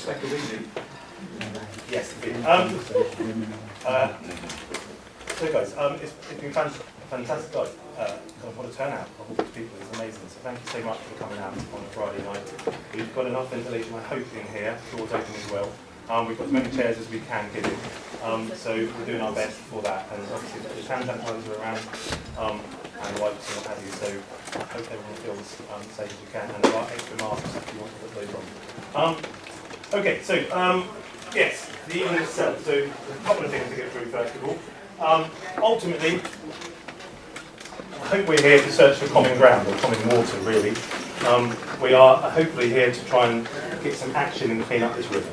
take a reading. Yes, indeed. So guys, it's been fantastic, guys. What a turnout of all these people is amazing. So thank you so much for coming out on a Friday night. We've got enough ventilation, I hope, in here. Doors open as well. We've got as many chairs as we can get in. So we're doing our best for that. And obviously the hand sanitizer around and wipes and what have you. So I hope everyone feels safe as you can. And there are extra masks if you want to put those on. Okay, so yes, the evening itself. So there's a couple of things to get through first of all. Ultimately, I hope we're here to search for common ground, or common water really. We are hopefully here to try and get some action and clean up this river.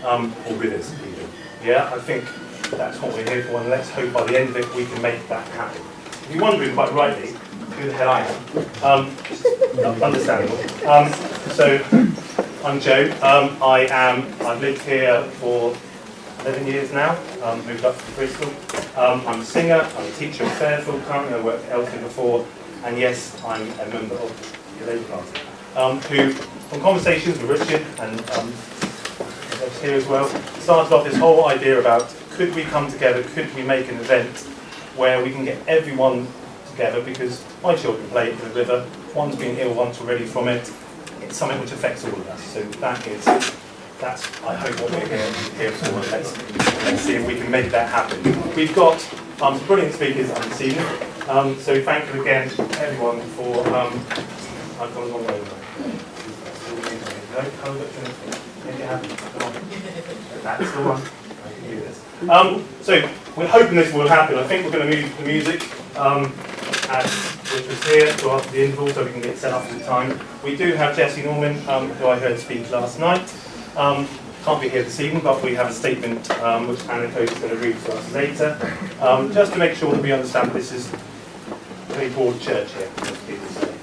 Or rivers even. Yeah, I think that's what we're here for, and let's hope by the end of it we can make that happen. If you're wondering quite rightly who the hell I am, understandable. So I'm Joe. I've lived here for 11 years now, moved up to Bristol. I'm a singer, I'm a teacher at Fairfield currently, I worked at Elton before, and yes, I'm a member of the Labour Party, who, from conversations with Richard and others here as well, started off this whole idea about could we come together, could we make an event where we can get everyone together, because my children play in the river, one's been ill once already from it, it's something which affects all of us, so that's, I hope, what we're here for. Let's see if we can make that happen. We've got some brilliant speakers this evening, so thank you again, everyone, for... I've gone a long way now. That's the one. I can hear this. So we're hoping this will happen. I think we're going to move the music, which was here, to after the interval, so we can get set up in time. We do have Jessie Norman, who I heard speak last night. Can't be here this evening, but we have a statement which Anna Coates is going to read to us later, just to make sure that we understand this is a very broad church here, as people say.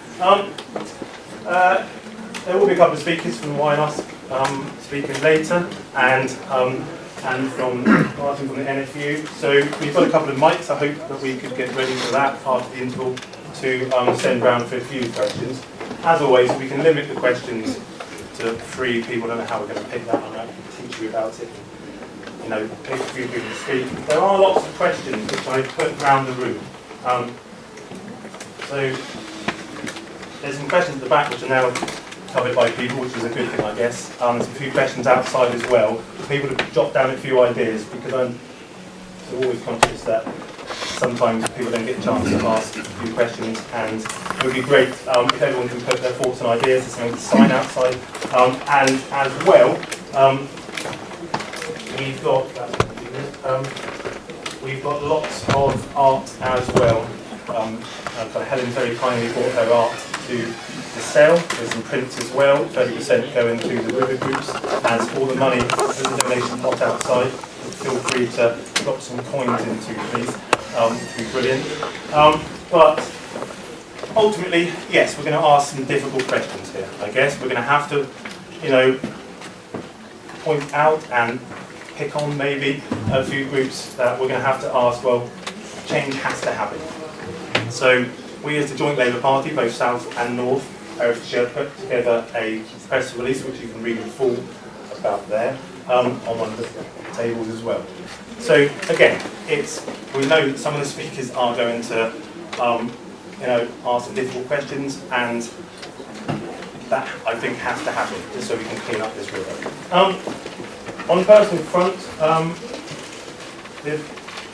There will be a couple of speakers from Wye and us speaking later, and from Martin from the NFU. So we've got a couple of mics. I hope that we could get ready for that after the interval to send round for a few questions. As always, we can limit the questions to 3 people. I don't know how we're going to pick that up. I can teach you about it. You know, pick a few people to speak. There are lots of questions which I put around the room. So there's some questions at the back which are now covered by people, which is a good thing, I guess. There's a few questions outside as well. For people to jot down a few ideas, because I'm always conscious that sometimes people don't get a chance to ask a few questions, and it would be great if everyone can put their thoughts and ideas. There's something to sign outside, and as well, we've got lots of art as well. Helen very kindly brought her art to sell. There's some prints as well. 30% go into the river groups, as all the money is a donation pot outside. Feel free to drop some coins into, please. Would be brilliant. But ultimately, yes, we're going to ask some difficult questions here. I guess we're going to have to, you know, point out and pick on maybe a few groups that we're going to have to ask. Well, change has to happen. So we, as the Joint Labour Party, both South and North, Herefordshire, put together a press release which you can read in full about there on one of the tables as well. So again, we know that some of the speakers are going to ask some difficult questions, and that I think has to happen just so we can clean up this river. On the personal front, the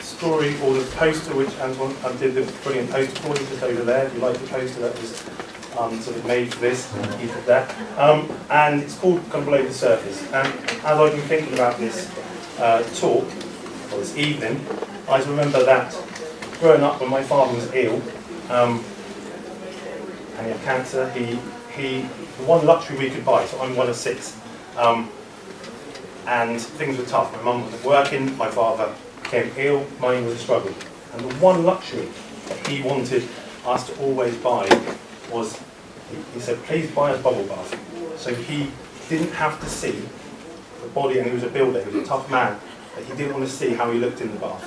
story or the poster which Antoine did the brilliant poster for you just over there. If you like the poster, that was sort of made for this, he did that. And it's called Come Below the Surface. And as I've been thinking about this talk, or this evening, I remember that growing up when my father was ill, and he had cancer, the one luxury we could buy, so I'm one of 6, and things were tough. My mum wasn't working, my father became ill, mine was a struggle. And the one luxury that he wanted us to always buy was, he said, please buy us bubble bath. So he didn't have to see the body, and he was a builder, he was a tough man, but he didn't want to see how he looked in the bath.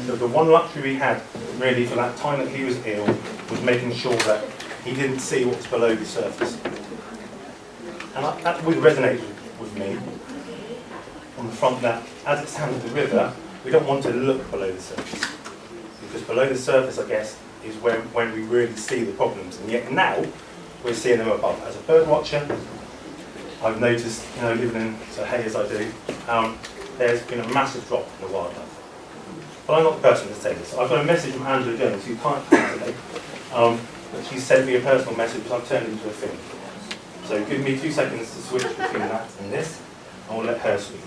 So the one luxury we had, really, for that time that he was ill, was making sure that he didn't see what was below the surface. And that would resonate with me on the front that, as it stands with the river, we don't want to look below the surface. Because below the surface, I guess, is when we really see the problems. And yet now, we're seeing them above. As a bird watcher, I've noticed, living in Hay as I do, there's been a massive drop in the wildlife. But I'm not the person to say this. I've got a message from Angela Jones, who can't come today. But she sent me a personal message, which I've turned into a film. So give me 2 seconds to switch between that and this, and we'll let her speak.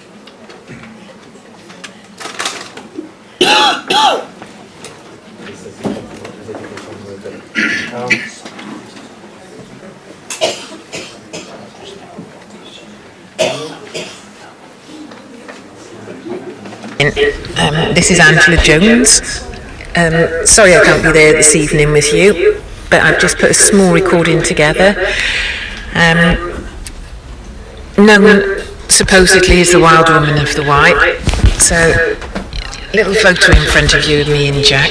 This is Angela Jones. Sorry I can't be there this evening with you, but I've just put a small recording together. Known supposedly as the Wild Woman of the Wye. So, little photo in front of you of me and Jack.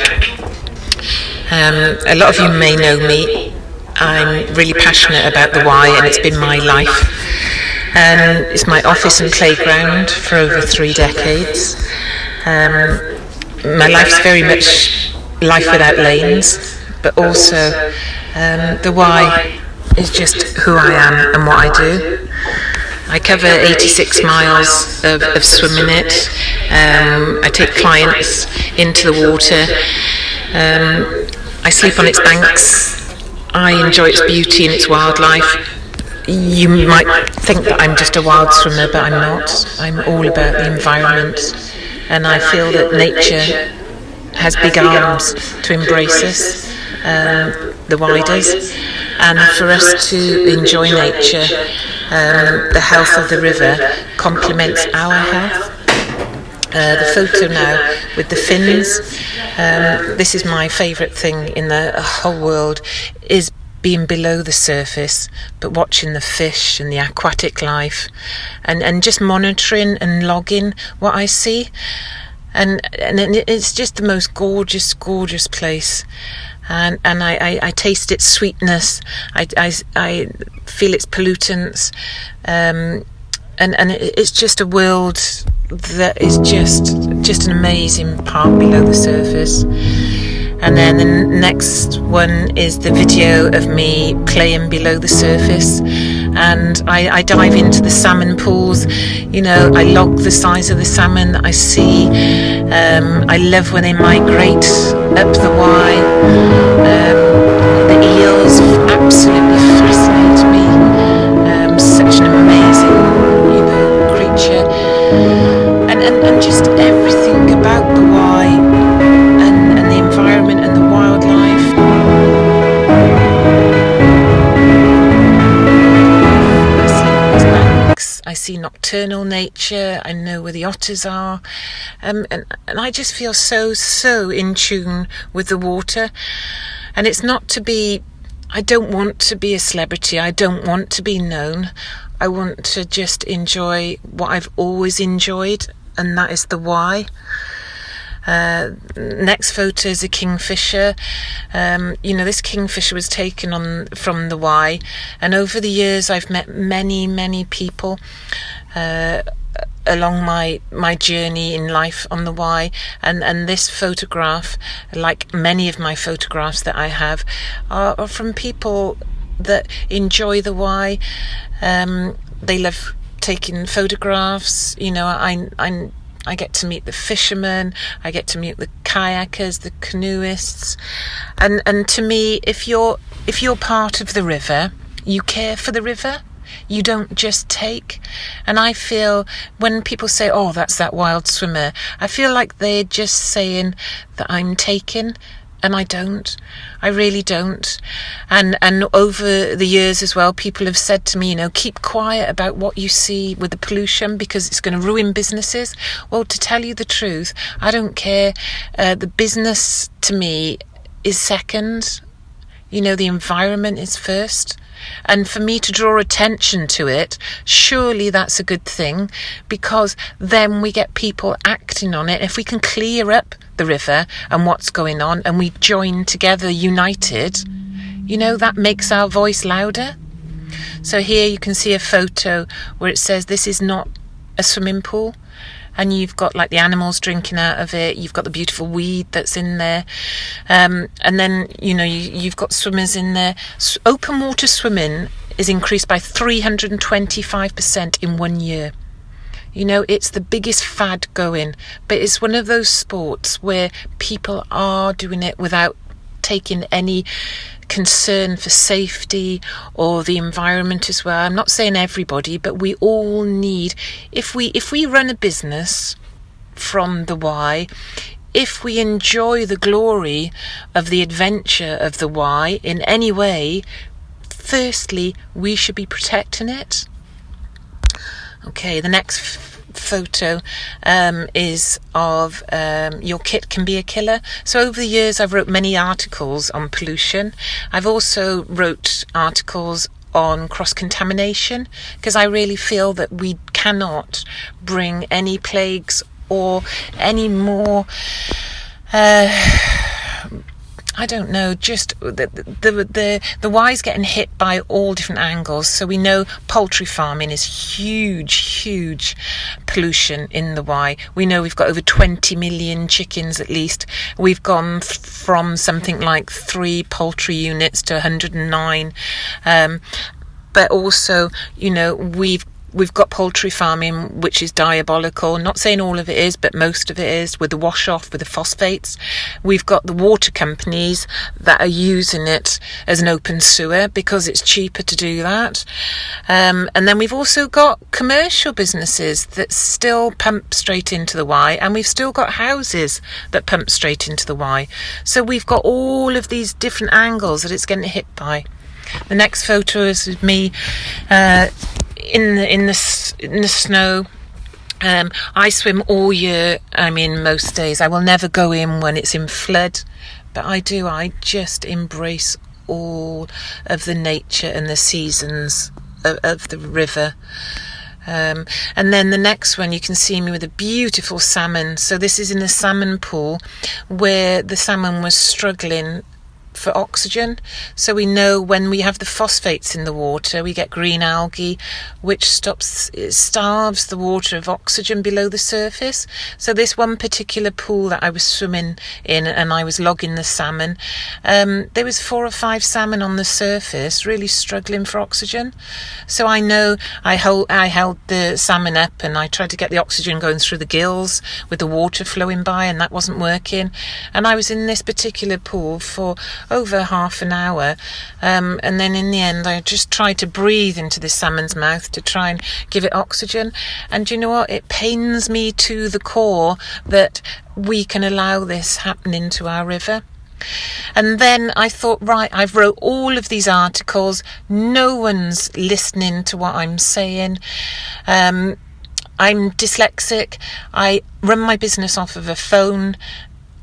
A lot of you may know me. I'm really passionate about the Wye, and it's been my life. It's my office and playground for over 3 decades. My life's very much life without lanes, but also the Wye is just who I am and what I do. I cover 86 miles of swimming it. I take clients into the water. I sleep on its banks. I enjoy its beauty and its wildlife. You might think that I'm just a wild swimmer, but I'm not. I'm all about the environment, and I feel that nature has big arms to embrace us, the Wye does, and for us to enjoy nature. The health of the river complements our health. The photo now with the fins, this is my favourite thing in the whole world, is being below the surface, but watching the fish and the aquatic life, and just monitoring and logging what I see. And it's just the most gorgeous place. And I taste its sweetness. I feel its pollutants, and it's just a world that is just an amazing part below the surface. And then the next one is the video of me playing below the surface, and I dive into the salmon pools. I log the size of the salmon that I see. I love when they migrate up the Wye. The eels absolutely fascinate me. Such an amazing, creature, and just everything about the Wye. And the environment and the wildlife. I sleep on these banks. I see nocturnal nature. I know where the otters are, and I just feel so in tune with the water. And it's not to be. I don't want to be a celebrity. I don't want to be known. I want to just enjoy what I've always enjoyed, and that is the Wye. Next photo is a kingfisher. This kingfisher was taken from the Wye, and over the years I've met many people along my journey in life on the Wye, and this photograph, like many of my photographs that I have, are from people that enjoy the Wye. They love taking photographs. I get to meet the fishermen, I get to meet the kayakers, the canoeists, and to me, if you're part of the river, you care for the river. You don't just take. And I feel when people say, "Oh, that's that wild swimmer," I feel like they're just saying that I'm taking. And I don't. I really don't. And over the years as well, people have said to me, keep quiet about what you see with the pollution because it's going to ruin businesses. Well, to tell you the truth, I don't care. The business to me is second. The environment is first. And for me to draw attention to it, surely that's a good thing, because then we get people acting on it. If we can clear up the river and what's going on, and we join together united, that makes our voice louder. So here you can see a photo where it says this is not a swimming pool, and you've got like the animals drinking out of it, you've got the beautiful weed that's in there, and then you've got swimmers in there. Open water swimming is increased by 325% in 1 year. It's the biggest fad going, but it's one of those sports where people are doing it without taking any concern for safety or the environment as well. I'm not saying everybody, but we all need, if we run a business from the Wye, if we enjoy the glory of the adventure of the Wye in any way, firstly, we should be protecting it. Okay, the next photo is of Your Kit Can Be a Killer. So over the years I've wrote many articles on pollution. I've also wrote articles on cross-contamination, because I really feel that we cannot bring any plagues or any more I don't know, just the Wye's getting hit by all different angles. So we know poultry farming is huge pollution in the Wye. We know we've got over 20 million chickens at least. We've gone from something like 3 poultry units to 109. But also, we've got poultry farming, which is diabolical. Not saying all of it is, but most of it is, with the wash off, with the phosphates. We've got the water companies that are using it as an open sewer because it's cheaper to do that. And then we've also got commercial businesses that still pump straight into the Wye, and we've still got houses that pump straight into the Wye. So we've got all of these different angles that it's getting hit by. The next photo is of me in the snow. I swim all year. Most days. I will never go in when it's in flood, but I just embrace all of the nature and the seasons of the river. And then the next one, you can see me with a beautiful salmon. So this is in the salmon pool where the salmon was struggling for oxygen. So we know when we have the phosphates in the water, we get green algae, which starves the water of oxygen below the surface. So this one particular pool that I was swimming in, and I was logging the salmon, there was 4 or 5 salmon on the surface really struggling for oxygen. So I know I held the salmon up and I tried to get the oxygen going through the gills with the water flowing by, and that wasn't working. And I was in this particular pool for over half an hour, and then in the end I just tried to breathe into this salmon's mouth to try and give it oxygen. And you know what, it pains me to the core that we can allow this happening to our river. And then I thought, right, I've wrote all of these articles, no one's listening to what I'm saying. I'm dyslexic, I run my business off of a phone,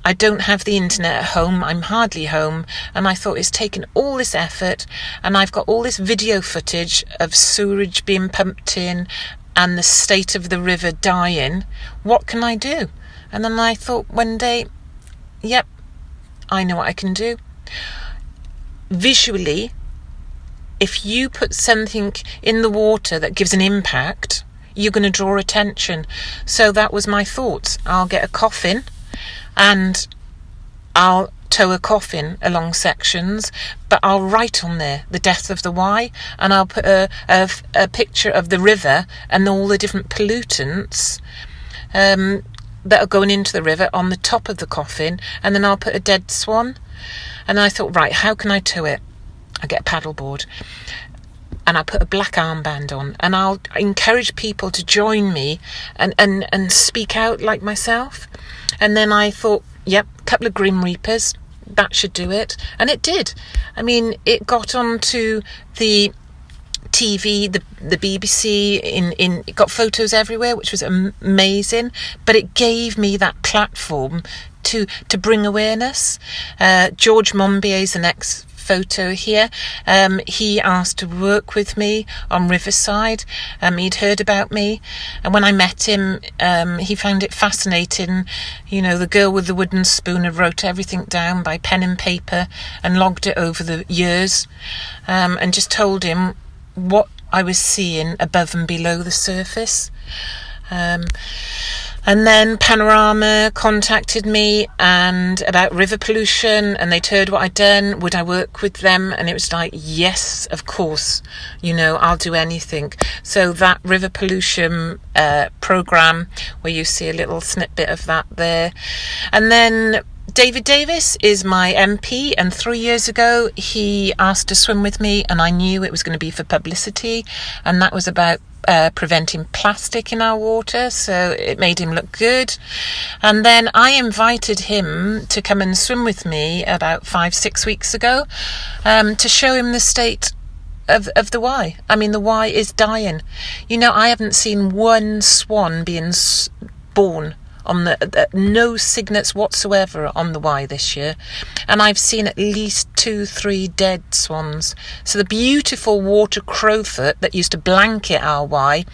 I don't have the internet at home, I'm hardly home, and I thought it's taken all this effort, and I've got all this video footage of sewerage being pumped in and the state of the river dying. What can I do? And then I thought one day, yep, I know what I can do. Visually, if you put something in the water that gives an impact, you're going to draw attention. So that was my thoughts. I'll get a coffin and I'll tow a coffin along sections, but I'll write on there the death of the Wye, and I'll put a picture of the river and all the different pollutants that are going into the river on the top of the coffin, and then I'll put a dead swan. And I thought, right, how can I tow it? I get a paddleboard and I put a black armband on, and I'll encourage people to join me and speak out like myself. And then I thought, yep, a couple of Grim Reapers, that should do it. And it did. It got onto the TV, the BBC, it got photos everywhere, which was amazing. But it gave me that platform to bring awareness. George Monbiot's the next photo here. He asked to work with me on Riverside. He'd heard about me, and when I met him, he found it fascinating. The girl with the wooden spoon had wrote everything down by pen and paper and logged it over the years, and just told him what I was seeing above and below the surface. And then Panorama contacted me and about river pollution, and they'd heard what I'd done. Would I work with them? And it was like, yes, of course, I'll do anything. So that river pollution programme, where you see a little snippet of that there. And then David Davis is my MP, and 3 years ago he asked to swim with me, and I knew it was going to be for publicity, and that was about preventing plastic in our water, so it made him look good. And then I invited him to come and swim with me about 5-6 weeks ago, to show him the state of the Wye. I mean, the Wye is dying. I haven't seen one swan being born on no cygnets whatsoever on the Wye this year, and I've seen at least 2-3 dead swans. So the beautiful water crowfoot that used to blanket our Wye,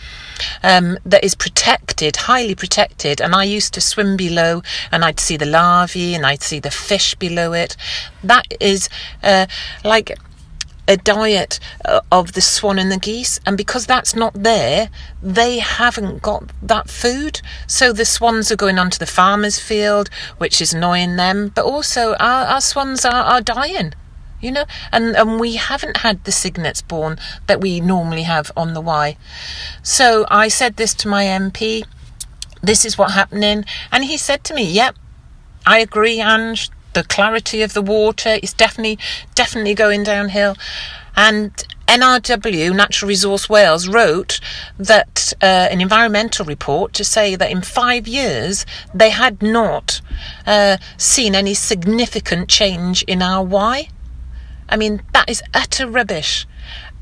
that is protected, highly protected, and I used to swim below and I'd see the larvae and I'd see the fish below it. That is like a diet of the swan and the geese, and because that's not there, they haven't got that food. So the swans are going onto the farmer's field, which is annoying them, but also our swans are dying, and we haven't had the cygnets born that we normally have on the Wye. So I said this to my MP, this is what's happening, and he said to me, yep, I agree, Ange. The clarity of the water is definitely going downhill. And NRW, Natural Resource Wales, wrote that an environmental report to say that in 5 years they had not seen any significant change in our Wye. I mean, that is utter rubbish.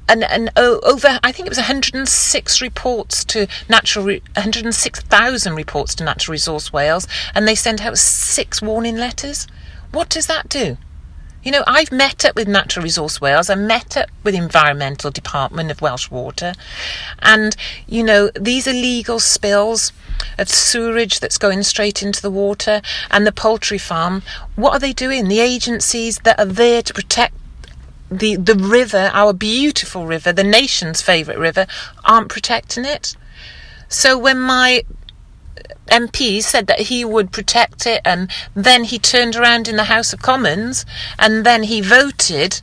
And over, I think it was 106 reports to 106,000 reports to Natural Resource Wales, and they sent out 6 warning letters. What does that do? I've met up with Natural Resource Wales, I met up with Environmental Department of Welsh Water, and, these illegal spills of sewerage that's going straight into the water, and the poultry farm, what are they doing? The agencies that are there to protect the river, our beautiful river, the nation's favourite river, aren't protecting it. So when my MP said that he would protect it, and then he turned around in the House of Commons and then he voted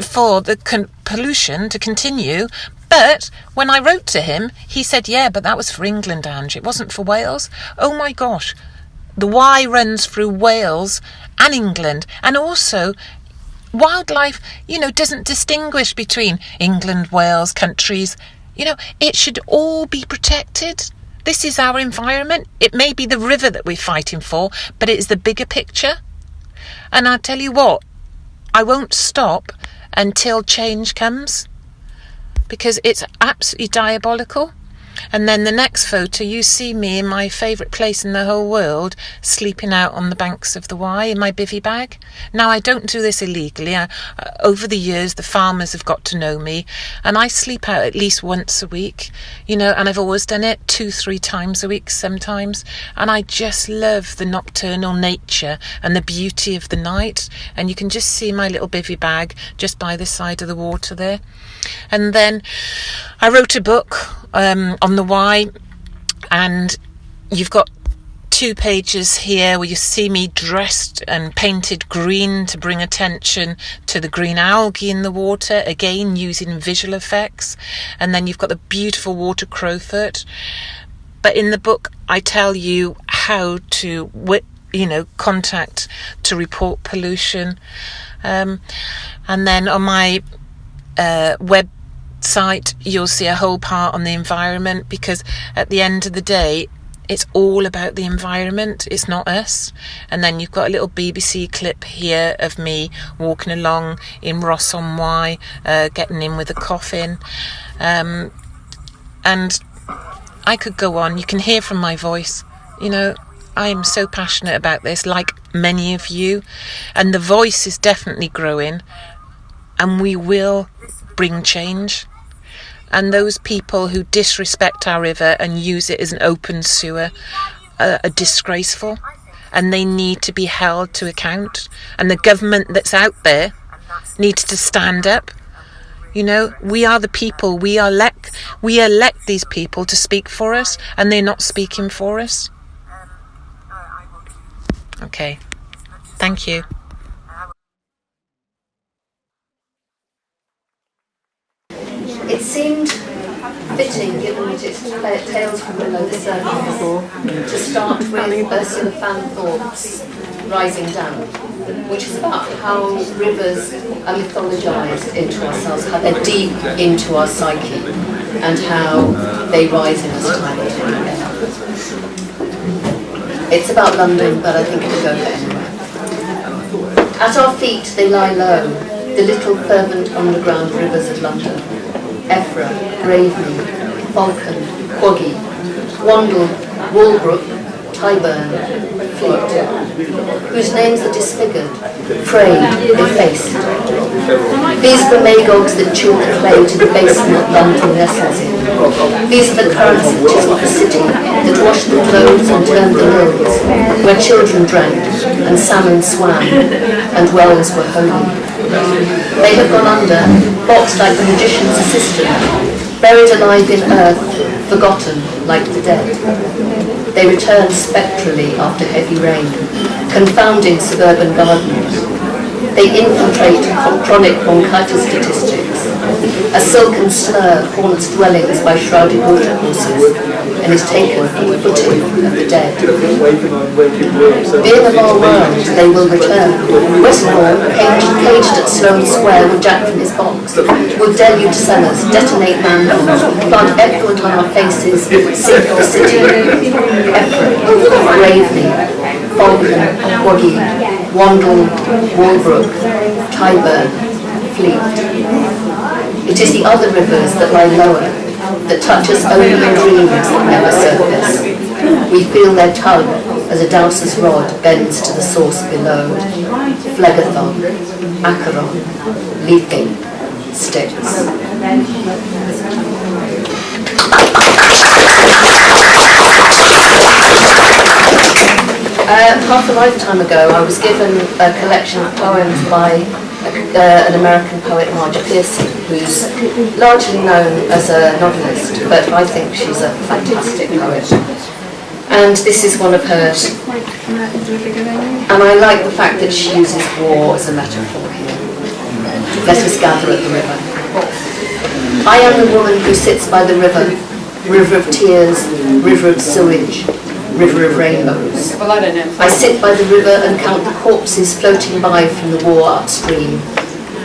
for the pollution to continue. But when I wrote to him, he said, yeah, but that was for England, Ange, it wasn't for Wales. Oh my gosh, the Wye runs through Wales and England, and also wildlife, doesn't distinguish between England, Wales, countries. It should all be protected. This is our environment. It may be the river that we're fighting for, but it is the bigger picture. And I tell you what, I won't stop until change comes, because it's absolutely diabolical. And then the next photo, you see me in my favourite place in the whole world, sleeping out on the banks of the Wye in my bivvy bag. Now, I don't do this illegally. Over the years, the farmers have got to know me, and I sleep out at least once a week, and I've always done it 2-3 times a week sometimes. And I just love the nocturnal nature and the beauty of the night. And you can just see my little bivvy bag just by the side of the water there. And then I wrote a book on the Wye, and you've got 2 pages here where you see me dressed and painted green to bring attention to the green algae in the water, again using visual effects. And then you've got the beautiful water crowfoot. But in the book I tell you how to contact to report pollution. And then on my website you'll see a whole part on the environment, because at the end of the day it's all about the environment, it's not us. And then you've got a little BBC clip here of me walking along in Ross on Wye, getting in with a coffin, and I could go on. You can hear from my voice, I am so passionate about this, like many of you, and the voice is definitely growing, and we will bring change. And those people who disrespect our river and use it as an open sewer are disgraceful, and they need to be held to account. And the government that's out there needs to stand up. You know, we are the people. We elect these people to speak for us, and they're not speaking for us. Okay. Thank you. It seemed fitting, given that it's Tales from Below the Surface, to start with Ursula van Thorpe's Rising Down, which is about how rivers are mythologized into ourselves, how they're deep into our psyche, and how they rise in us time and time again. It's about London, but I think it could go for anywhere. At our feet they lie low, the little fervent underground rivers of London. Effra, Graveney, Falcon, Quaggy, Wandle, Walbrook, Tyburn, Fleet, whose names are disfigured, frayed, effaced. These are the magogs that chew the clay to the basin that London nestles in. These are the currents of Chiswick City that washed the clothes and turned the mills, where children drank and salmon swam and wells were holy. They have gone under, boxed like the magician's assistant, buried alive in earth, forgotten like the dead. They return spectrally after heavy rain, confounding suburban gardens. They infiltrate chronic bronchitis statistics. A silken slur haunts dwellings by shrouded watercourses and is taken from the footing of the dead. Being of our world, they will return. Westmore, caged at Sloane Square with Jack from his box, will deluge cellars, detonate manholes, plant effluent on our faces, sink the city. Effort, Graveney, Falcon, Quaggy, Wandle, Walbrook, Tyburn, Fleet. It is the other rivers that lie lower, that touch us only in dreams that never surface. We feel their tug as a douser's rod bends to the source below. Phlegethon, Acheron, Leafgate, Styx. Half a lifetime ago, I was given a collection of poems by an American poet, Marge Piercy, who's largely known as a novelist, but I think she's a fantastic poet. And this is one of hers. And I like the fact that she uses war as a metaphor here. Let us gather at the river. I am the woman who sits by the river, river of tears, river of sewage, river of rainbows. I sit by the river and count the corpses floating by from the war upstream.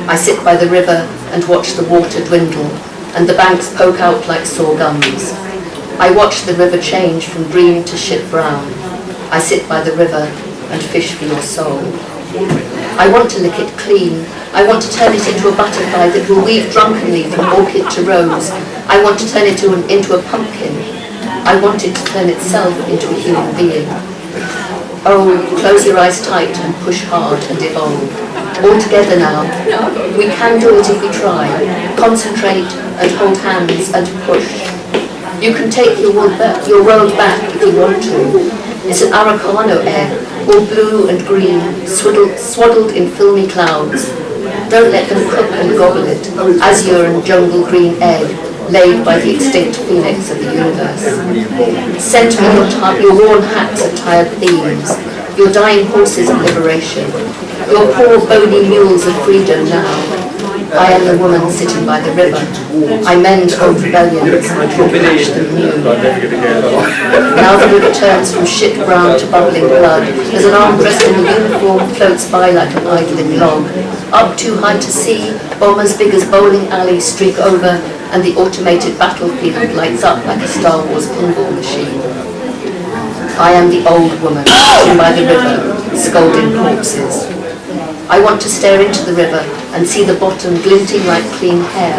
I sit by the river and watch the water dwindle and the banks poke out like sore gums. I watch the river change from green to shit brown. I sit by the river and fish for your soul. I want to lick it clean. I want to turn it into a butterfly that will weave drunkenly from orchid to rose. I want to turn it into a pumpkin. I want it to turn itself into a human being. Oh, close your eyes tight and push hard and evolve. All together now. We can do it if we try. Concentrate and hold hands and push. You can take your world back if you want to. It's an Araucano air, all blue and green, swaddled in filmy clouds. Don't let them cook and gobble it. Azure and jungle green egg, laid by the extinct phoenix of the universe. Send me your worn hats of tired themes, your dying horses of liberation, your poor bony mules of freedom now. I am the woman sitting by the river. I mend old rebellions and patch them new. Now the river turns from shit brown to bubbling blood, as an arm dressed in a uniform floats by like an idling log. Up too high to see, bombers big as bowling alleys streak over, and the automated battlefield lights up like a Star Wars pinball machine. I am the old woman sitting by the river, scolding corpses. I want to stare into the river and see the bottom glinting like clean hair.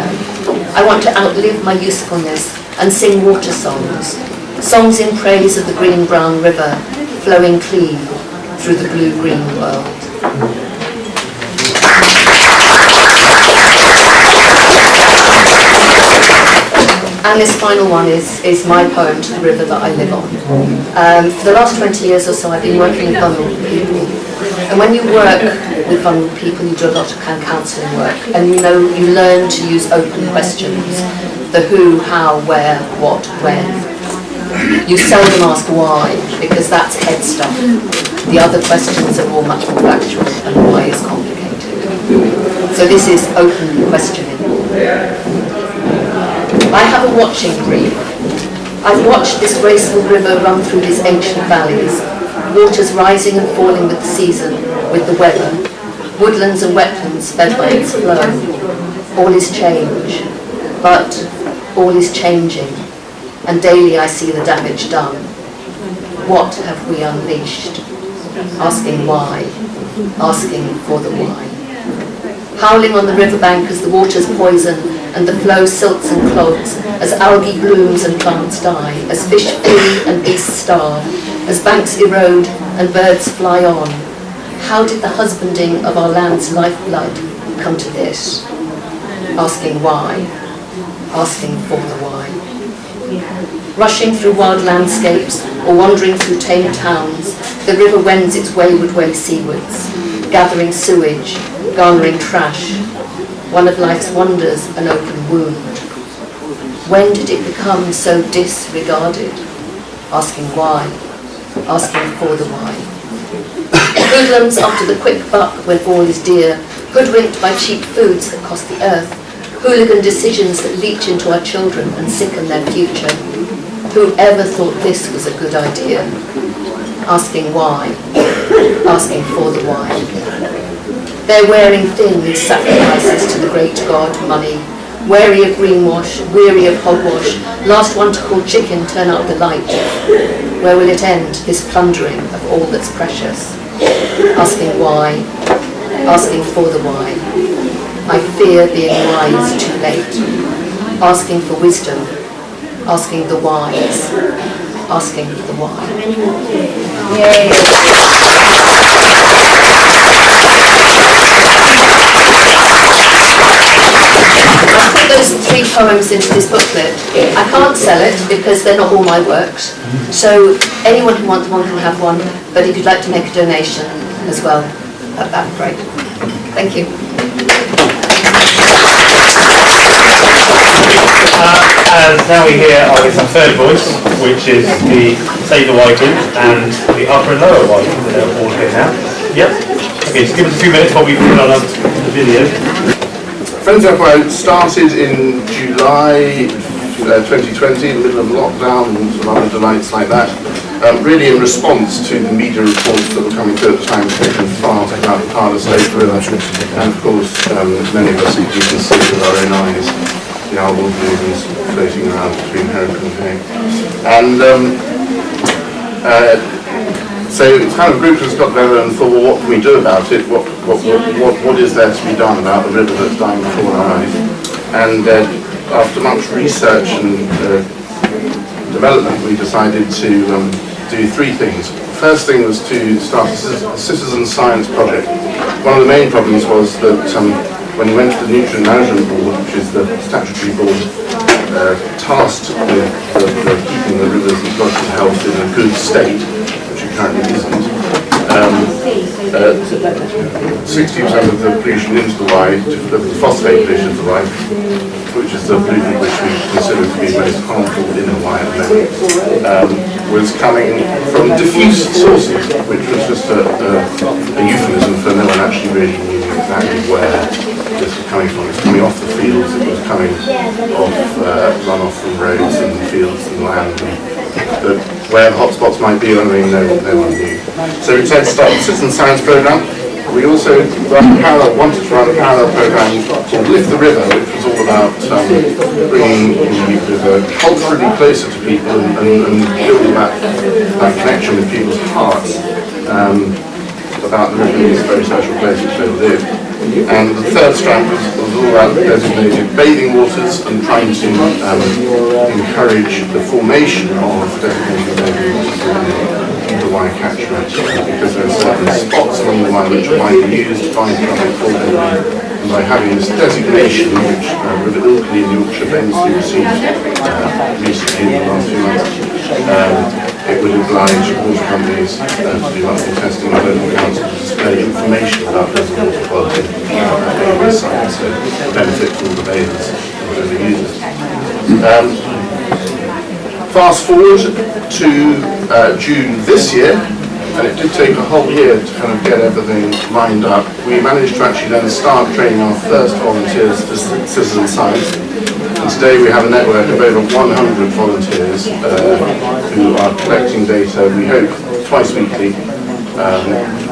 I want to outlive my usefulness and sing water songs, songs in praise of the green-brown river, flowing clean through the blue-green world. And this final one is my poem to the river that I live on. For the last 20 years or so I've been working with vulnerable people. And when you work with vulnerable people, you do a lot of kind of counselling work, and you learn to use open questions, the who, how, where, what, when. You seldom ask why, because that's head stuff. The other questions are all much more factual, and why is complicated. So this is open questioning. I have a watching brief. I've watched this graceful river run through these ancient valleys, waters rising and falling with the season, with the weather, woodlands and wetlands fed by its flow. All is change, but all is changing, and daily I see the damage done. What have we unleashed? Asking why, asking for the why. Howling on the riverbank as the waters poison and the flow silts and clogs, as algae blooms and plants die, as fish flee and beasts starve, as banks erode and birds fly on. How did the husbanding of our land's lifeblood come to this? Asking why, asking for the why. Rushing through wild landscapes or wandering through tame towns, the river wends its wayward way seawards, gathering sewage, garnering trash. One of life's wonders, an open wound. When did it become so disregarded? Asking why, asking for the why. Hoodlums after the quick buck when all is dear, hoodwinked by cheap foods that cost the earth, hooligan decisions that leach into our children and sicken their future. Who ever thought this was a good idea? Asking why, asking for the why. They're wearing thin in sacrifices to the great god, money, wary of greenwash, weary of hogwash, last one to call chicken, turn out the light. Where will it end, this plundering of all that's precious? Asking why, asking for the why. I fear being wise too late. Asking for wisdom, asking the wise, asking the why. Yay. I put those 3 poems into this booklet. I can't sell it because they're not all my works. So anyone who wants one can have one, but if you'd like to make a donation as well, that'd be great. Thank you. As now we hear our third voice, which is the Save the Wye group and the Upper and Lower Wye group. They're all here now. Yep. Okay, just give us a few minutes while we put on the video. Friends of Wye started in July 2020, in the middle of lockdown and some other delights like that, really in response to the media reports that were coming through at the time, taking fast about the Phosphate Pollution, and of course many of us, you can see with our own eyes, the algal blooms floating around between Hereford and Hay. And so it's kind of a group that's got together and thought, well, what can we do about it? What is there to be done about the river that's dying before our eyes? And after much research and development, we decided to do 3 things. The first thing was to start a citizen science project. One of the main problems was that when you went to the Nutrient Management Board, which is the statutory board tasked with keeping the river's ecological health in a good state, which it currently isn't, 60% of the pollution into the Wye, the phosphate pollution of the Wye, which is the pollutant which we consider to be most harmful in the Wye at the moment, was coming from diffuse sources, which was just a euphemism for no one actually really knew exactly where this was coming from. It was coming off the fields, it was coming off runoff from roads and fields and land. But where the hotspots might be, I mean, no one knew. So we decided to start the citizen science program. We also wanted to run a parallel program called Lift the River, which was all about bringing the river culturally closer to people and building that connection with people's hearts about the river is a very special place which they live. And the third strand was all about designated bathing waters and trying to encourage the formation of designated bathing waters in the Wye catchment, because there are certain spots along the Wye which might be used by public for bathing. And by having this designation, which River Ilkley in Yorkshire famously received recently in the last few months, it would oblige water companies to do much more testing on local councils to display information about local water quality on the site, so benefit for all the bathers and whatever users. Fast forward to June this year, and it did take a whole year to kind of get everything lined up. We managed to actually then start training our first volunteers for citizen science. And today we have a network of over 100 volunteers who are collecting data, we hope, twice weekly,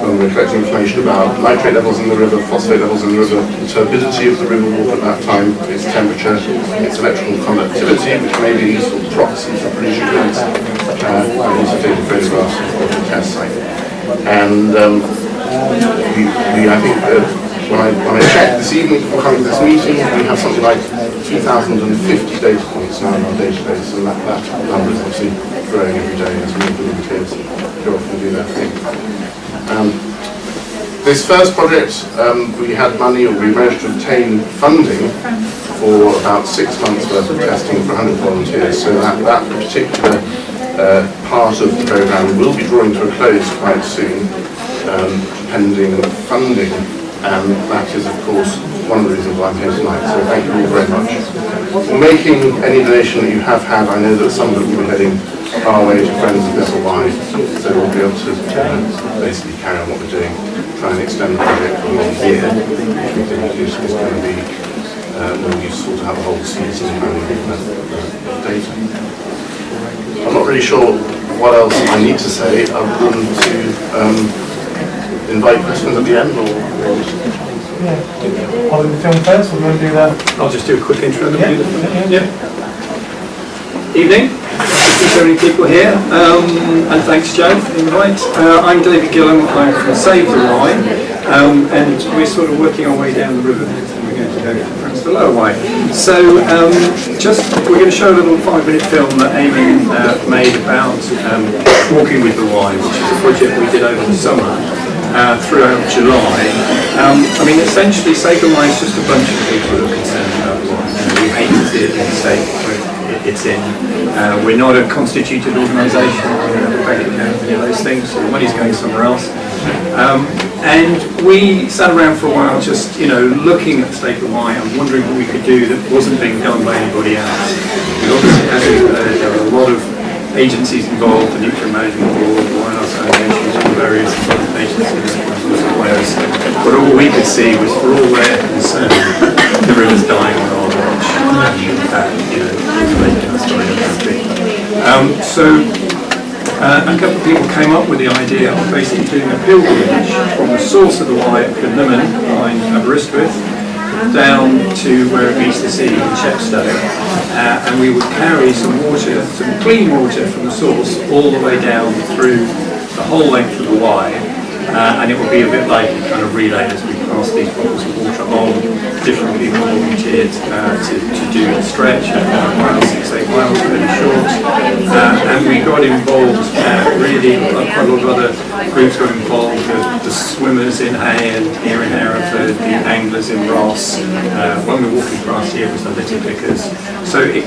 when we're collecting information about nitrate levels in the river, phosphate levels in the river, the turbidity of the river water at that time, its temperature, its electrical conductivity, which may be a useful proxy for pollution events, and also taking photographs of the test site. And I think that when I checked this evening before coming to this meeting, we have something like 2,050 data points now in our database, and that number is obviously growing every day as more volunteers go off and do their thing. This first project, we had money, or we managed to obtain funding for about 6 months worth of testing for 100 volunteers, so that particular part of the programme will be drawing to a close quite soon, pending funding, and that is of course one of the reasons why I'm here tonight, so thank you all very much for making any donation that you have had. I know that some of it will be heading our way to friends of River Wye, so we'll be able to basically carry on what we're doing, try and extend the project for a long year, which we think is going to be more useful to have a whole season of data. I'm not really sure what else I need to say other than to invite questions at the end, or I'll do the film first, or do you want to do that? I'll just do a quick intro. Yeah. Evening. So many people here, and thanks Joe for the invite. I'm David Gillam, I'm from Save the Wye, and we're sort of working our way down the river, and we're going to go perhaps the lower Wye. So we're going to show a little 5-minute film that Amy made about walking with the Wye, which is a project we did over the summer. Throughout July. I mean, essentially, Save the Wye is just a bunch of people who are concerned about the Wye. We hate to see it in the state it's in. We're not a constituted organisation, we don't have a bank account, any of those things, so the money's going somewhere else. And we sat around for a while just, looking at the state of the Wye and wondering what we could do that wasn't being done by anybody else. Because obviously, as we've heard, there are a lot of agencies involved, the Nutrient Management Board, the Wye Association, all the various agencies and players. But all we could see was, for all their concern, the river's dying on our watch. A couple of people came up with the idea of basically doing a pilgrimage from the source of the Wye at Cynlimmon, behind Aberystwyth, down to where it meets the sea in Chepstow, and we would carry some water, some clean water from the source all the way down through the whole length of the Wye, and it would be a bit like a kind of relay as we pass these bottles of water on. Different people volunteered to do the stretch at 5 miles, 6-8 miles, really short, and we got involved, really quite a lot of other groups got involved, the swimmers in Hay and here in Hereford, the anglers in Ross, when we were walking past here was the litter pickers, so it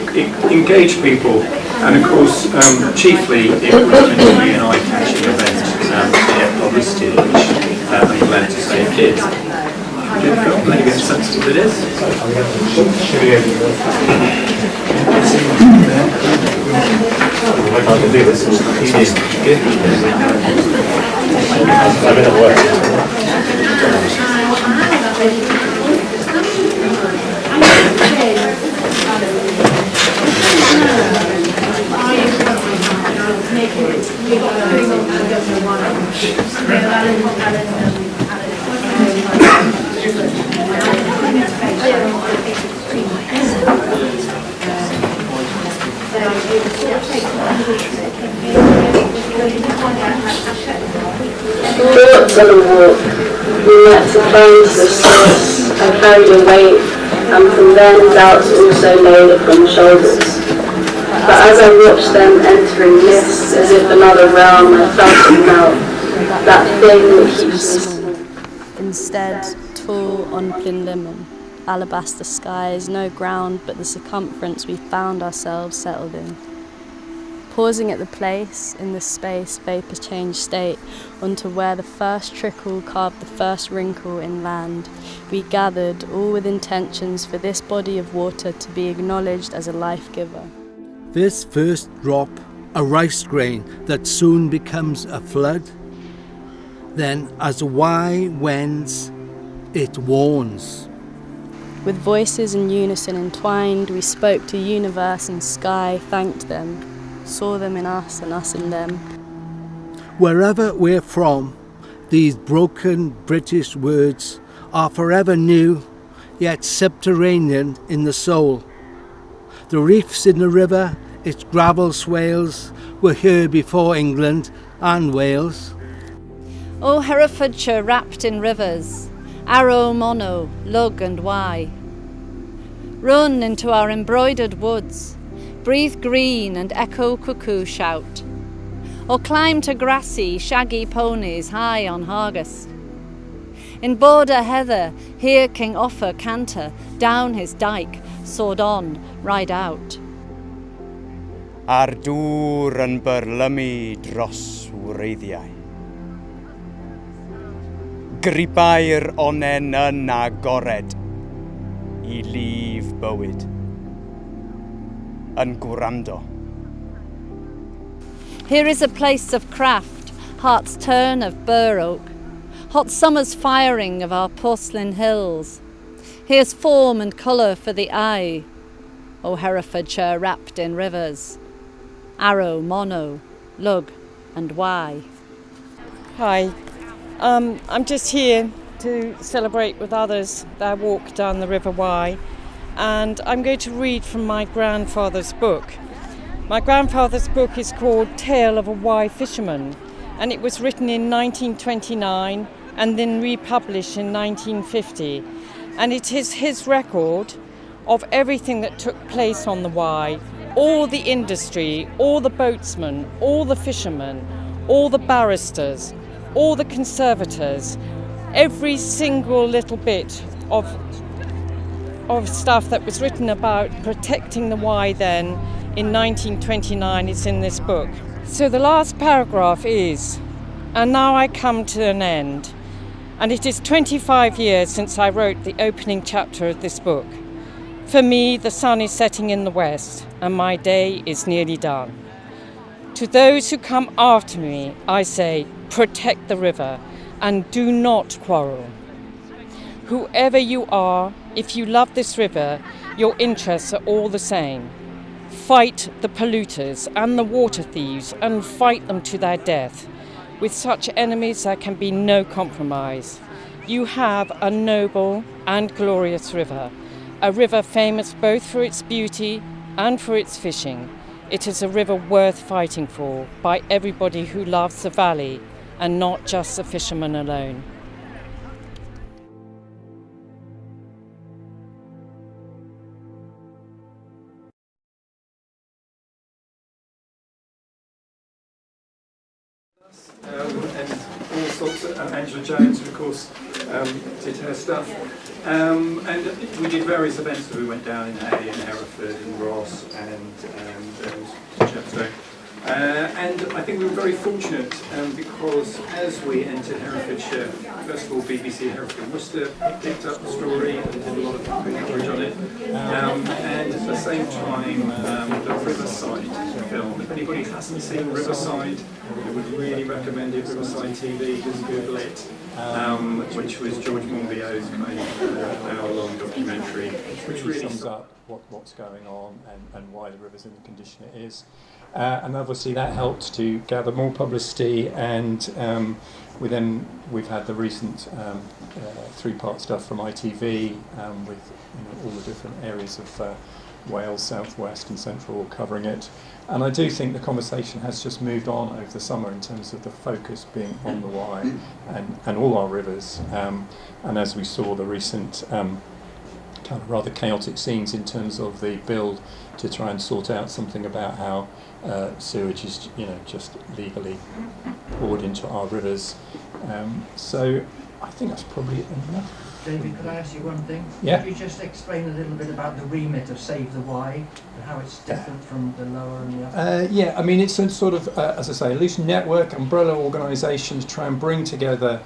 engaged people, and of course chiefly it was meant to be an eye-catching event to get publicity, which I'm glad to say it did. Do the film, then you get a sense of what it is. I can do this. I'm in at work. Thoughts on a walk, we had to find the source and carried a weight, and from then doubts also laid upon shoulders. But as I watched them entering mist as if another realm, I felt it melt, that thing which keeps me. Instead, tall on Cynlimmon, alabaster skies, no ground but the circumference we found ourselves settled in. pausing at the place in the space vapour changed state unto where the first trickle carved the first wrinkle in land. We gathered, all with intentions for this body of water to be acknowledged as a life-giver. This first drop, a rice grain that soon becomes a flood, then as Wye wends, it warns. With voices in unison entwined, we spoke to universe and sky, thanked them, saw them in us and us in them. Wherever we're from, these broken British words are forever new, yet subterranean in the soul. The reefs in the river, its gravel swales, were here before England and Wales. O Herefordshire wrapped in rivers, Arrow, Monnow, Lug and Wye. Run into our embroidered woods, breathe green and echo cuckoo shout. Or climb to grassy, shaggy ponies high on Hargus. In border heather, hear King Offa canter, down his dyke, sword on, ride out. Ar dŵr yn byrlymu dros wreiddiau. Gribau'r onen yn agored I lif bywyd yn gwrando. Here is a place of craft, heart's turn of bur oak, hot summer's firing of our porcelain hills. Here's form and colour for the eye, O Herefordshire wrapped in rivers, Arrow, Monnow, Lug and Wye. Hi, I'm just here to celebrate with others their walk down the River Wye, and I'm going to read from my grandfather's book. My grandfather's book is called Tale of a Wye Fisherman, and it was written in 1929 and then republished in 1950. And it is his record of everything that took place on the Wye, all the industry, all the boatsmen, all the fishermen, all the barristers, all the conservators, every single little bit of stuff that was written about protecting the Wye then in 1929 is in this book. So the last paragraph is, and now I come to an end, and it is 25 years since I wrote the opening chapter of this book. For me, the sun is setting in the west, and my day is nearly done. To those who come after me, I say, protect the river, and do not quarrel. Whoever you are, if you love this river, your interests are all the same. Fight the polluters and the water thieves, and fight them to their death. With such enemies there can be no compromise. You have a noble and glorious river, a river famous both for its beauty and for its fishing. It is a river worth fighting for by everybody who loves the valley, and not just the fishermen alone. And all sorts of Angela Jones, of course, did her stuff. And we did various events. We went down in Hay, in Hereford, in Ross, and Chepstow. And I think we were very fortunate because as we entered Herefordshire, first of all, BBC Hereford and Worcester picked up the story and did a lot of coverage on it. And at the same time, the Riverside film. If anybody hasn't seen Riverside, I would really recommend it. Riverside TV, just Google it. Which was George Monbiot's kind of hour-long documentary, which really sums up what's going on and why the river's in the condition it is. And obviously that helped to gather more publicity, and we've had the recent three-part stuff from ITV with all the different areas of Wales, South West and Central covering it. And I do think the conversation has just moved on over the summer in terms of the focus being on the Wye and all our rivers. And as we saw the recent kind of rather chaotic scenes in terms of the build to try and sort out something about how sewage is just legally poured into our rivers. So I think that's probably enough David, could I ask you one thing? Yeah. Could you just explain a little bit about the remit of Save the Wye and how it's different from the lower and the upper? Yeah, I mean, it's a sort of, as I say, a loose network, umbrella organisations try and bring together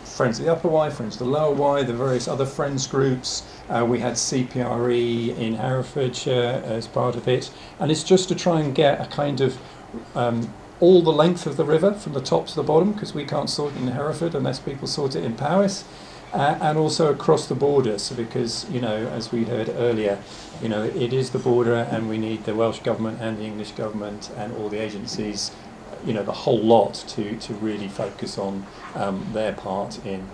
Friends of the Upper Wye, Friends of the Lower Wye, the various other friends groups. We had CPRE in Herefordshire as part of it, and it's just to try and get a kind of all the length of the river from the top to the bottom, because we can't sort it in Hereford unless people sort it in Powys, and also across the border. So because, you know, as we heard earlier, you know, it is the border, and we need the Welsh Government and the English Government and all the agencies, you know, the whole lot to really focus on their part in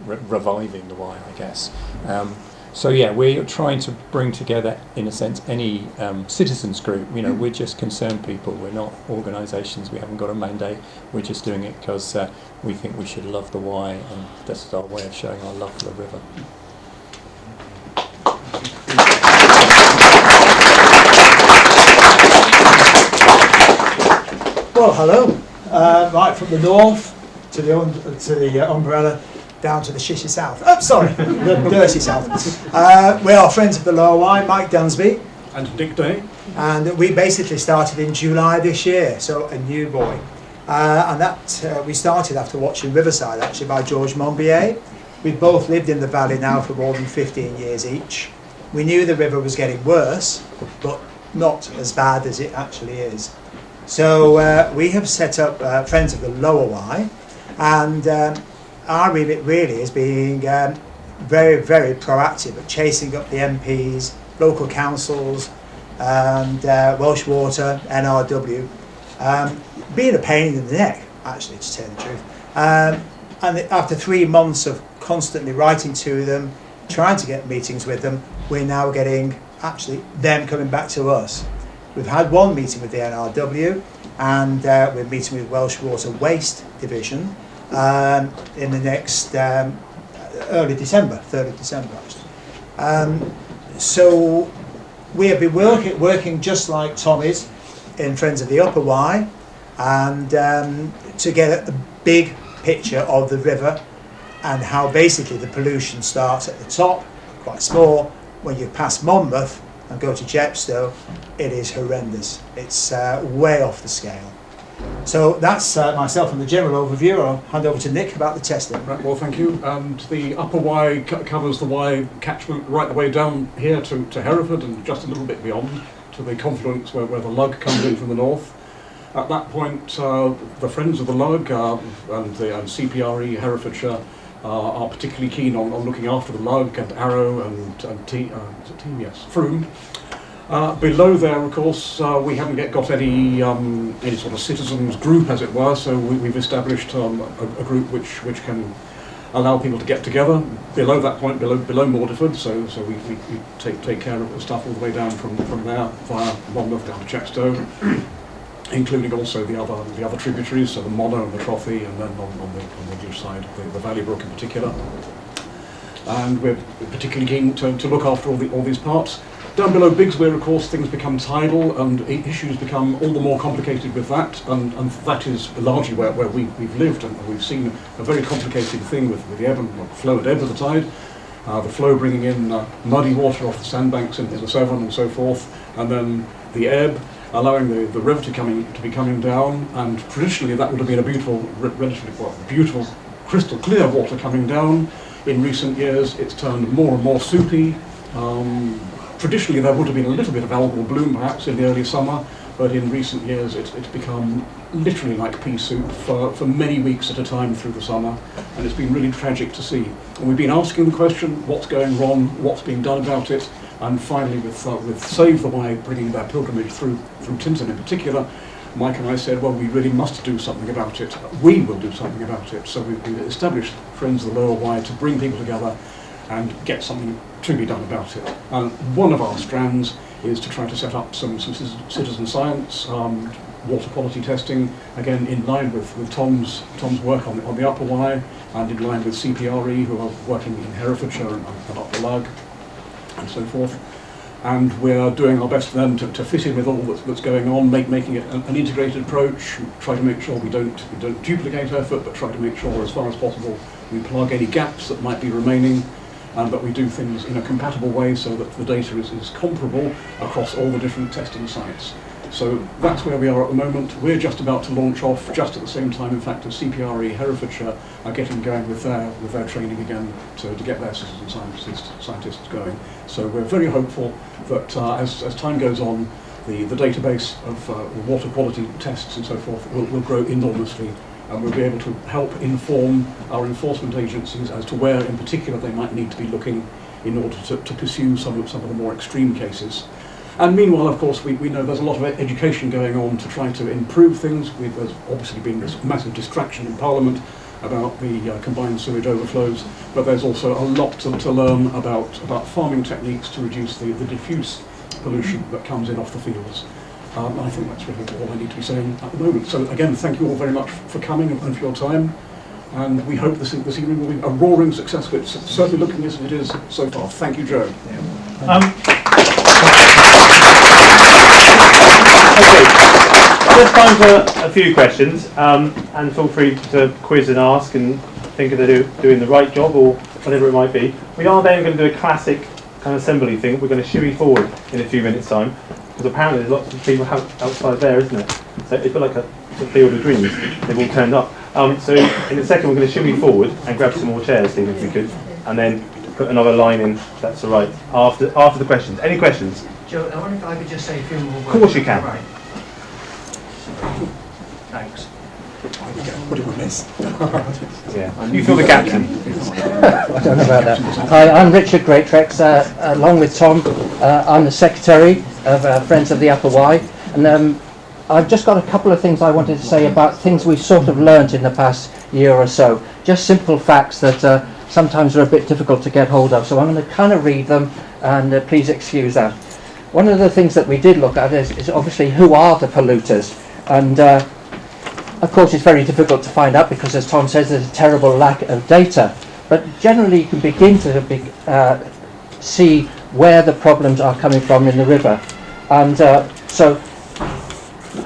reviving the Wye, I guess. So yeah, we're trying to bring together, in a sense, any citizens group. You know, we're just concerned people. We're not organisations. We haven't got a mandate. We're just doing it because we think we should love the Wye, and this is our way of showing our love for the river. Well, hello. Right from the north to the umbrella, down to the shishy south. Oh, sorry, the dirty south. We are Friends of the Lower Wye, Mike Dunsby. And Dick Day. And we basically started in July this year, so a new boy. And that we started after watching Riverside, actually, by George Monbiot. We've both lived in the valley now for more than 15 years each. We knew the river was getting worse, but not as bad as it actually is. So we have set up Friends of the Lower Wye, and our remit really is being very, very proactive at chasing up the MPs, local councils, and Welsh Water, NRW, being a pain in the neck, actually, to tell the truth. And after 3 months of constantly writing to them, trying to get meetings with them, we're now getting actually them coming back to us. We've had one meeting with the NRW, and we're meeting with Welsh Water Waste Division in the next early December, 3rd of December actually. So we have been working just like Tom is in Friends of the Upper Wye, and to get a big picture of the river and how basically the pollution starts at the top, quite small. When you pass Monmouth and go to Jepstow, it is horrendous. It's way off the scale. So that's myself and the general overview. I'll hand over to Nick about the testing. Right, well, thank you. And the Upper Wye covers the Wye catchment right the way down here to Hereford, and just a little bit beyond to the confluence where the Lug comes in from the north. At that point, the Friends of the Lug and CPRE Herefordshire are particularly keen on looking after the Lug and Arrow and Froome. Below there, of course, we haven't yet got any sort of citizens group, as it were. So we've established a group which can allow people to get together. Below that point, below Mortiford, so we take care of the stuff all the way down from there via Monmouth down to Chepstow, including also the other tributaries, so the Monnow and the Trothy, and then on the English side, the Valley Brook in particular. And we're particularly keen to look after all these parts. Down below Bigswear, of course, things become tidal and issues become all the more complicated with that, and that is largely where we've lived, and we've seen a very complicated thing with the ebb and flow and ebb of the tide, the flow bringing in muddy water off the sandbanks in the Severn and so forth, and then the ebb allowing the river to be coming down, and traditionally that would have been a beautiful crystal clear water coming down. In recent years it's turned more and more soupy. Traditionally there would have been a little bit of algal bloom perhaps in the early summer, but in recent years it's become literally like pea soup for many weeks at a time through the summer, and it's been really tragic to see. And we've been asking the question, what's going wrong, what's being done about it, and finally with Save the Wye bringing their pilgrimage through Tintern in particular, Mike and I said, well, we really must do something about it. We will do something about it. So we've established Friends of the Lower Wye to bring people together and get something to be done about it. And one of our strands is to try to set up some citizen science, water quality testing, again in line with Tom's work on the Upper Wye, and in line with CPRE, who are working in Herefordshire and up the Lug and so forth. and we're doing our best then to fit in with all that's going on, making it an integrated approach, try to make sure we don't duplicate effort, but try to make sure as far as possible we plug any gaps that might be remaining, and that we do things in a compatible way so that the data is comparable across all the different testing sites. So that's where we are at the moment. We're just about to launch off, just at the same time, in fact, as CPRE Herefordshire are getting going with their training again to get their citizen scientists going. So we're very hopeful that as time goes on, the database of water quality tests and so forth will grow enormously, and we'll be able to help inform our enforcement agencies as to where in particular they might need to be looking in order to pursue some of the more extreme cases. And meanwhile, of course, we know there's a lot of education going on to try to improve things. There's obviously been this massive distraction in Parliament about the combined sewage overflows, but there's also a lot to learn about farming techniques to reduce the diffuse pollution that comes in off the fields. I think that's really all I need to be saying at the moment. So again, thank you all very much for coming and for your time. And we hope this evening will be a roaring success, but it's certainly looking as it is so far. Thank you, Joe. Just time for a few questions, and feel free to quiz and ask and think if they're doing the right job or whatever it might be. We are then going to do a classic kind of assembly thing. We're going to shimmy forward in a few minutes' time, because apparently there's lots of people outside there, isn't it? So it's like a field of dreams. They've all turned up. So in a second we're going to shimmy forward and grab some more chairs, Stephen, if we could, and then put another line in, if that's all right, after the questions. Any questions? Joe, I wonder if I could just say a few more words. Of course you can. Right. Thanks. What do we miss? Yeah. You feel the captain. I don't know about that. Hi, I'm Richard Greatrex, along with Tom. I'm the secretary of Friends of the Upper Wye, and I've just got a couple of things I wanted to say about things we've sort of learnt in the past year or so. Just simple facts that sometimes are a bit difficult to get hold of. So I'm going to kind of read them, and please excuse that. One of the things that we did look at is obviously who are the polluters, and of course it's very difficult to find out because, as Tom says, there's a terrible lack of data. But generally you can begin to see where the problems are coming from in the river. And so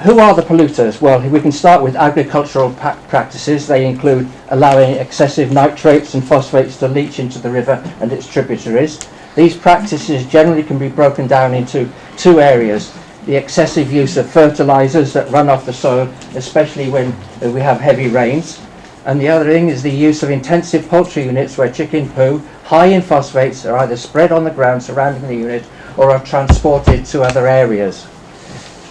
who are the polluters? Well, we can start with agricultural practices. They include allowing excessive nitrates and phosphates to leach into the river and its tributaries. These practices generally can be broken down into two areas: the excessive use of fertilizers that run off the soil, especially when we have heavy rains, and the other thing is the use of intensive poultry units where chicken poo, high in phosphates, are either spread on the ground surrounding the unit or are transported to other areas.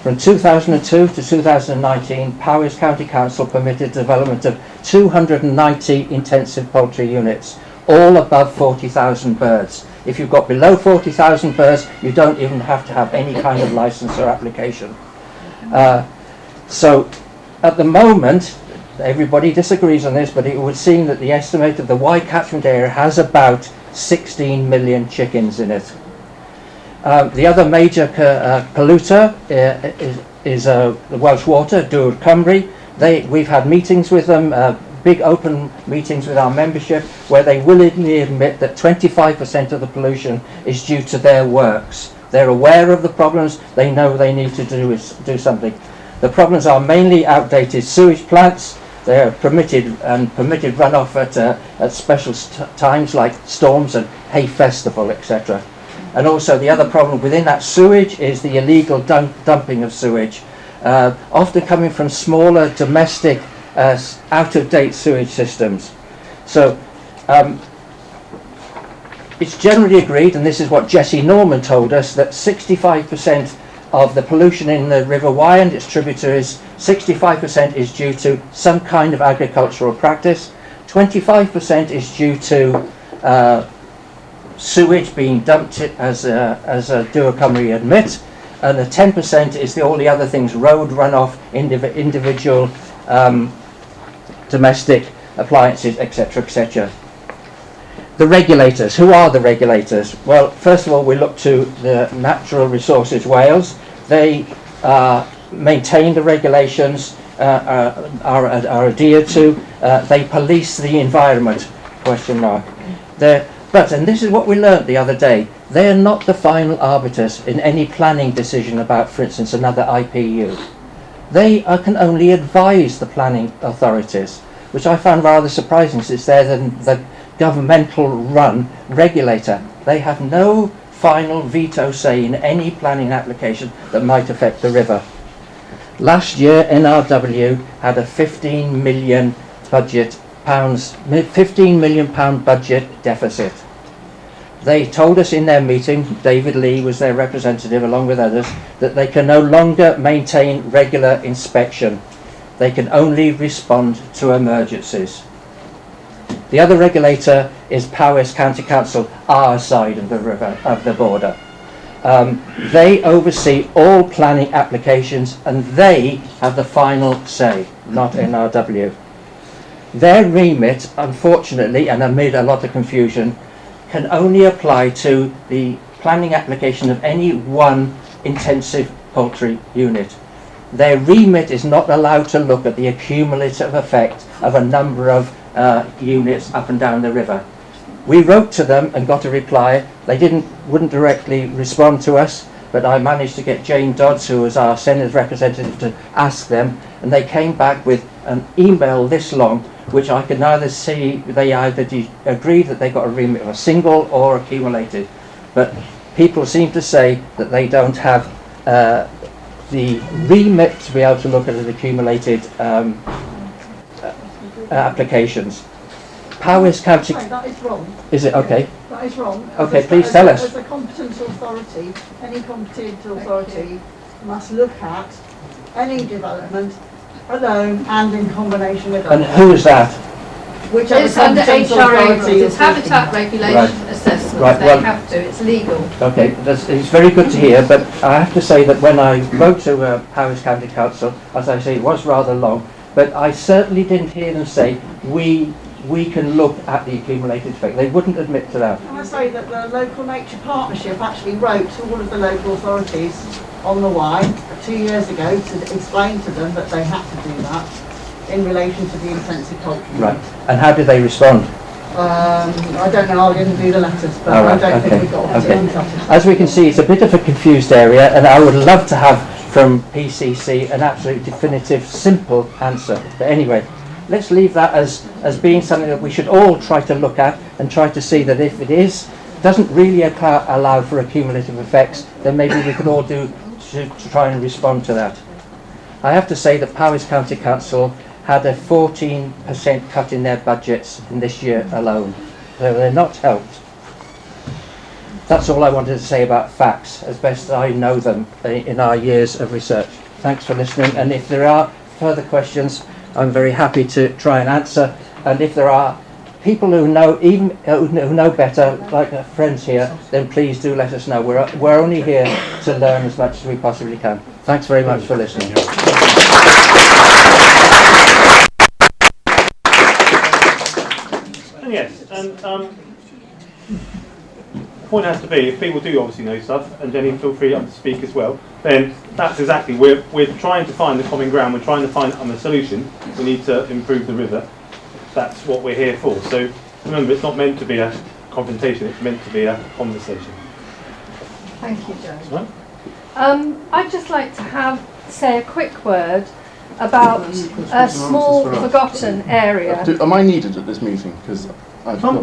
From 2002 to 2019, Powys County Council permitted development of 290 intensive poultry units, all above 40,000 birds. If you've got below 40,000 birds, you don't even have to have any kind of license or application. So at the moment, everybody disagrees on this, but it would seem that the estimate of the Wye catchment area has about 16 million chickens in it. The other major polluter is the Welsh Water, Dŵr Cymru. We've had meetings with them, big open meetings with our membership, where they willingly admit that 25% of the pollution is due to their works. They're aware of the problems, they know they need to do something. The problems are mainly outdated sewage plants. They're permitted runoff at special times like storms and hay festival, etc. And also the other problem within that sewage is the illegal dumping of sewage, often coming from smaller domestic out-of-date sewage systems. So it's generally agreed, and this is what Jesse Norman told us, that 65% of the pollution in the River Wye and its tributaries, 65% is due to some kind of agricultural practice, 25% is due to sewage being dumped as Dŵr Cymru admit, and the 10% is all the other things: road runoff, individual domestic appliances, etc., etc. The regulators. Who are the regulators? Well, first of all, we look to the Natural Resources Wales. They maintain the regulations, are adhered to. They police the environment, question mark. But, and this is what we learnt the other day, they are not the final arbiters in any planning decision about, for instance, another IPU. They can only advise the planning authorities, which I found rather surprising since they're the governmental run regulator. They have no final veto say in any planning application that might affect the river. Last year NRW had a £15 million budget deficit. They told us in their meeting, David Lee was their representative along with others, that they can no longer maintain regular inspection. They can only respond to emergencies. The other regulator is Powys County Council, our side of the river, of the border. They oversee all planning applications and they have the final say, not NRW. Their remit, unfortunately, and amid a lot of confusion, can only apply to the planning application of any one intensive poultry unit. Their remit is not allowed to look at the accumulative effect of a number of units up and down the river. We wrote to them and got a reply. They wouldn't directly respond to us, but I managed to get Jane Dodds, who was our Senate representative, to ask them, and they came back with an email this long, which I could neither see, they either agreed that they got a remit of a single or accumulated, but people seem to say that they don't have the remit to be able to look at an accumulated applications. Powys County... Sorry, that is wrong. Is it? Okay. That is wrong. Okay, please tell us. As a competent authority, any competent authority must look at any development alone and in combination with And others. who is that? Whichever It's under competent HRA rules, authority it's is habitat looking. regulation Right. assessment, Right, they well- have to, it's legal. Okay, it's very good to hear, but I have to say that when I wrote to Powys County Council, as I say, it was rather long, but I certainly didn't hear them say, we can look at the accumulated effect. They wouldn't admit to that. Can I say that the local nature partnership actually wrote to all of the local authorities on the Wye 2 years ago to explain to them that they had to do that in relation to the intensive poultry. Right, and how did they respond? I don't know, I didn't do the letters, but All I right, don't okay, think we got okay. it on. As we can see, it's a bit of a confused area, and I would love to have from PCC an absolute definitive, simple answer. But anyway, let's leave that as being something that we should all try to look at and try to see that if it doesn't really allow for accumulative effects, then maybe we could all do to try and respond to that. I have to say that Powys County Council had a 14% cut in their budgets in this year alone. So they're not helped. That's all I wanted to say about facts, as best I know them in our years of research. Thanks for listening, and if there are further questions, I'm very happy to try and answer. And if there are people who know who know better, like our friends here, then please do let us know. We're only here to learn as much as we possibly can. Thanks very much for listening. And yes, and the point has to be, if people do obviously know stuff, and Jenny, feel free to speak as well, then that's exactly, we're trying to find the common ground, we're trying to find a solution. We need to improve the river. That's what we're here for. So remember, it's not meant to be a confrontation, it's meant to be a conversation. Thank you, Joe. Right? I'd just like to say a quick word about a small forgotten area. Am I needed at this meeting? Because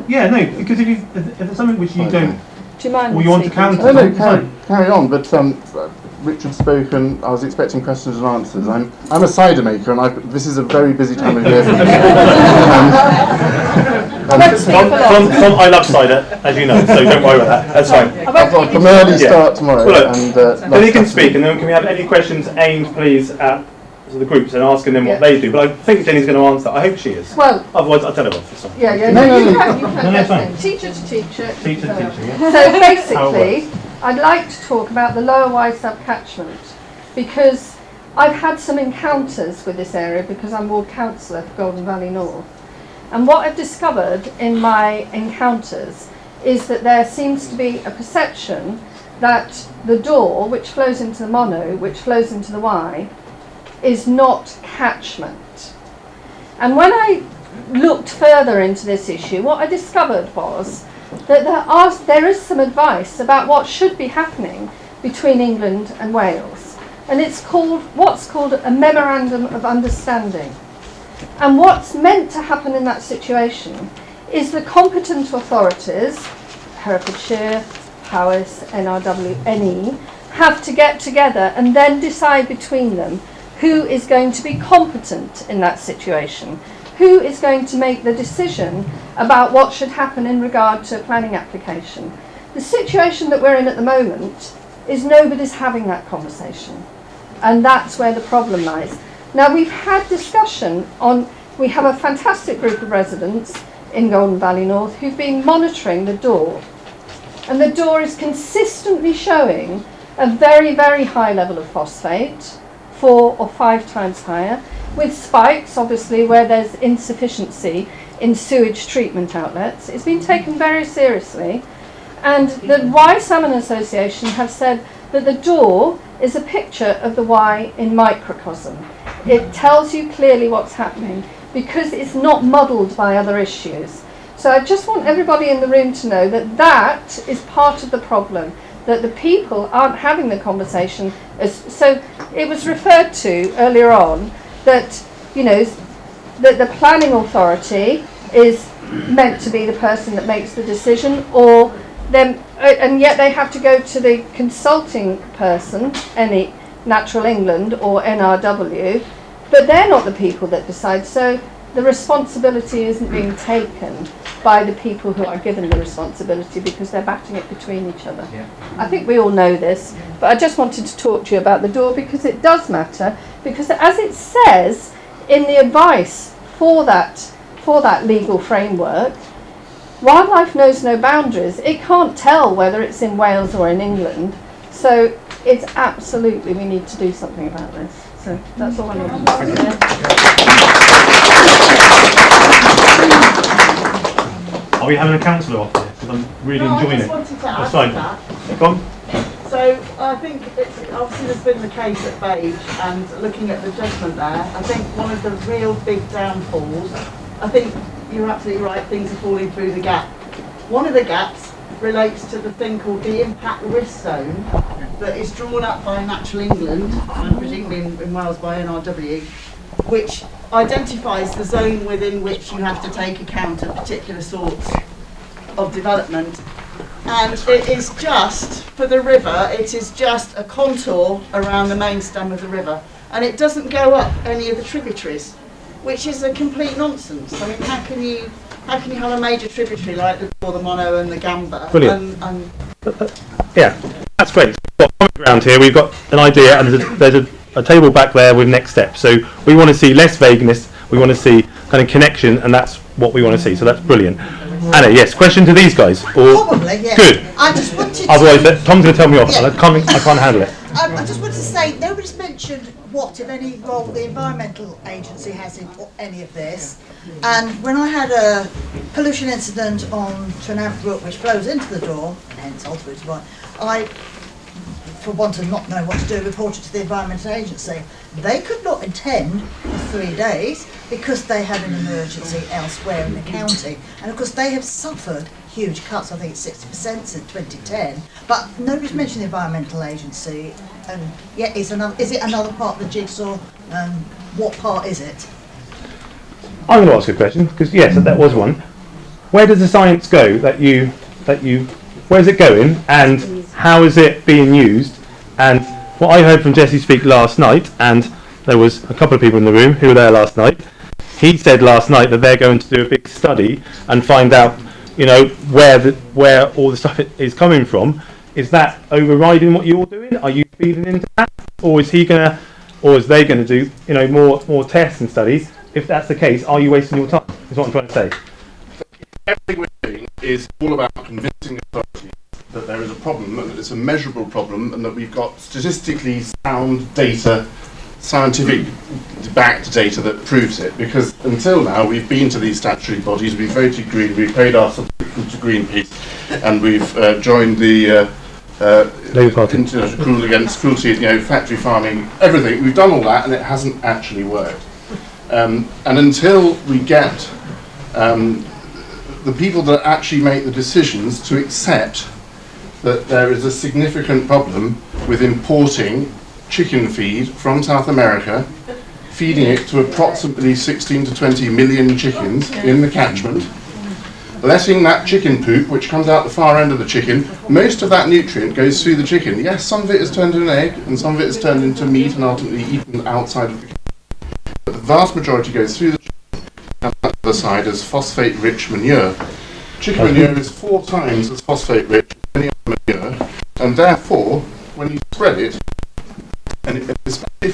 yeah, no, because if there's something which you don't, Do you mind or you want to speaking? counter, carry on. But Richard spoke, and I was expecting questions and answers. I'm a cider maker, and this is a very busy time of year for me. Tom, I love cider, as you know, so don't worry about that. That's fine. I've got an early start tomorrow. Well, look, and then you can speak, and then can we have any questions aimed, please, at the groups and asking them what they do? But I think Jenny's going to answer. I hope she is. Well, otherwise, I'll tell her off. Sorry. Yeah, No, you no. can No, no, fine. teacher to teacher. Teacher to teacher, yeah. So How it basically, works. I'd like to talk about the Lower Wye subcatchment because I've had some encounters with this area because I'm ward councillor for Golden Valley North. And what I've discovered in my encounters is that there seems to be a perception that the Dore, which flows into the Monnow, which flows into the Wye, is not catchment. And when I looked further into this issue, what I discovered was that there is some advice about what should be happening between England and Wales. And it's what's called a Memorandum of Understanding. And what's meant to happen in that situation is the competent authorities, Herefordshire, Powys, NRW, NE, have to get together and then decide between them who is going to be competent in that situation, who is going to make the decision about what should happen in regard to a planning application. The situation that we're in at the moment is nobody's having that conversation, and that's where the problem lies. Now, we've had discussion we have a fantastic group of residents in Golden Valley North who've been monitoring the door, and the door is consistently showing a very, very high level of phosphate, 4 or 5 times higher, with spikes, obviously, where there's insufficiency in sewage treatment outlets. It's been taken very seriously, and the Wye Salmon Association have said that the door is a picture of the Wye in microcosm. It tells you clearly what's happening because it's not muddled by other issues. So I just want everybody in the room to know that that is part of the problem, that the people aren't having the conversation. So it was referred to earlier on that, you know, that the planning authority is meant to be the person that makes the decision, or them, and yet they have to go to the consulting person, any Natural England or NRW, but they're not the people that decide. So the responsibility isn't being taken by the people who are given the responsibility because they're batting it between each other. Yeah. I think we all know this, but I just wanted to talk to you about the door because it does matter, because as it says in the advice for that legal framework, wildlife knows no boundaries. It can't tell whether it's in Wales or in England. So it's absolutely, we need to do something about this. So that's all I wanted to say. Are we having a councillor off here? Because I'm really enjoying it. I just wanted to That's add fine. to that. Go on. So I think it's obviously there's been the case at Beige, and looking at the judgment there, I think one of the real big downfalls, I think you're absolutely right, things are falling through the gap. One of the gaps relates to the thing called the impact risk zone that is drawn up by Natural England, and presumably in Wales by NRW, which identifies the zone within which you have to take account of particular sorts of development. And it is just, for the river, it is just a contour around the main stem of the river. And it doesn't go up any of the tributaries, which is a complete nonsense. I mean, how can you have a major tributary like the Mono and the Gamba? Brilliant. And Yeah, that's great. We've got common ground here, we've got an idea, and there's a table back there with next steps. So we want to see less vagueness, we want to see kind of connection, and that's what we want to see. So that's brilliant. Anna, yes, question to these guys? Or probably, yeah. Good. I just wanted Otherwise, to... Tom's going to tell me off, Yeah. and I can't handle it. I just wanted to say, nobody's mentioned what, if any, role the Environmental Agency has in any of this. And when I had a pollution incident on Trinav Brook, which flows into the Dawn, and hence Alderwood's one, I, for want of not knowing what to do, reported to the Environmental Agency. They could not attend for 3 days because they had an emergency elsewhere in the county. And of course they have suffered huge cuts, I think it's 60% since 2010. But nobody's mentioned the Environmental Agency. And yet is it another part of the jigsaw? What part is it? I'm going to ask a question, because yes, that was one. Where does the science go where's it going, and how is it being used? And what I heard from Jesse speak last night, and there was a couple of people in the room who were there last night, he said last night that they're going to do a big study and find out, you know, where all the stuff is coming from. Is that overriding what you're doing? Are you feeding into that, or is they going to do, you know, more tests and studies? If that's the case, are you wasting your time? Is what I'm trying to say. Everything we're doing is all about convincing authorities that there is a problem, and that it's a measurable problem, and that we've got statistically sound data, scientific backed data that proves it. Because until now we've been to these statutory bodies, we've voted Green, we've paid our subscription to Greenpeace, and we've joined the Labour Party. International Against Cruelty, you know, factory farming, everything. We've done all that, and it hasn't actually worked. And until we get the people that actually make the decisions to accept that there is a significant problem with importing chicken feed from South America, feeding it to approximately 16 to 20 million chickens in the catchment, letting that chicken poop, which comes out the far end of the chicken, most of that nutrient goes through the chicken. Yes, some of it is turned into an egg, and some of it is turned into meat and ultimately eaten outside of the chicken. But the vast majority goes through the chicken, and on the other side is phosphate-rich manure. Chicken manure is 4 times as phosphate-rich as any other manure, and therefore, when you spread it, and if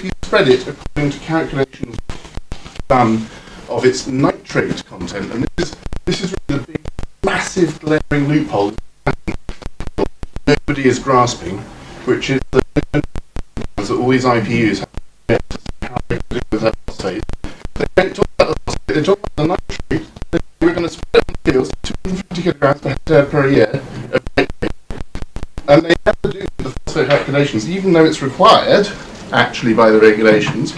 you spread it according to calculations done of its nitrate content, and this is really the big, massive, glaring loophole nobody is grasping, which is that all these IPUs have how they do with their phosphate. They don't talk about the phosphate, they talk about the nitrate. We're going to spread it on the fields 250 kilograms per hectare per year of nitrate. And they never do the phosphate calculations, even though it's required, actually, by the regulations.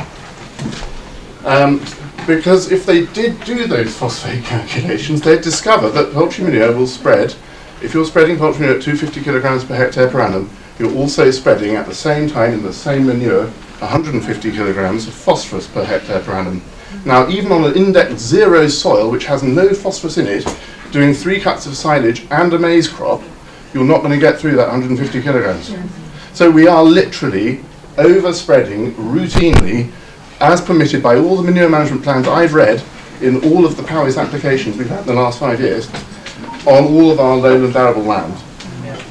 Because if they did do those phosphate calculations, they'd discover that poultry manure will spread, if you're spreading poultry manure at 250 kilograms per hectare per annum, you're also spreading at the same time in the same manure 150 kilograms of phosphorus per hectare per annum. Now, even on an index 0 soil, which has no phosphorus in it, doing 3 cuts of silage and a maize crop, you're not going to get through that 150 kilograms. So we are literally overspreading routinely, as permitted by all the manure management plans I've read in all of the Powys applications we've had in the last 5 years, on all of our lowland arable land,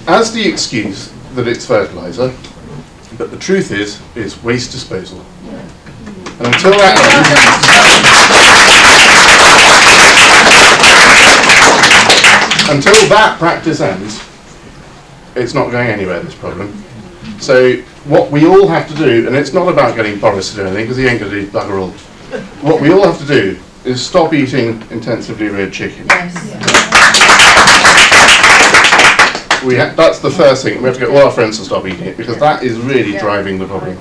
as the excuse that it's fertiliser, but the truth is waste disposal. And until that ends, until that practice ends, it's not going anywhere, this problem. So what we all have to do, and it's not about getting Boris to do anything, because he ain't going to do bugger all. What we all have to do is stop eating intensively reared chicken. That's the first thing. We have to get all our friends to stop eating it, because that is really driving the problem.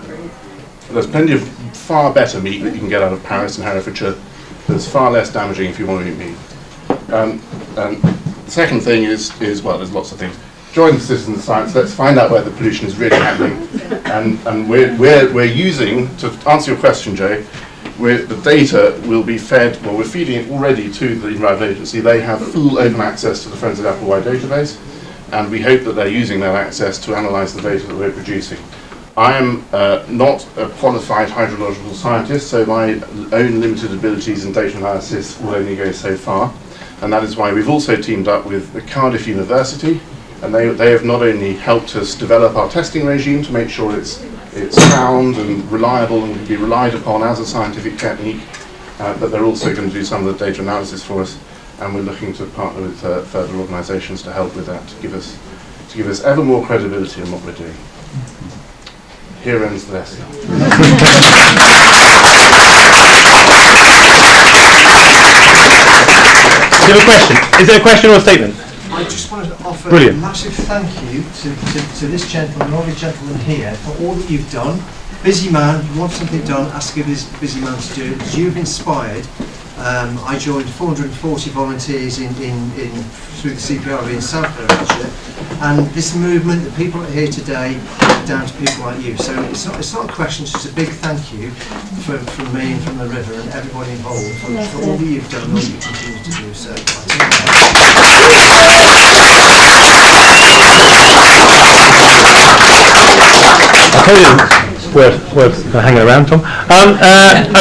There's plenty of far better meat that you can get out of Paris and Herefordshire. There's far less damaging if you want to eat meat. And the second thing is well, there's lots of things. Join the citizen science. Let's find out where the pollution is really happening. And we're using, to answer your question, Jay, the data will be fed, well, we're feeding it already to the Environment Agency. They have full open access to the Friends of the Apple Wye database, and we hope that they're using that access to analyse the data that we're producing. I am not a qualified hydrological scientist, so my own limited abilities in data analysis will only go so far, and that is why we've also teamed up with the Cardiff University, and they have not only helped us develop our testing regime to make sure it's sound and reliable and can be relied upon as a scientific technique, but they're also going to do some of the data analysis for us, and we're looking to partner with further organisations to help with that, to give us ever more credibility in what we're doing. Here ends the lesson. Do you have a question? Is there a question or a statement? I just wanted to offer Brilliant. a massive thank you to this gentleman and all the gentlemen here for all that you've done. Busy man, you want something done, ask a busy man to do it, because you've inspired. I joined 440 volunteers through the CPRV in South Herefordshire, and this movement, the people that are here today, are down to people like you. So it's not a question, it's just a big thank you from me and from the River and everybody involved for all that you've done and all that you continue to do. So I'll tell you worth hanging around, Tom.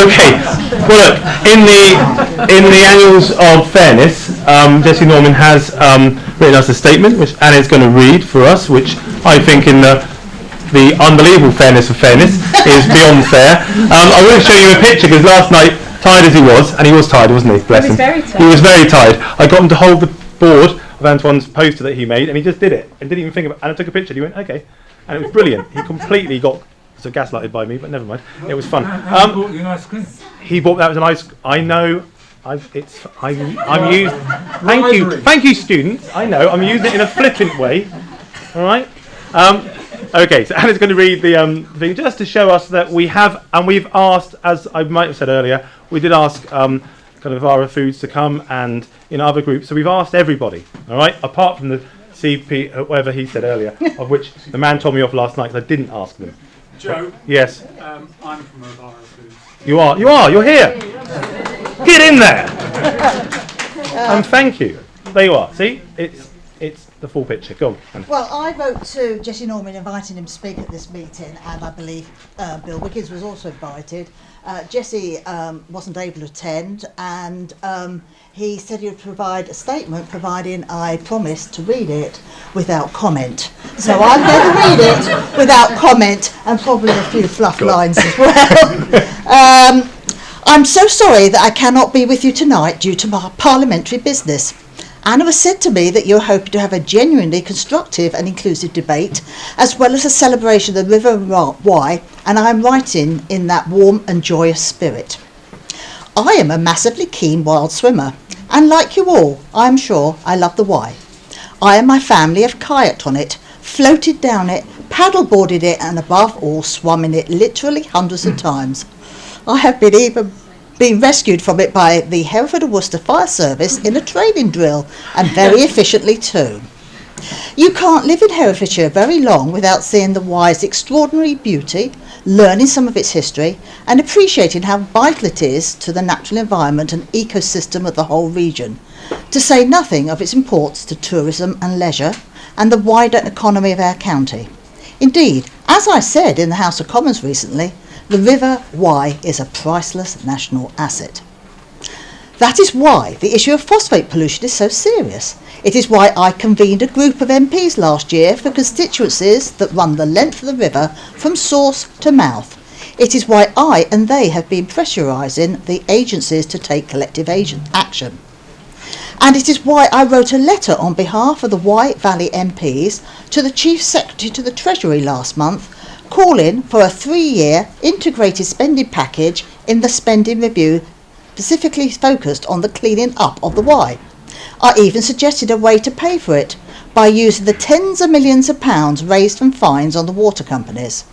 Okay. Well, look, in the Annals of Fairness, Jessie Norman has written us a statement, which Anna's going to read for us, which I think, in the unbelievable fairness of fairness, is beyond fair. I want to show you a picture, because last night, tired as he was, and he was tired, wasn't he? Bless him. He was very tired. I got him to hold the board of Antoine's poster that he made, and he just did it, and didn't even think about it. And I took a picture, and he went, okay. And it was brilliant. He completely got gaslighted by me, but never mind. It was fun. Bought you an ice cream. He bought that as an ice. I know. I'm used. Thank you, students. I know. I'm using it in a flippant way. All right. Okay. So Anna's going to read the thing just to show us that we have, and we've asked, as I might have said earlier, we did ask kind of Are Foods to come, and in other groups. So we've asked everybody, all right, apart from the CP, whatever he said earlier, of which the man told me off last night because I didn't ask them. Joe? Yes? I'm from Are Foods. You're here. Get in there. And thank you. There you are. See, it's the full picture. Go on. Well, I wrote to Jesse Norman inviting him to speak at this meeting, and I believe Bill Wiggins was also invited. Jesse wasn't able to attend, and he said he would provide a statement providing I promised to read it without comment. So I'm going to read it without comment and probably a few fluff lines as well. I'm so sorry that I cannot be with you tonight due to my parliamentary business. Anna has said to me that you're hoping to have a genuinely constructive and inclusive debate, as well as a celebration of the River Wye, and I am writing in that warm and joyous spirit. I am a massively keen wild swimmer, and like you all, I am sure I love the Wye. I and my family have kayaked on it, floated down it, paddleboarded it, and above all, swum in it literally hundreds of times. I have been rescued from it by the Hereford and Worcester Fire Service in a training drill, and very efficiently too. You can't live in Herefordshire very long without seeing the Wye's extraordinary beauty, learning some of its history, and appreciating how vital it is to the natural environment and ecosystem of the whole region, to say nothing of its importance to tourism and leisure and the wider economy of our county. Indeed, as I said in the House of Commons recently, the River Wye is a priceless national asset. That is why the issue of phosphate pollution is so serious. It is why I convened a group of MPs last year for constituencies that run the length of the river from source to mouth. It is why I and they have been pressurising the agencies to take collective action. And it is why I wrote a letter on behalf of the Wye Valley MPs to the Chief Secretary to the Treasury last month, calling for a 3-year integrated spending package in the spending review specifically focused on the cleaning up of the Wye. I even suggested a way to pay for it by using the tens of millions of pounds raised from fines on the water companies.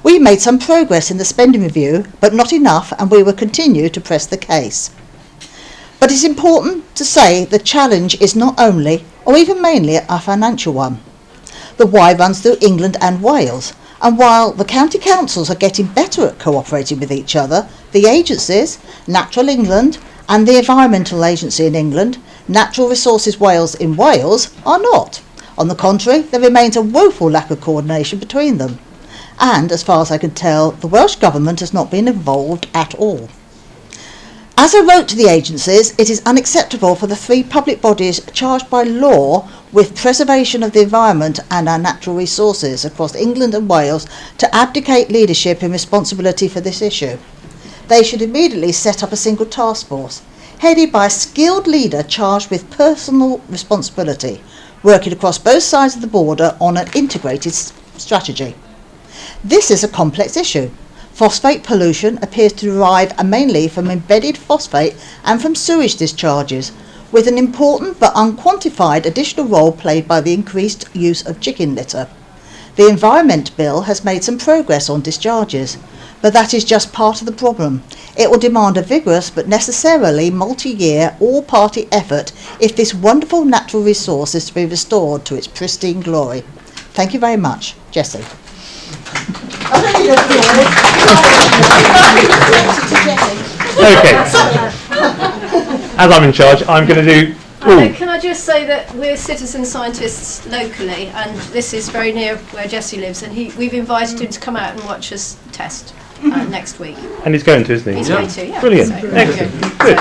We made some progress in the spending review, but not enough, and we will continue to press the case. But it's important to say the challenge is not only, or even mainly, a financial one. The Wye runs through England and Wales, and while the county councils are getting better at cooperating with each other, the agencies, Natural England and the Environmental Agency in England, Natural Resources Wales in Wales, are not. On the contrary, there remains a woeful lack of coordination between them. And, as far as I can tell, the Welsh Government has not been involved at all. As I wrote to the agencies, it is unacceptable for the 3 public bodies charged by law with preservation of the environment and our natural resources across England and Wales to abdicate leadership and responsibility for this issue. They should immediately set up a single task force, headed by a skilled leader charged with personal responsibility, working across both sides of the border on an integrated strategy. This is a complex issue. Phosphate pollution appears to derive mainly from embedded phosphate and from sewage discharges, with an important but unquantified additional role played by the increased use of chicken litter. The Environment Bill has made some progress on discharges, but that is just part of the problem. It will demand a vigorous but necessarily multi-year, all-party effort if this wonderful natural resource is to be restored to its pristine glory. Thank you very much. Jessie. Okay. As I'm in charge, I'm going to do... Can I just say that we're citizen scientists locally, and this is very near where Jesse lives, and we've invited him to come out and watch us test next week. And he's going to, isn't he? He's going to, yeah. Brilliant. So, Excellent. Good.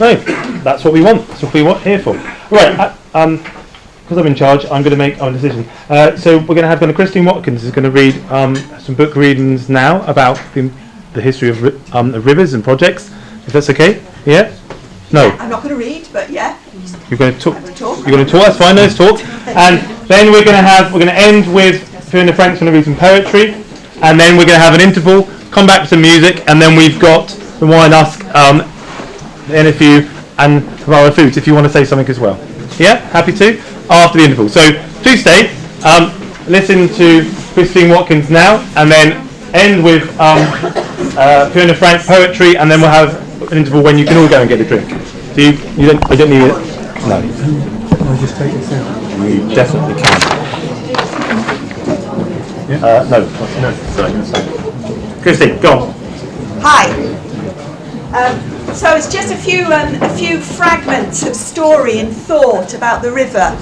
No, that's what we want. That's what we're here for. Right. Because I'm in charge, I'm going to make our decision. So we're going to have Christine Watkins is going to read some book readings now about the history of rivers and projects. If that's okay? Yeah? No. I'm not going to read, but yeah. You're going to talk. You're going to talk. That's fine. Let's talk. And then we're going to end with Fiona Frank's going to read some poetry, and then we're going to have an interval. Come back with some music, and then we've got the Wine Husk, the NFU, and Are the Foods. If you want to say something as well. Yeah. Happy to. After the interval. So please stay. Listen to Christine Watkins now, and then end with Fiona Frank poetry, and then we'll have an interval when you can all go and get a drink? Do you don't need it? No. I'll just take this out. You definitely can. No. Sorry. Christine, go on. Hi. So it's just a few fragments of story and thought about the river.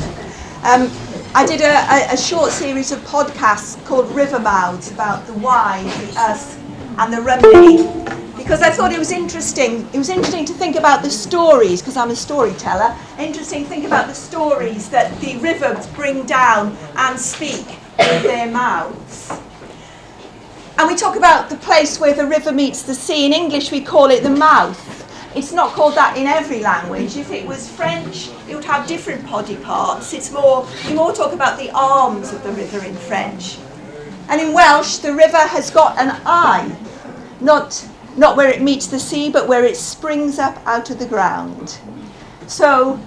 I did a short series of podcasts called River Mouths about the Wye, the Usk and the Rumney, because I thought it was interesting. It was interesting to think about the stories, because I'm a storyteller. Interesting to think about the stories that the rivers bring down and speak with their mouths. And we talk about the place where the river meets the sea. In English we call it the mouth. It's not called that in every language. If it was French, it would have different body parts. We more talk about the arms of the river in French. And in Welsh, the river has got an eye, not where it meets the sea, but where it springs up out of the ground. So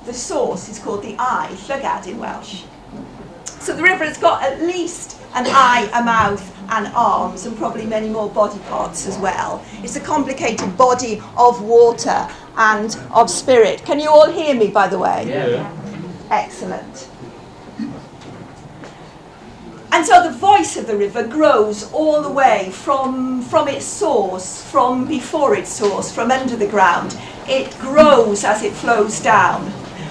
the source is called the eye, llygad in Welsh. So the river has got at least an eye, a mouth, and arms, and probably many more body parts as well. It's a complicated body of water and of spirit. Can you all hear me, by the way? Yeah. Excellent. And so the voice of the river grows all the way from its source, from before its source, from under the ground. It grows as it flows down.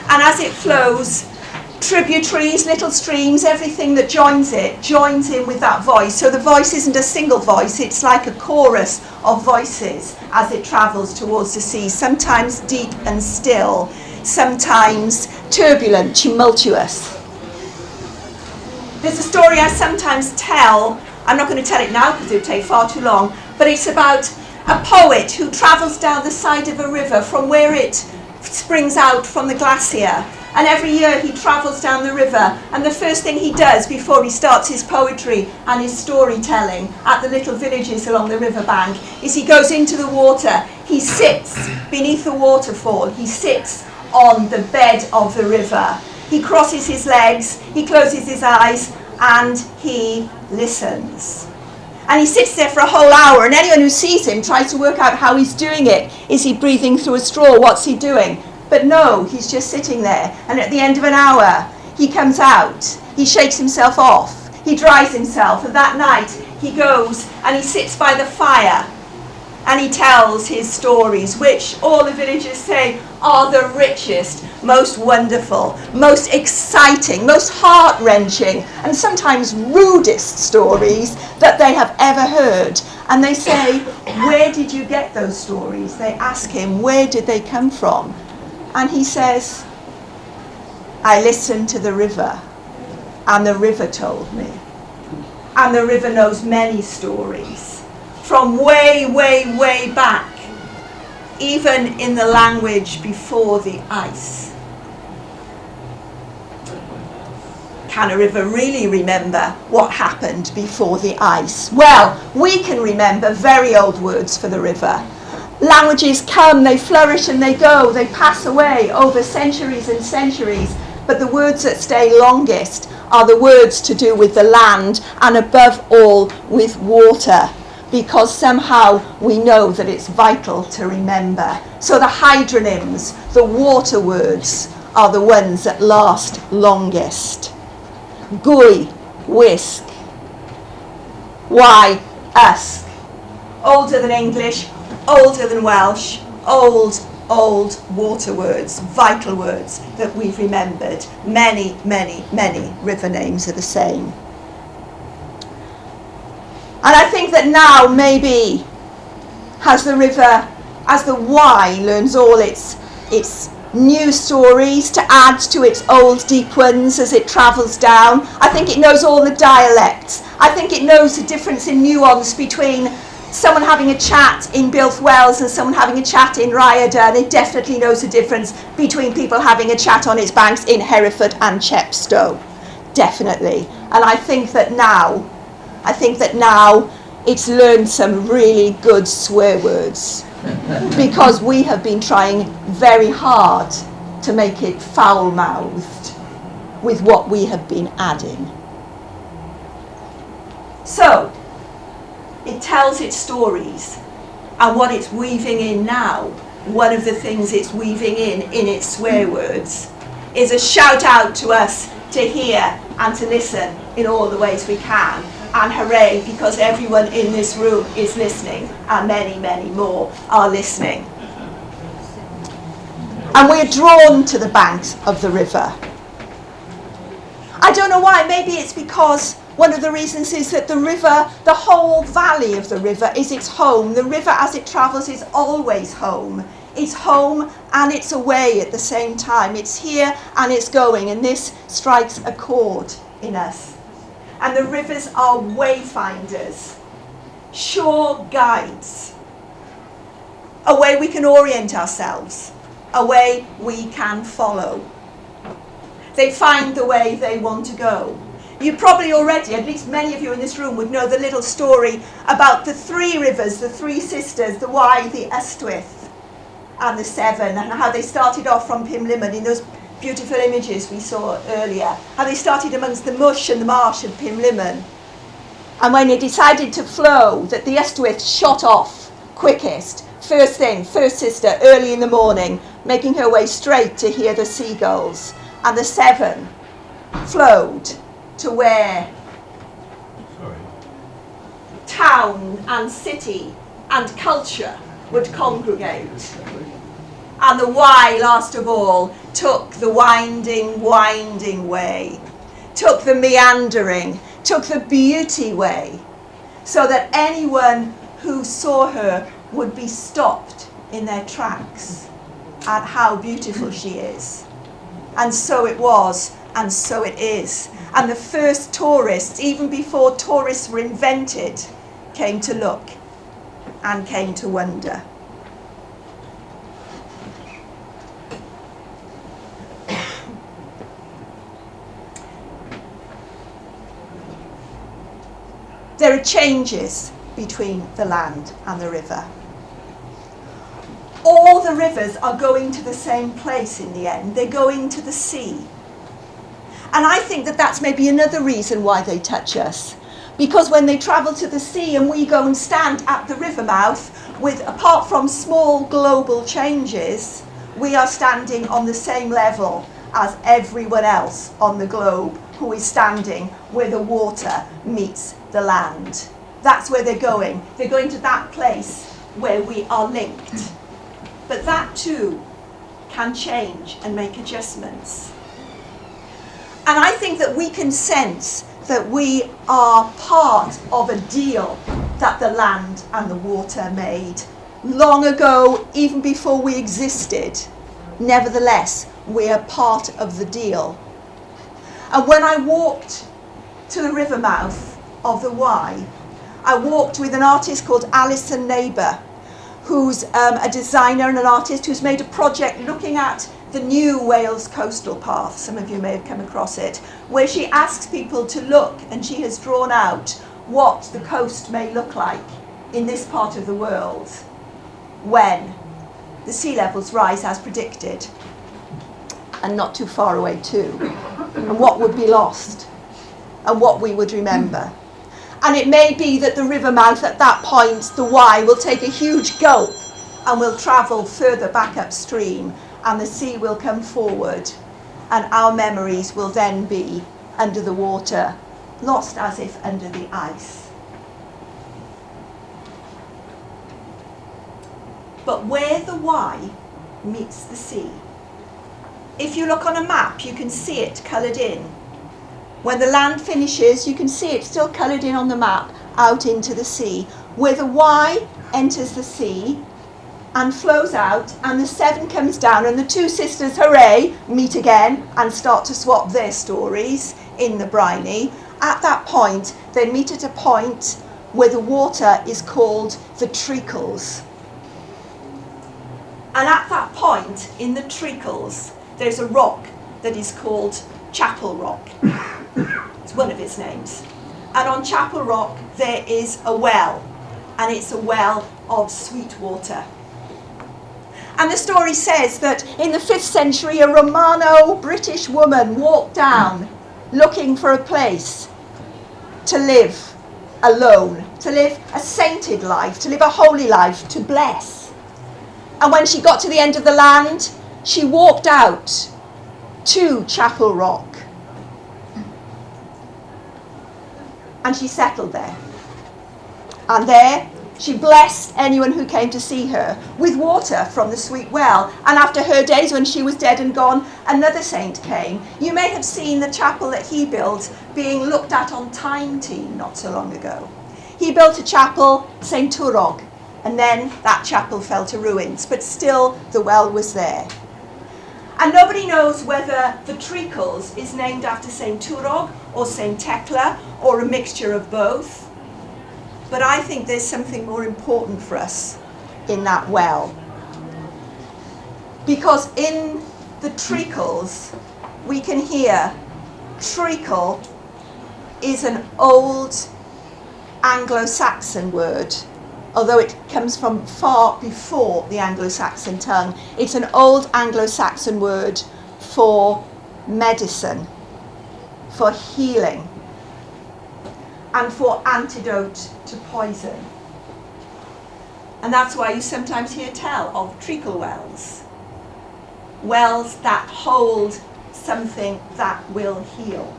And as it flows, tributaries, little streams, everything that joins in with that voice. So the voice isn't a single voice, it's like a chorus of voices as it travels towards the sea, sometimes deep and still, sometimes turbulent, tumultuous. There's a story I sometimes tell, I'm not going to tell it now because it would take far too long, but it's about a poet who travels down the side of a river from where it springs out from the glacier. And every year he travels down the river, and the first thing he does before he starts his poetry and his storytelling at the little villages along the riverbank is he goes into the water. He sits beneath the waterfall. He sits on the bed of the river. He crosses his legs, he closes his eyes, and he listens. And he sits there for a whole hour, and anyone who sees him tries to work out how he's doing it. Is he breathing through a straw? What's he doing? But no, he's just sitting there. And at the end of an hour, he comes out. He shakes himself off. He dries himself. And that night, he goes and he sits by the fire. And he tells his stories, which all the villagers say are the richest, most wonderful, most exciting, most heart-wrenching, and sometimes rudest stories that they have ever heard. And they say, where did you get those stories? They ask him, where did they come from? And he says, I listened to the river, and the river told me. And the river knows many stories, from way, way, way back, even in the language before the ice. Can a river really remember what happened before the ice? Well, we can remember very old words for the river. Languages come, they flourish and they go, they pass away over centuries and centuries, but the words that stay longest are the words to do with the land and above all with water, because somehow we know that it's vital to remember. So the hydronyms, the water words, are the ones that last longest. Gwy, whisk. Wye, usk. Older than English, older than Welsh, old water words, vital words that we've remembered. Many, many, many river names are the same. And I think that now maybe as the river, as the Wye learns all its new stories to add to its old deep ones as it travels down, I think it knows all the dialects. I think it knows the difference in nuance between someone having a chat in Builth Wells and someone having a chat in Rhyadr. It definitely knows the difference between people having a chat on its banks in Hereford and Chepstow. Definitely. And I think that now it's learned some really good swear words because we have been trying very hard to make it foul-mouthed with what we have been adding. So, it tells its stories And what it's weaving in now, one of the things it's weaving in its swear words, is a shout out to us to hear and to listen in all the ways we can. And hooray, because everyone in this room is listening, and many, many more are listening. And we're drawn to the banks of the river. I don't know why, maybe it's because one of the reasons is that the river, the whole valley of the river is its home. The river as it travels is always home. It's home and it's away at the same time. It's here and it's going, and this strikes a chord in us. And the rivers are wayfinders, sure guides, a way we can orient ourselves, a way we can follow. They find the way they want to go. You probably already, at least many of you in this room, would know the little story about the three rivers, the three sisters, the Wye, the Ystwyth, and the Severn, and how they started off from Pumlummon in those beautiful images we saw earlier. How they started amongst the mush and the marsh of Pumlummon. And when they decided to flow, that the Ystwyth shot off quickest, first sister, early in the morning, making her way straight to hear the seagulls. And the Severn flowed to where town and city and culture would congregate. And the Wye, last of all, took the winding way, took the meandering, took the beauty way, so that anyone who saw her would be stopped in their tracks at how beautiful she is. And so it was, and so it is. And the first tourists, even before tourists were invented, came to look and came to wonder. There are changes between the land and the river. All the rivers are going to the same place in the end. They're going to the sea. And I think that that's maybe another reason why they touch us. Because when they travel to the sea and we go and stand at the river mouth, apart from small global changes, we are standing on the same level as everyone else on the globe who is standing where the water meets the land. That's where they're going. They're going to that place where we are linked. But that too can change and make adjustments. And I think that we can sense that we are part of a deal that the land and the water made long ago, even before we existed. Nevertheless, we are part of the deal. And when I walked to the river mouth of the Wye, I walked with an artist called Alison Neighbor, who's a designer and an artist who's made a project looking at the new Wales coastal path. Some of you may have come across it, where she asks people to look, and she has drawn out what the coast may look like in this part of the world when the sea levels rise as predicted, and not too far away too, and what would be lost and what we would remember. And it may be that the river mouth at that point, the Wye, will take a huge gulp and will travel further back upstream, and the sea will come forward, and our memories will then be under the water, lost as if under the ice. But where the Wye meets the sea, if you look on a map, you can see it coloured in. When the land finishes, you can see it still coloured in on the map out into the sea, where the Wye enters the sea and flows out, and the Severn comes down, and the two sisters, hooray, meet again and start to swap their stories in the briny. At that point, they meet at a point where the water is called the treacles. And at that point, in the treacles, there's a rock that is called Chapel Rock. It's one of its names. And on Chapel Rock there is a well, and it's a well of sweet water. And the story says that in the 5th century a Romano-British woman walked down looking for a place to live alone to live a sainted life, to live a holy life, to bless. And when she got to the end of the land, she walked out to Chapel Rock. And she settled there. And there she blessed anyone who came to see her with water from the sweet well. And after her days when she was dead and gone, another saint came. You may have seen the chapel that he built being looked at on Time Team not so long ago. He built a chapel, St. Twrog, and then that chapel fell to ruins, but still the well was there. And nobody knows whether the Treacles is named after St. Twrog or St. Tecla or a mixture of both. But I think there's something more important for us in that well. Because in the Treacles, we can hear treacle is an old Anglo-Saxon word, although it comes from far before the Anglo-Saxon tongue. It's an old Anglo-Saxon word for medicine, for healing, and for antidote to poison. And that's why you sometimes hear tell of treacle wells. Wells that hold something that will heal.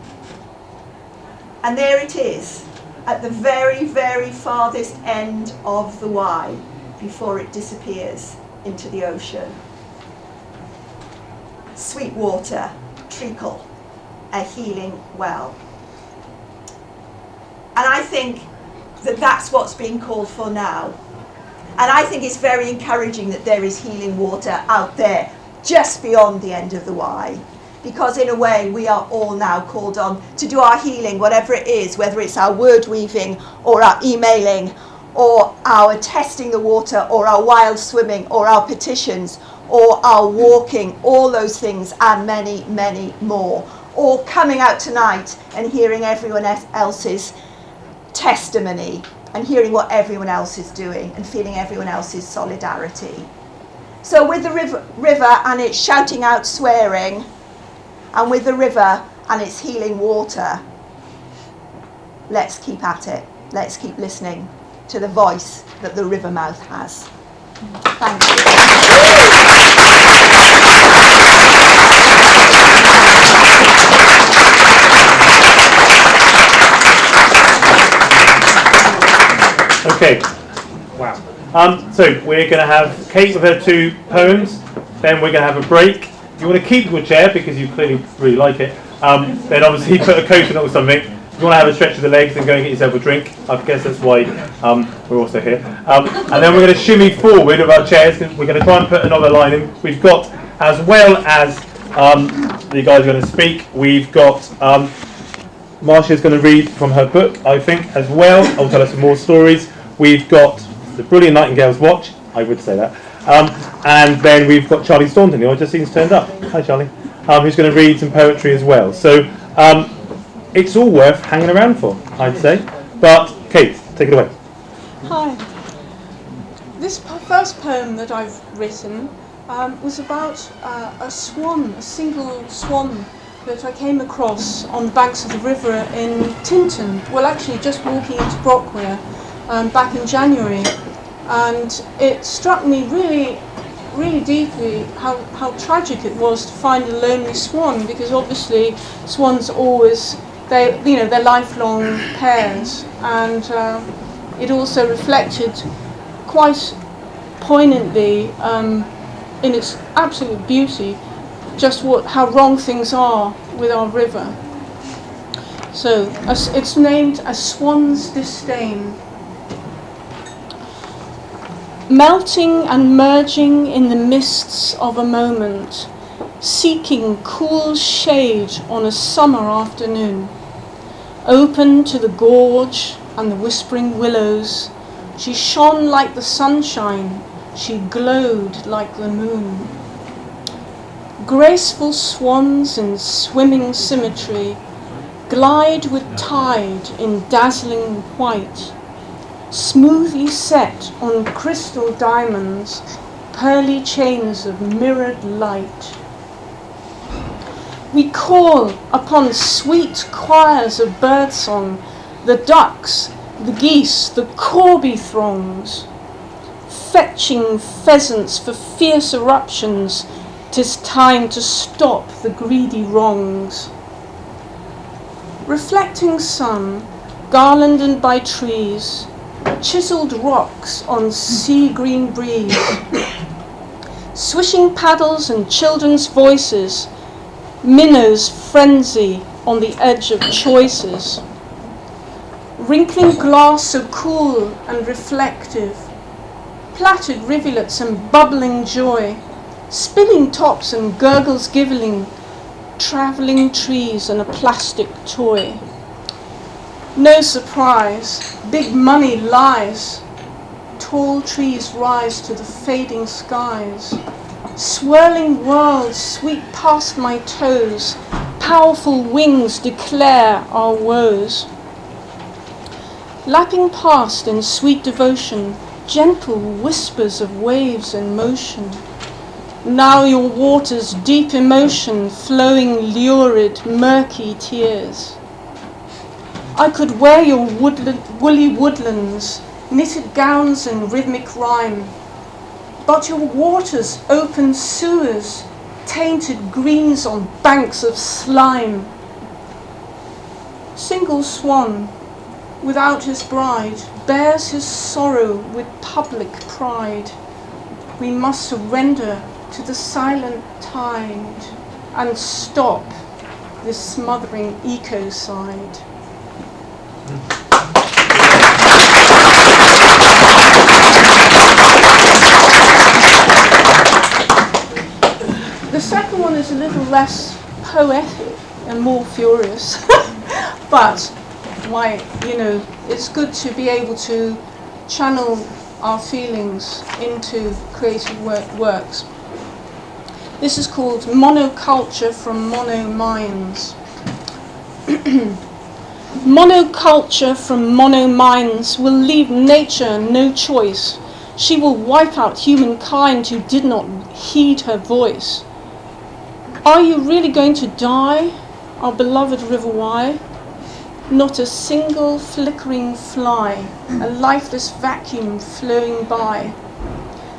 And there it is, at the very, very farthest end of the Wye, before it disappears into the ocean. Sweet water, treacle, a healing well. And I think that that's what's being called for now. And I think it's very encouraging that there is healing water out there, just beyond the end of the Wye. Because in a way, we are all now called on to do our healing, whatever it is, whether it's our word weaving, or our emailing, or our testing the water, or our wild swimming, or our petitions, or our walking, all those things, and many, many more. Or coming out tonight and hearing everyone else's testimony, and hearing what everyone else is doing, and feeling everyone else's solidarity. So with the river and its shouting out swearing, and with the river and its healing water, let's keep at it. Let's keep listening to the voice that the river mouth has. Thank you. Okay. Wow. So we're going to have Kate with her 2 poems. Then we're going to have a break. If you want to keep your chair because you clearly really like it, then obviously put a coat on or something. If you want to have a stretch of the legs, then go and get yourself a drink. I guess that's why we're also here. And then we're going to shimmy forward of our chairs. We're going to try and put another line in. We've got, as well as the guys are going to speak, we've got Marcia's going to read from her book, I think, as well. I'll tell us some more stories. We've got The Brilliant Nightingale's Watch. I would say that. And then we've got Charlie Staunton, who I just seen's turned up. Hi, Charlie. Who's going to read some poetry as well. So it's all worth hanging around for, I'd say. But Kate, take it away. Hi. This first poem that I've written was about a swan, a single swan that I came across on the banks of the river in Tintern. Well, actually, just walking into Brockware back in January. And it struck me really, really deeply how tragic it was to find a lonely swan, because obviously swans always, they're lifelong pairs, and it also reflected quite poignantly in its absolute beauty just how wrong things are with our river. So it's named A Swan's Disdain. Melting and merging in the mists of a moment, seeking cool shade on a summer afternoon. Open to the gorge and the whispering willows, she shone like the sunshine, she glowed like the moon. Graceful swans in swimming symmetry glide with tide in dazzling white, smoothly set on crystal diamonds, pearly chains of mirrored light. We call upon sweet choirs of birdsong, the ducks The geese, the corby throngs, fetching pheasants for fierce eruptions. 'Tis time to stop the greedy wrongs. Reflecting sun, garlanded by trees, chiselled rocks on sea green breeze, swishing paddles and children's voices, minnows frenzy on the edge of choices. Wrinkling glass so cool and reflective, plaited rivulets and bubbling joy, spinning tops and gurgles giggling, travelling trees and a plastic toy. No surprise, big money lies. Tall trees rise to the fading skies. Swirling worlds sweep past my toes. Powerful wings declare our woes. Lapping past in sweet devotion, gentle whispers of waves in motion. Now your waters deep emotion, flowing lurid, murky tears. I could wear your woolly woodlands, knitted gowns in rhythmic rhyme, but your waters open sewers, tainted greens on banks of slime. Single swan, without his bride, bears his sorrow with public pride. We must surrender to the silent tide and stop this smothering ecocide. The second one is a little less poetic and more furious, but it's good to be able to channel our feelings into creative works. This is called Monoculture from Mono Minds. Monoculture from mono minds will leave nature no choice. She will wipe out humankind who did not heed her voice. Are you really going to die, our beloved River Wye? Not a single flickering fly, a lifeless vacuum flowing by.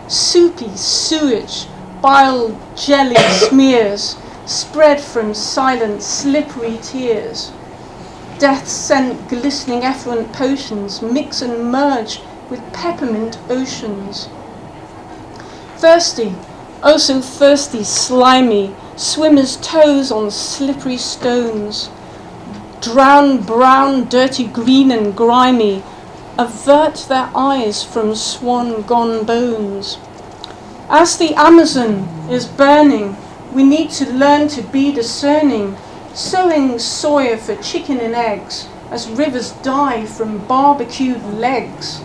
Soupy sewage, bile jelly smears, spread from silent slippery tears. Death-scent glistening effluent potions mix and merge with peppermint oceans. Thirsty, oh so thirsty, slimy, swimmers' toes on slippery stones. Drown brown, dirty green and grimy, avert their eyes from swan-gone bones. As the Amazon is burning, we need to learn to be discerning, sowing soya for chicken and eggs as rivers die from barbecued legs.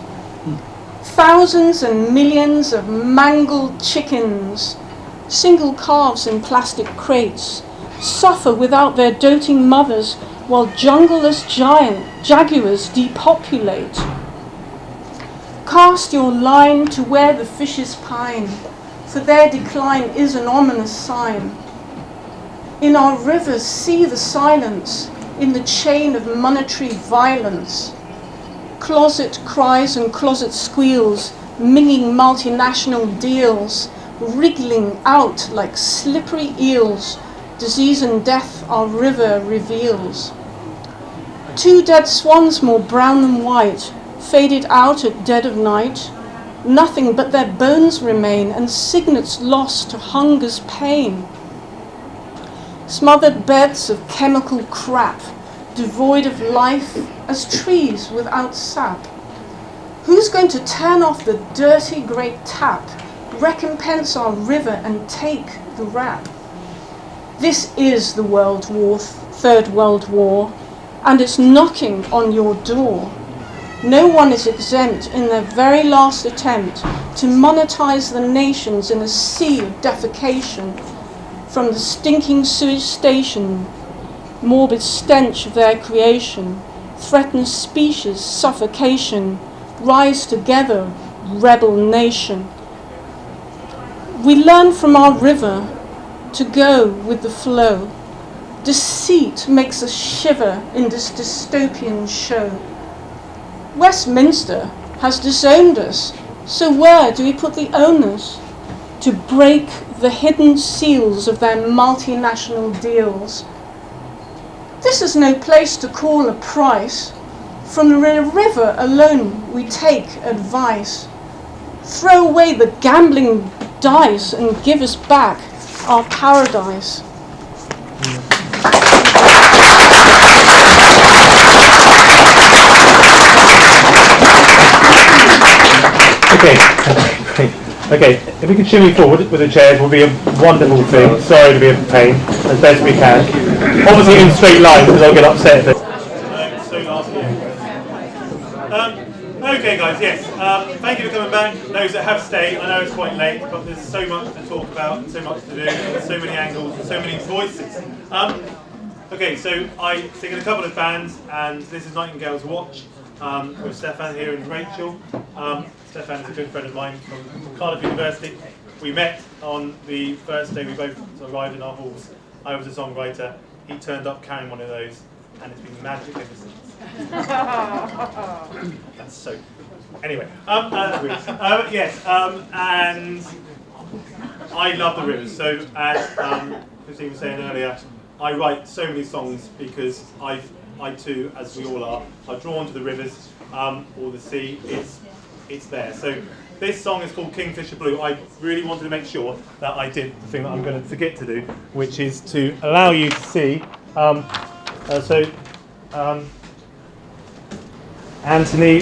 Thousands and millions of mangled chickens, single calves in plastic crates, suffer without their doting mothers while jungleless jaguars depopulate. Cast your line to where the fishes pine, for their decline is an ominous sign. In our rivers see the silence, in the chain of monetary violence. Closet cries and closet squeals, minging multinational deals, wriggling out like slippery eels, disease and death our river reveals. 2 dead swans more brown than white, faded out at dead of night. Nothing but their bones remain, and signets lost to hunger's pain. Smothered beds of chemical crap, devoid of life as trees without sap. Who's going to turn off the dirty great tap, recompense our river and take the rap? This is the World War, Third World War, and it's knocking on your door. No one is exempt in their very last attempt to monetize the nations in a sea of defecation. From the stinking sewage station, morbid stench of their creation, threatens species suffocation. Rise together, rebel nation. We learn from our river to go with the flow. Deceit makes us shiver in this dystopian show. Westminster has disowned us, so where do we put the onus to break the hidden seals of their multinational deals? This is no place to call a price. From the river alone we take advice. Throw away the gambling dice and give us back our paradise. Okay, great. Okay, if we could shimmy forward with the chairs will be a wonderful thing. Sorry to be a pain, as best we can. Obviously in straight line, because I'll get upset if it. Okay guys, yes, thank you for coming back. Those that have stayed, I know it's quite late, but there's so much to talk about, and so much to do, and so many angles, and so many voices. Okay, so I sing in a couple of bands, and this is Nightingale's Watch, with Stefan here and Rachel. Stefan is a good friend of mine from Cardiff University. We met on the first day we both arrived in our halls. I was a songwriter, he turned up carrying one of those, and it's been magic ever since. That's so. Anyway, yes, and I love the rivers. So as Christine was saying earlier, I write so many songs because I too, as we all are drawn to the rivers or the sea. It's there. So this song is called Kingfisher Blue. I really wanted to make sure that I did the thing that I'm going to forget to do, which is to allow you to see. Anthony,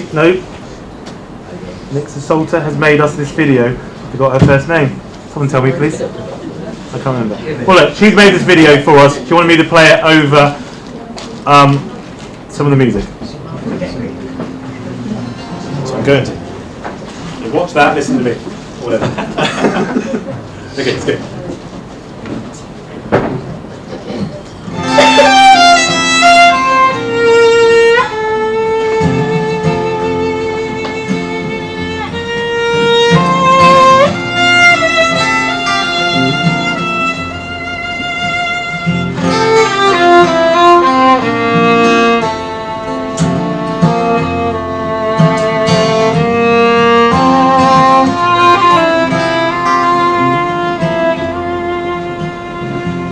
Nixa Salter has made us this video. I forgot her first name. Someone tell me, please. I can't remember. Well, look, she's made this video for us. She wanted me to play it over some of the music. So I'm going to. You watch that, listen to me. Whatever. Okay, let's go.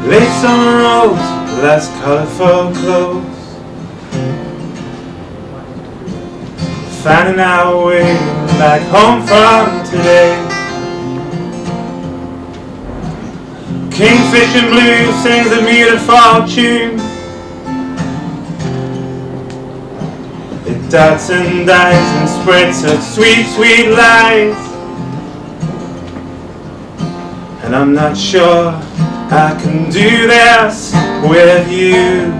Late summer rose, less colourful clothes, finding our way back home from today. Kingfisher Blue sings a beautiful tune. It darts and dies and spreads such sweet, sweet lies. And I'm not sure I can do this with you.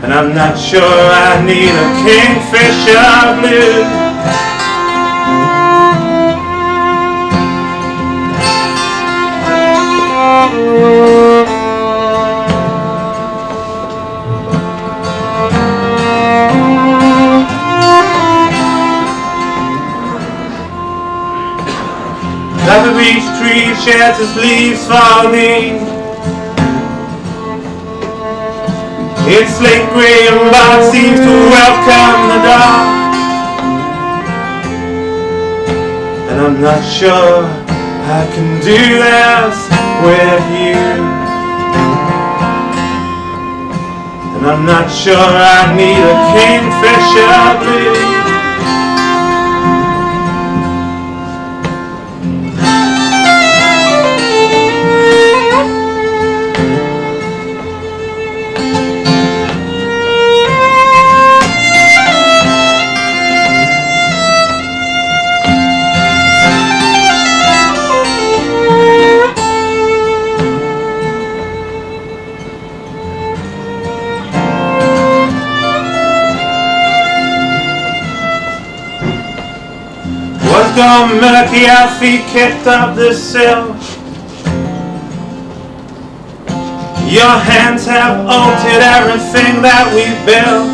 And I'm not sure I need a Kingfisher Blue. Like a beech tree sheds its leaves falling. Its slate grey and bark seems to welcome the dark. And I'm not sure I can do this with you. And I'm not sure I need a Kingfisher Blue. Was gone murky, our feet kept up the sill. Your hands have altered everything that we built.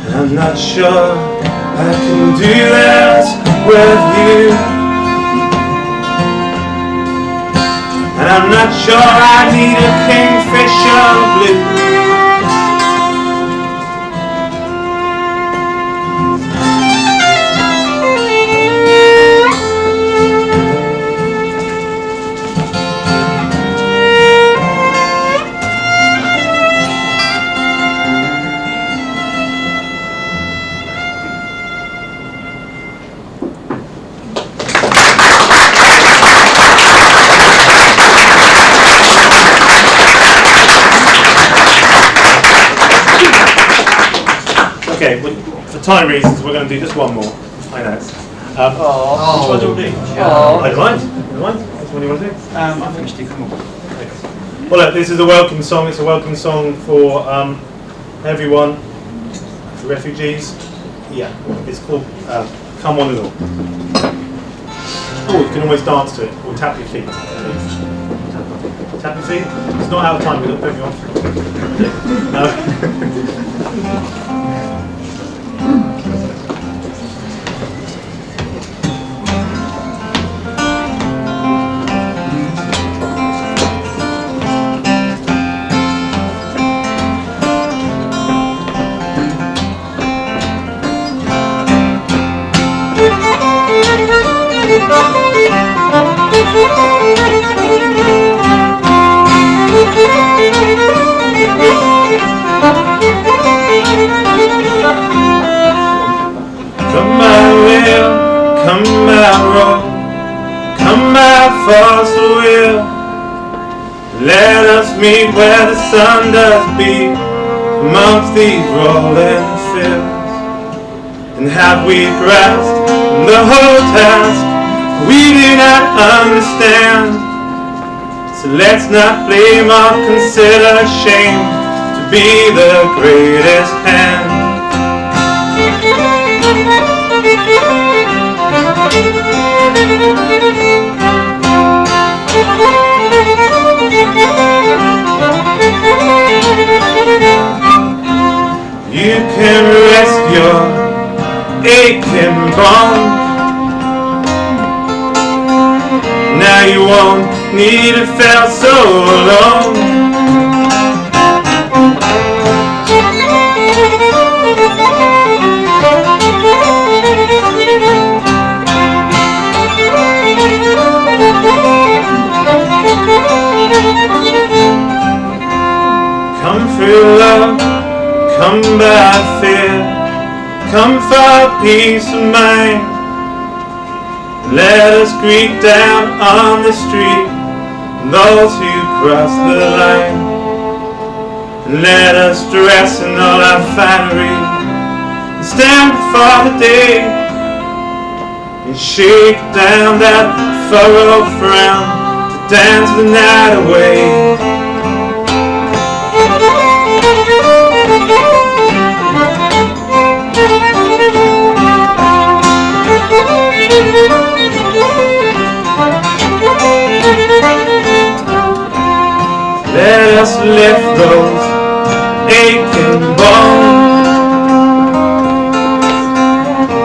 And I'm not sure I can do this with you. And I'm not sure I need a Kingfisher Blue. time reasons, we're going to do just one more. I know. Which one do you want to do? I don't mind. I don't mind. Which one do you want to do? I finished it. Come on. Well, look, this is a welcome song. It's a welcome song for everyone, the refugees. Yeah, it's called Come On and All. Oh, you can always dance to it, or tap your feet. Tap your feet? It's not out of time, we're not putting you off. No. Come my will, come my road, come my fossil will. Let us meet where the sun does beat amongst these rolling fields. And have we grasped the whole task we do not understand? So let's not blame or consider shame to be the greatest hand. You can rest your aching bones. Now you won't need to feel so alone. Come through love, come by fear, come for peace of mind. Let us greet down on the street those who cross the line. And let us dress in all our finery and stand before the day and shake down that furrowed frown to dance the night away. Let us lift those aching bones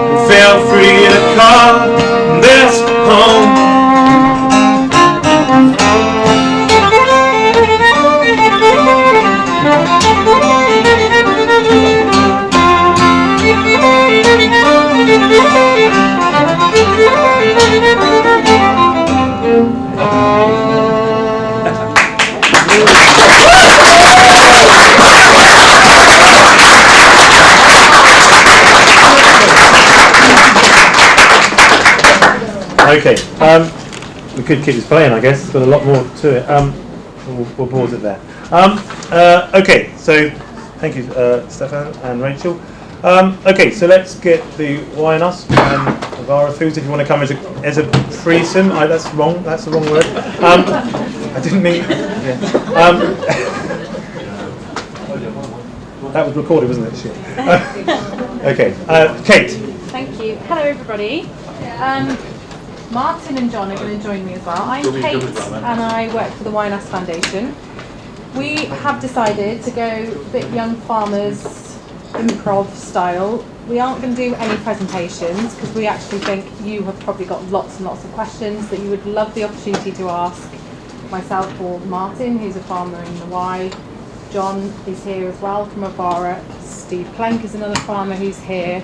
and feel free to call this home. Okay, we could keep this playing, I guess. It's got a lot more to it. We'll pause it there. Okay, so thank you, Stefan and Rachel. Okay, so let's get the wine us and Avara Foods. If you want to come as a threesome, that's wrong. That's the wrong word. I didn't mean. Yeah. That was recorded, wasn't it? Shit. Okay, Kate. Thank you. Hello, everybody. Martin and John are going to join me as well. I'm Kate and I work for the Wine Us Foundation. We have decided to go a bit young farmers improv style. We aren't going to do any presentations because we actually think you have probably got lots and lots of questions that you would love the opportunity to ask myself or Martin, who's a farmer in the Wye. John is here as well from Avara. Steve Clenk is another farmer who's here.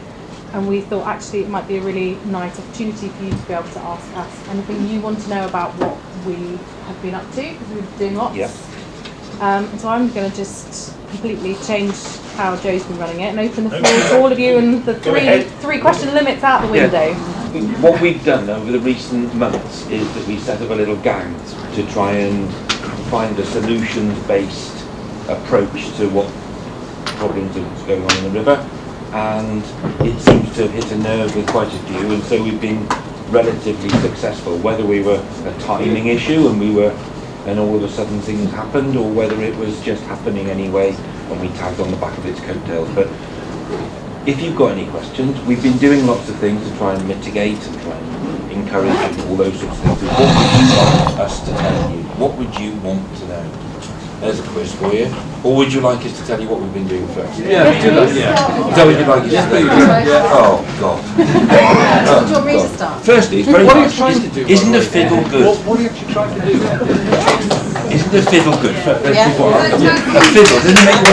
And we thought actually it might be a really nice opportunity for you to be able to ask us anything you want to know about what we have been up to, because we've been doing lots. Yeah. And so I'm going to just completely change how Joe's been running it and open the floor to all of you, and the three question limit's out the window. What we've done over the recent months is that we set up a little gang to try and find a solutions-based approach to what problems are going on in the river. and it seems to have hit a nerve with quite a few, and so we've been relatively successful. Whether we were a timing issue and all of a sudden things happened, or whether it was just happening anyway and we tagged on the back of its coattails. But if you've got any questions, we've been doing lots of things to try and mitigate and try and encourage and all those sorts of things. What would you like us to tell you? What would you want to know? There's a quiz for you. Or would you like us to tell you what we've been doing first? Yeah, do that, yeah. Is that what you'd like us to do? Oh, God. Do you want me to start? Firstly, it's very What are you nice. trying to do? Isn't a fiddle good? What are you actually trying to do? Isn't a fiddle good? Yeah. A fiddle, doesn't it make you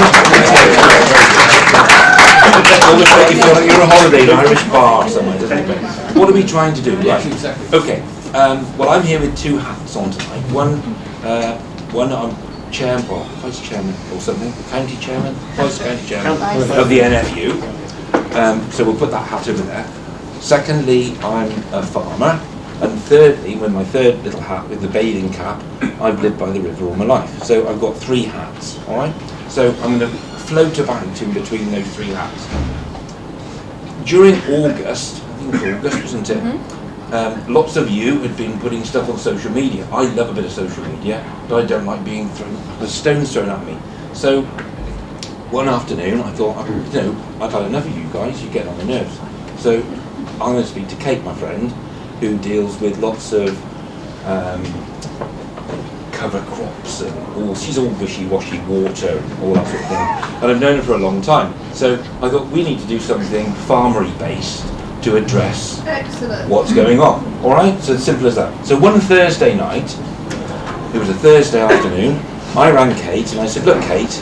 always make you feel like you're on a holiday in an Irish bar somewhere, doesn't it? What are we trying to do? Yes, Right. exactly. Okay. Well, I'm here with two hats on tonight. One I'm chairman, or vice chairman or something, county chairman, vice county chairman of the NFU. So we'll put that hat over there. Secondly, I'm a farmer. And thirdly, with my third little hat with the bathing cap, I've lived by the river all my life. So I've got three hats, all right? So I'm going to float about in between those three hats. During August, I think it was August, wasn't it? Lots of you had been putting stuff on social media. I love a bit of social media, but I don't like being the stones thrown at me. So one afternoon, I thought, I've had enough of you guys. You get on my nerves. So I'm going to speak to Kate, my friend, who deals with lots of cover crops and she's all wishy-washy water and all that sort of thing. And I've known her for a long time. So I thought we need to do something farmery based to address what's going on. All right, so it's simple as that. So one Thursday night, it was a Thursday afternoon, I rang Kate and I said, look Kate,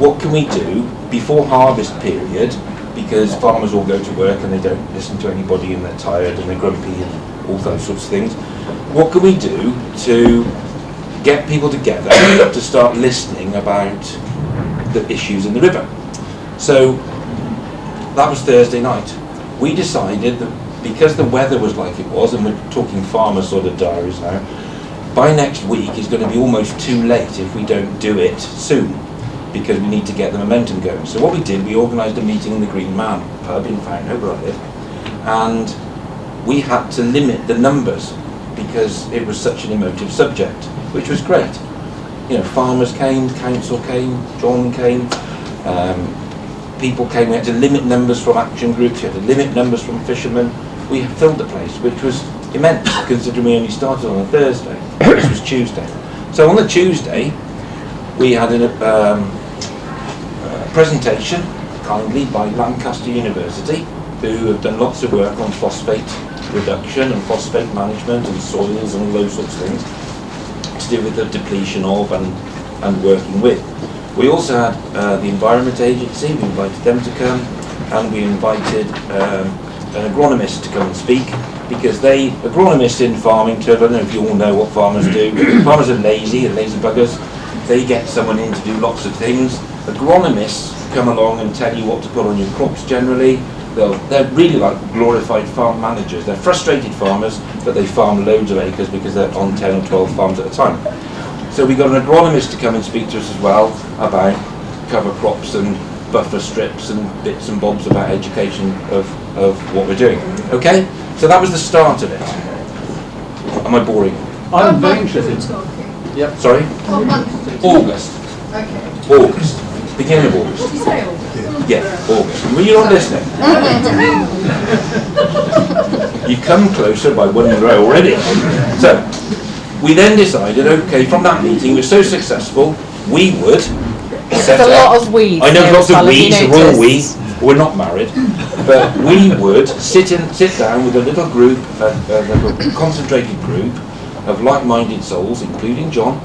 what can we do before harvest period, because farmers all go to work and they don't listen to anybody and they're tired and they're grumpy and all those sorts of things. What can we do to get people together to start listening about the issues in the river? So that was Thursday night. We decided that because the weather was like it was, and we're talking farmer sort of diaries now, by next week is going to be almost too late if we don't do it soon, because we need to get the momentum going. So what we did, we organised a meeting in the Green Man pub in Fountain, where I live, and we had to limit the numbers because it was such an emotive subject, which was great. You know, farmers came, council came, John came, people came. We had to limit numbers from action groups, we had to limit numbers from fishermen. We filled the place, which was immense, considering we only started on a Thursday. This was Tuesday. So on the Tuesday, we had a presentation, kindly, by Lancaster University, who have done lots of work on phosphate reduction and phosphate management and soils and all those sorts of things to do with the depletion of and working with. We also had the Environment Agency. We invited them to come, and we invited an agronomist to come and speak, because agronomists in farming, I don't know if you all know what farmers do. Farmers are lazy, and lazy buggers. They get someone in to do lots of things. Agronomists come along and tell you what to put on your crops generally. They're really like glorified farm managers. They're frustrated farmers, but they farm loads of acres because they're on 10 or 12 farms at a time. So we got an agronomist to come and speak to us as well about cover crops and buffer strips and bits and bobs about education of what we're doing. Okay? So that was the start of it. Am I boring? I'm very interested. Yep. Sorry? August. Okay. August. Beginning of August. What did you say, August? Yeah, August. Were you not listening? You come closer by one row already. So, we then decided, okay, from that meeting, we're so successful, we would set There's a up. lot of weeds. I know there lots as of well, have you weeds, the royal noticed? we. We're not married, but we would sit down with a little group, a concentrated group of like-minded souls, including John,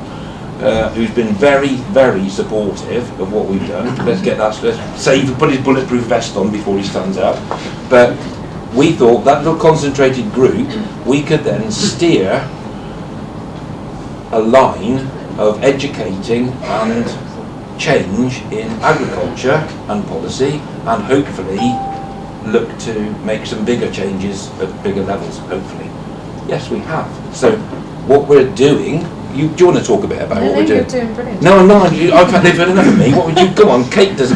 who's been very, very supportive of what we've done. Let's put his bulletproof vest on before he stands up. But we thought that little concentrated group, we could then steer a line of educating and change in agriculture and policy, and hopefully look to make some bigger changes at bigger levels, hopefully. Yes, we have. So what we're doing do you want to talk a bit about what we're doing? You're doing brilliant. No, I'm not. I've had enough of me. What would you? Go on. Kate's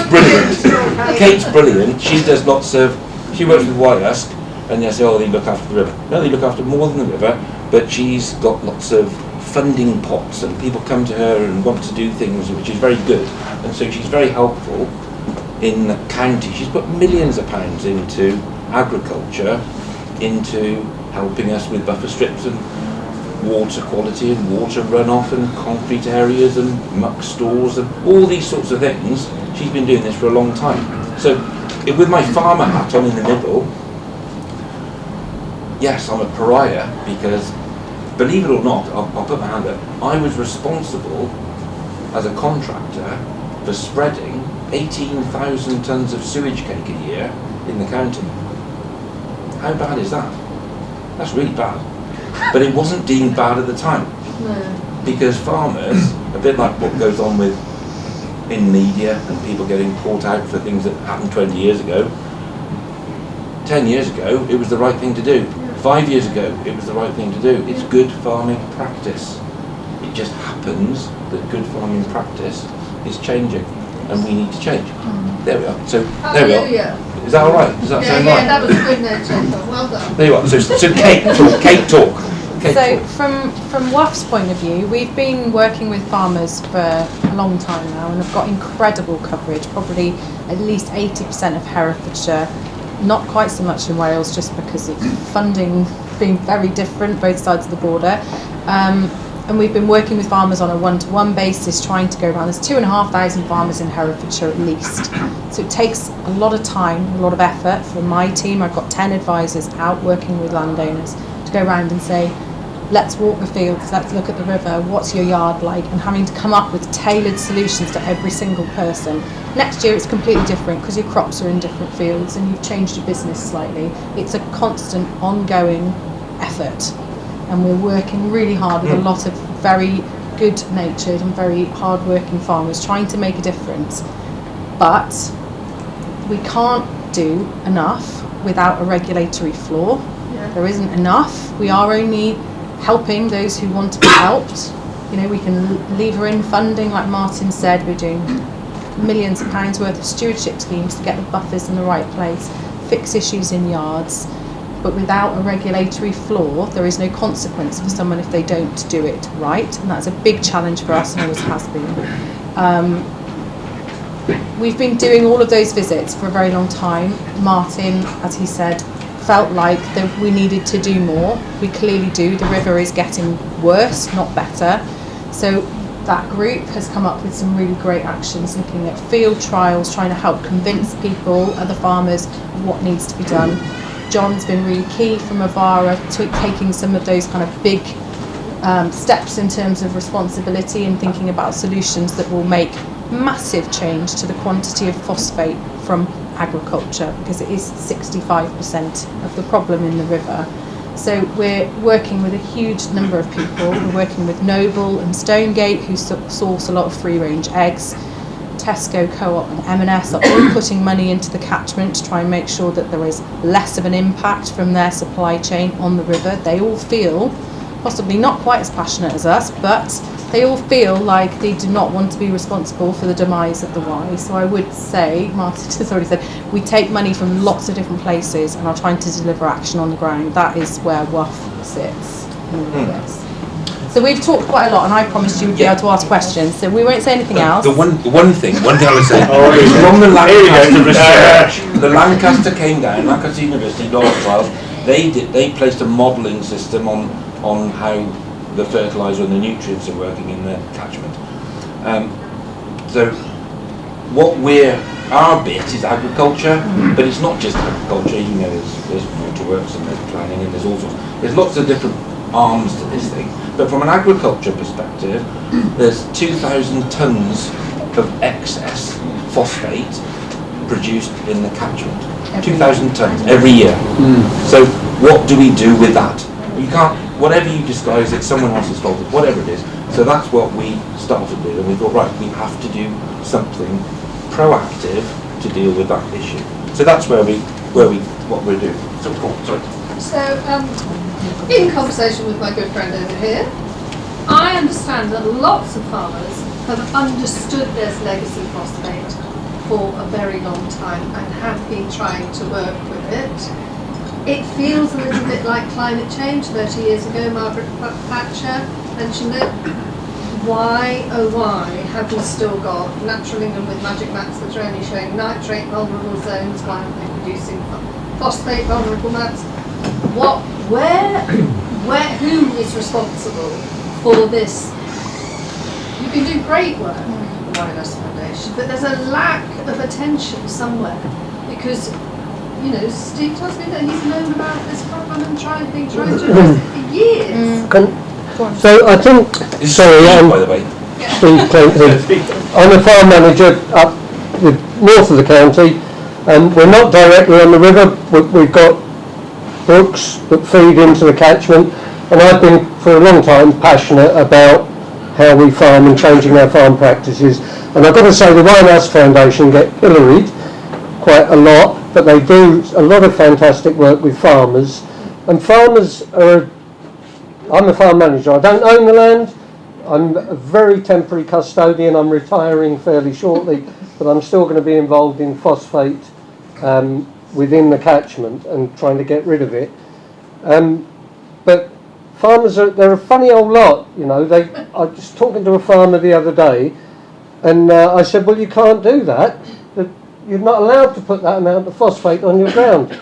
brilliant. Kate's brilliant. She does lots of. She works with Wye Husk, and they say, oh, they look after the river. No, they look after more than the river. But she's got lots of funding pots, and people come to her and want to do things, which is very good. And so she's very helpful in the county. She's put millions of pounds into agriculture, into helping us with buffer strips and water quality and water runoff and concrete areas and muck stores and all these sorts of things. She's been doing this for a long time. So with my farmer hat on in the middle, yes, I'm a pariah because, believe it or not, I'll put my hand up, I was responsible as a contractor for spreading 18,000 tonnes of sewage cake a year in the county. How bad is that? That's really bad. But it wasn't deemed bad at the time. No. Because farmers, a bit like what goes on with in media and people getting caught out for things that happened 20 years ago, 10 years ago it was the right thing to do. 5 years ago it was the right thing to do. It's good farming practice. It just happens that good farming practice is changing and we need to change. There we are. So there we are. Is that all right? Does that sound right? Yeah, that was good there, Jennifer. Well done. There you are. So Kate talk. So from WAF's point of view, we've been working with farmers for a long time now and have got incredible coverage, probably at least 80% of Herefordshire, not quite so much in Wales just because of funding being very different both sides of the border. And we've been working with farmers on a one-to-one basis, trying to go around. There's 2,500 farmers in Herefordshire at least. So it takes a lot of time, a lot of effort from my team. I've got 10 advisors out working with landowners to go around and say, let's walk the fields, let's look at the river, what's your yard like, and having to come up with tailored solutions to every single person. Next year it's completely different because your crops are in different fields and you've changed your business slightly. It's a constant, ongoing effort. And we're working really hard with a lot of very good-natured and very hard-working farmers trying to make a difference. But we can't do enough without a regulatory floor. Yeah. There isn't enough. We are only helping those who want to be helped. You know, we can lever in funding, like Martin said. We're doing millions of pounds worth of stewardship schemes to get the buffers in the right place, fix issues in yards. But without a regulatory floor, there is no consequence for someone if they don't do it right, and that's a big challenge for us and always has been. We've been doing all of those visits for a very long time. Martin, as he said, felt like that we needed to do more. We clearly do. The river is getting worse, not better. So that group has come up with some really great actions, looking at field trials, trying to help convince people, other farmers, what needs to be done. John's been really key from Avara to taking some of those kind of big steps in terms of responsibility and thinking about solutions that will make massive change to the quantity of phosphate from agriculture, because it is 65% of the problem in the river. So we're working with a huge number of people. We're working with Noble and Stonegate, who source a lot of free-range eggs. Tesco, Co-op and M&S are all putting money into the catchment to try and make sure that there is less of an impact from their supply chain on the river. They all feel, possibly not quite as passionate as us, but they all feel like they do not want to be responsible for the demise of the Wye. So I would say, Martin has already said, we take money from lots of different places and are trying to deliver action on the ground. That is where WAF sits in all of this. So we've talked quite a lot, and I promised you would be able to ask questions, so we won't say anything else. The one thing I would say is from the Lancaster research, the Lancaster came down, Lancaster University, Law Trials, they placed a modelling system on how the fertiliser and the nutrients are working in the catchment. So our bit is agriculture, but it's not just agriculture. You know, there's waterworks and there's planning and there's all sorts. There's lots of different arms to this thing. But from an agriculture perspective, there's 2,000 tonnes of excess phosphate produced in the catchment. 2,000 tonnes every year. So what do we do with that? You can't, whatever you disguise it, someone else's fault, whatever it is. So that's what we started with, and we thought, right, we have to do something proactive to deal with that issue. So that's what we're doing. So, cool, sorry. So, in conversation with my good friend over here, I understand that lots of farmers have understood there's legacy phosphate for a very long time and have been trying to work with it. It feels a little bit like climate change. 30 years ago, Margaret Thatcher mentioned it. Why, oh why, have we still got Natural England with magic maps that are only showing nitrate vulnerable zones? Why aren't they producing phosphate vulnerable maps? Who is responsible for this? You've been doing great work at the Wye Foundation, but there's a lack of attention somewhere because, you know, Steve tells me that he's known about this problem and trying to address it for years. So I think, sorry, by the way. Steve Clinton. I'm a farm manager up the north of the county, and we're not directly on the river. We've got brooks that feed into the catchment, and I've been for a long time passionate about how we farm and changing our farm practices. And I've got to say the Wye Foundation get pilloried quite a lot, but they do a lot of fantastic work with farmers. And farmers are, I'm a farm manager, I don't own the land, I'm a very temporary custodian, I'm retiring fairly shortly, but I'm still going to be involved in phosphate within the catchment and trying to get rid of it. But farmers they're a funny old lot, you know. I was just talking to a farmer the other day, and I said, well, you can't do that. You're not allowed to put that amount of phosphate on your ground.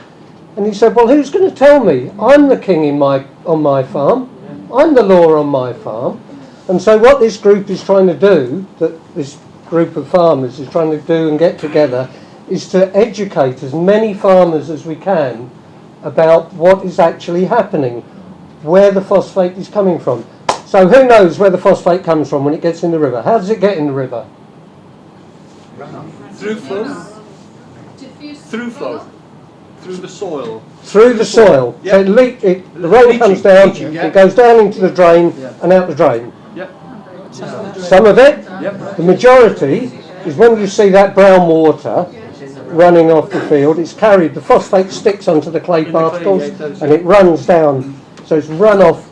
And he said, well, who's going to tell me? I'm the king on my farm. I'm the law on my farm. And so what this group is trying to do, that this group of farmers is trying to do and get together, is to educate as many farmers as we can about what is actually happening, where the phosphate is coming from. So who knows where the phosphate comes from when it gets in the river? How does it get in the river? Through flow. Through flow. Through the soil. Through the soil. Yeah. So the rain comes down, it goes down into the drain and out the drain. Some of it, the majority, is when you see that brown water running off the field, it's carried, the phosphate sticks onto the clay particles and it runs down. So it's runoff,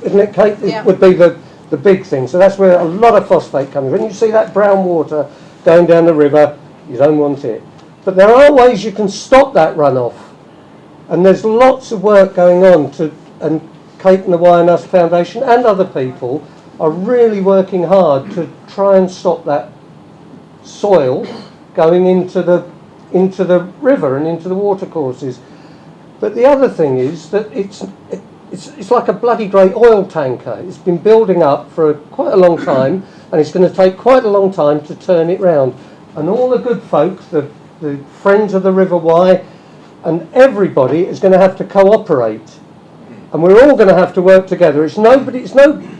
isn't it, Kate? It would be the big thing. So that's where a lot of phosphate comes. When you see that brown water going down the river, you don't want it. But there are ways you can stop that runoff. And there's lots of work going on and Kate and the Wye Foundation and other people are really working hard to try and stop that soil going into the river and into the watercourses. But the other thing is that it's like a bloody great oil tanker. It's been building up for quite a long time, and it's going to take quite a long time to turn it round. And all the good folk, the friends of the River Wye, and everybody is going to have to cooperate. And we're all going to have to work together. It's no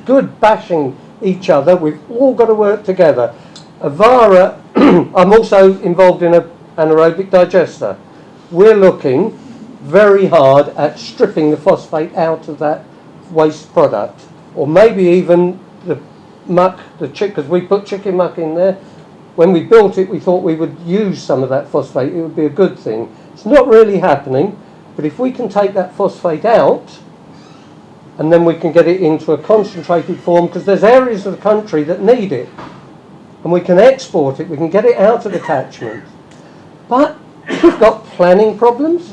good bashing each other. We've all got to work together. Avara, I'm also involved in an anaerobic digester. We're looking very hard at stripping the phosphate out of that waste product. Or maybe even the muck, because we put chicken muck in there. When we built it, we thought we would use some of that phosphate. It would be a good thing. It's not really happening, but if we can take that phosphate out, and then we can get it into a concentrated form, because there's areas of the country that need it, and we can export it, we can get it out of the catchment. But we've got planning problems.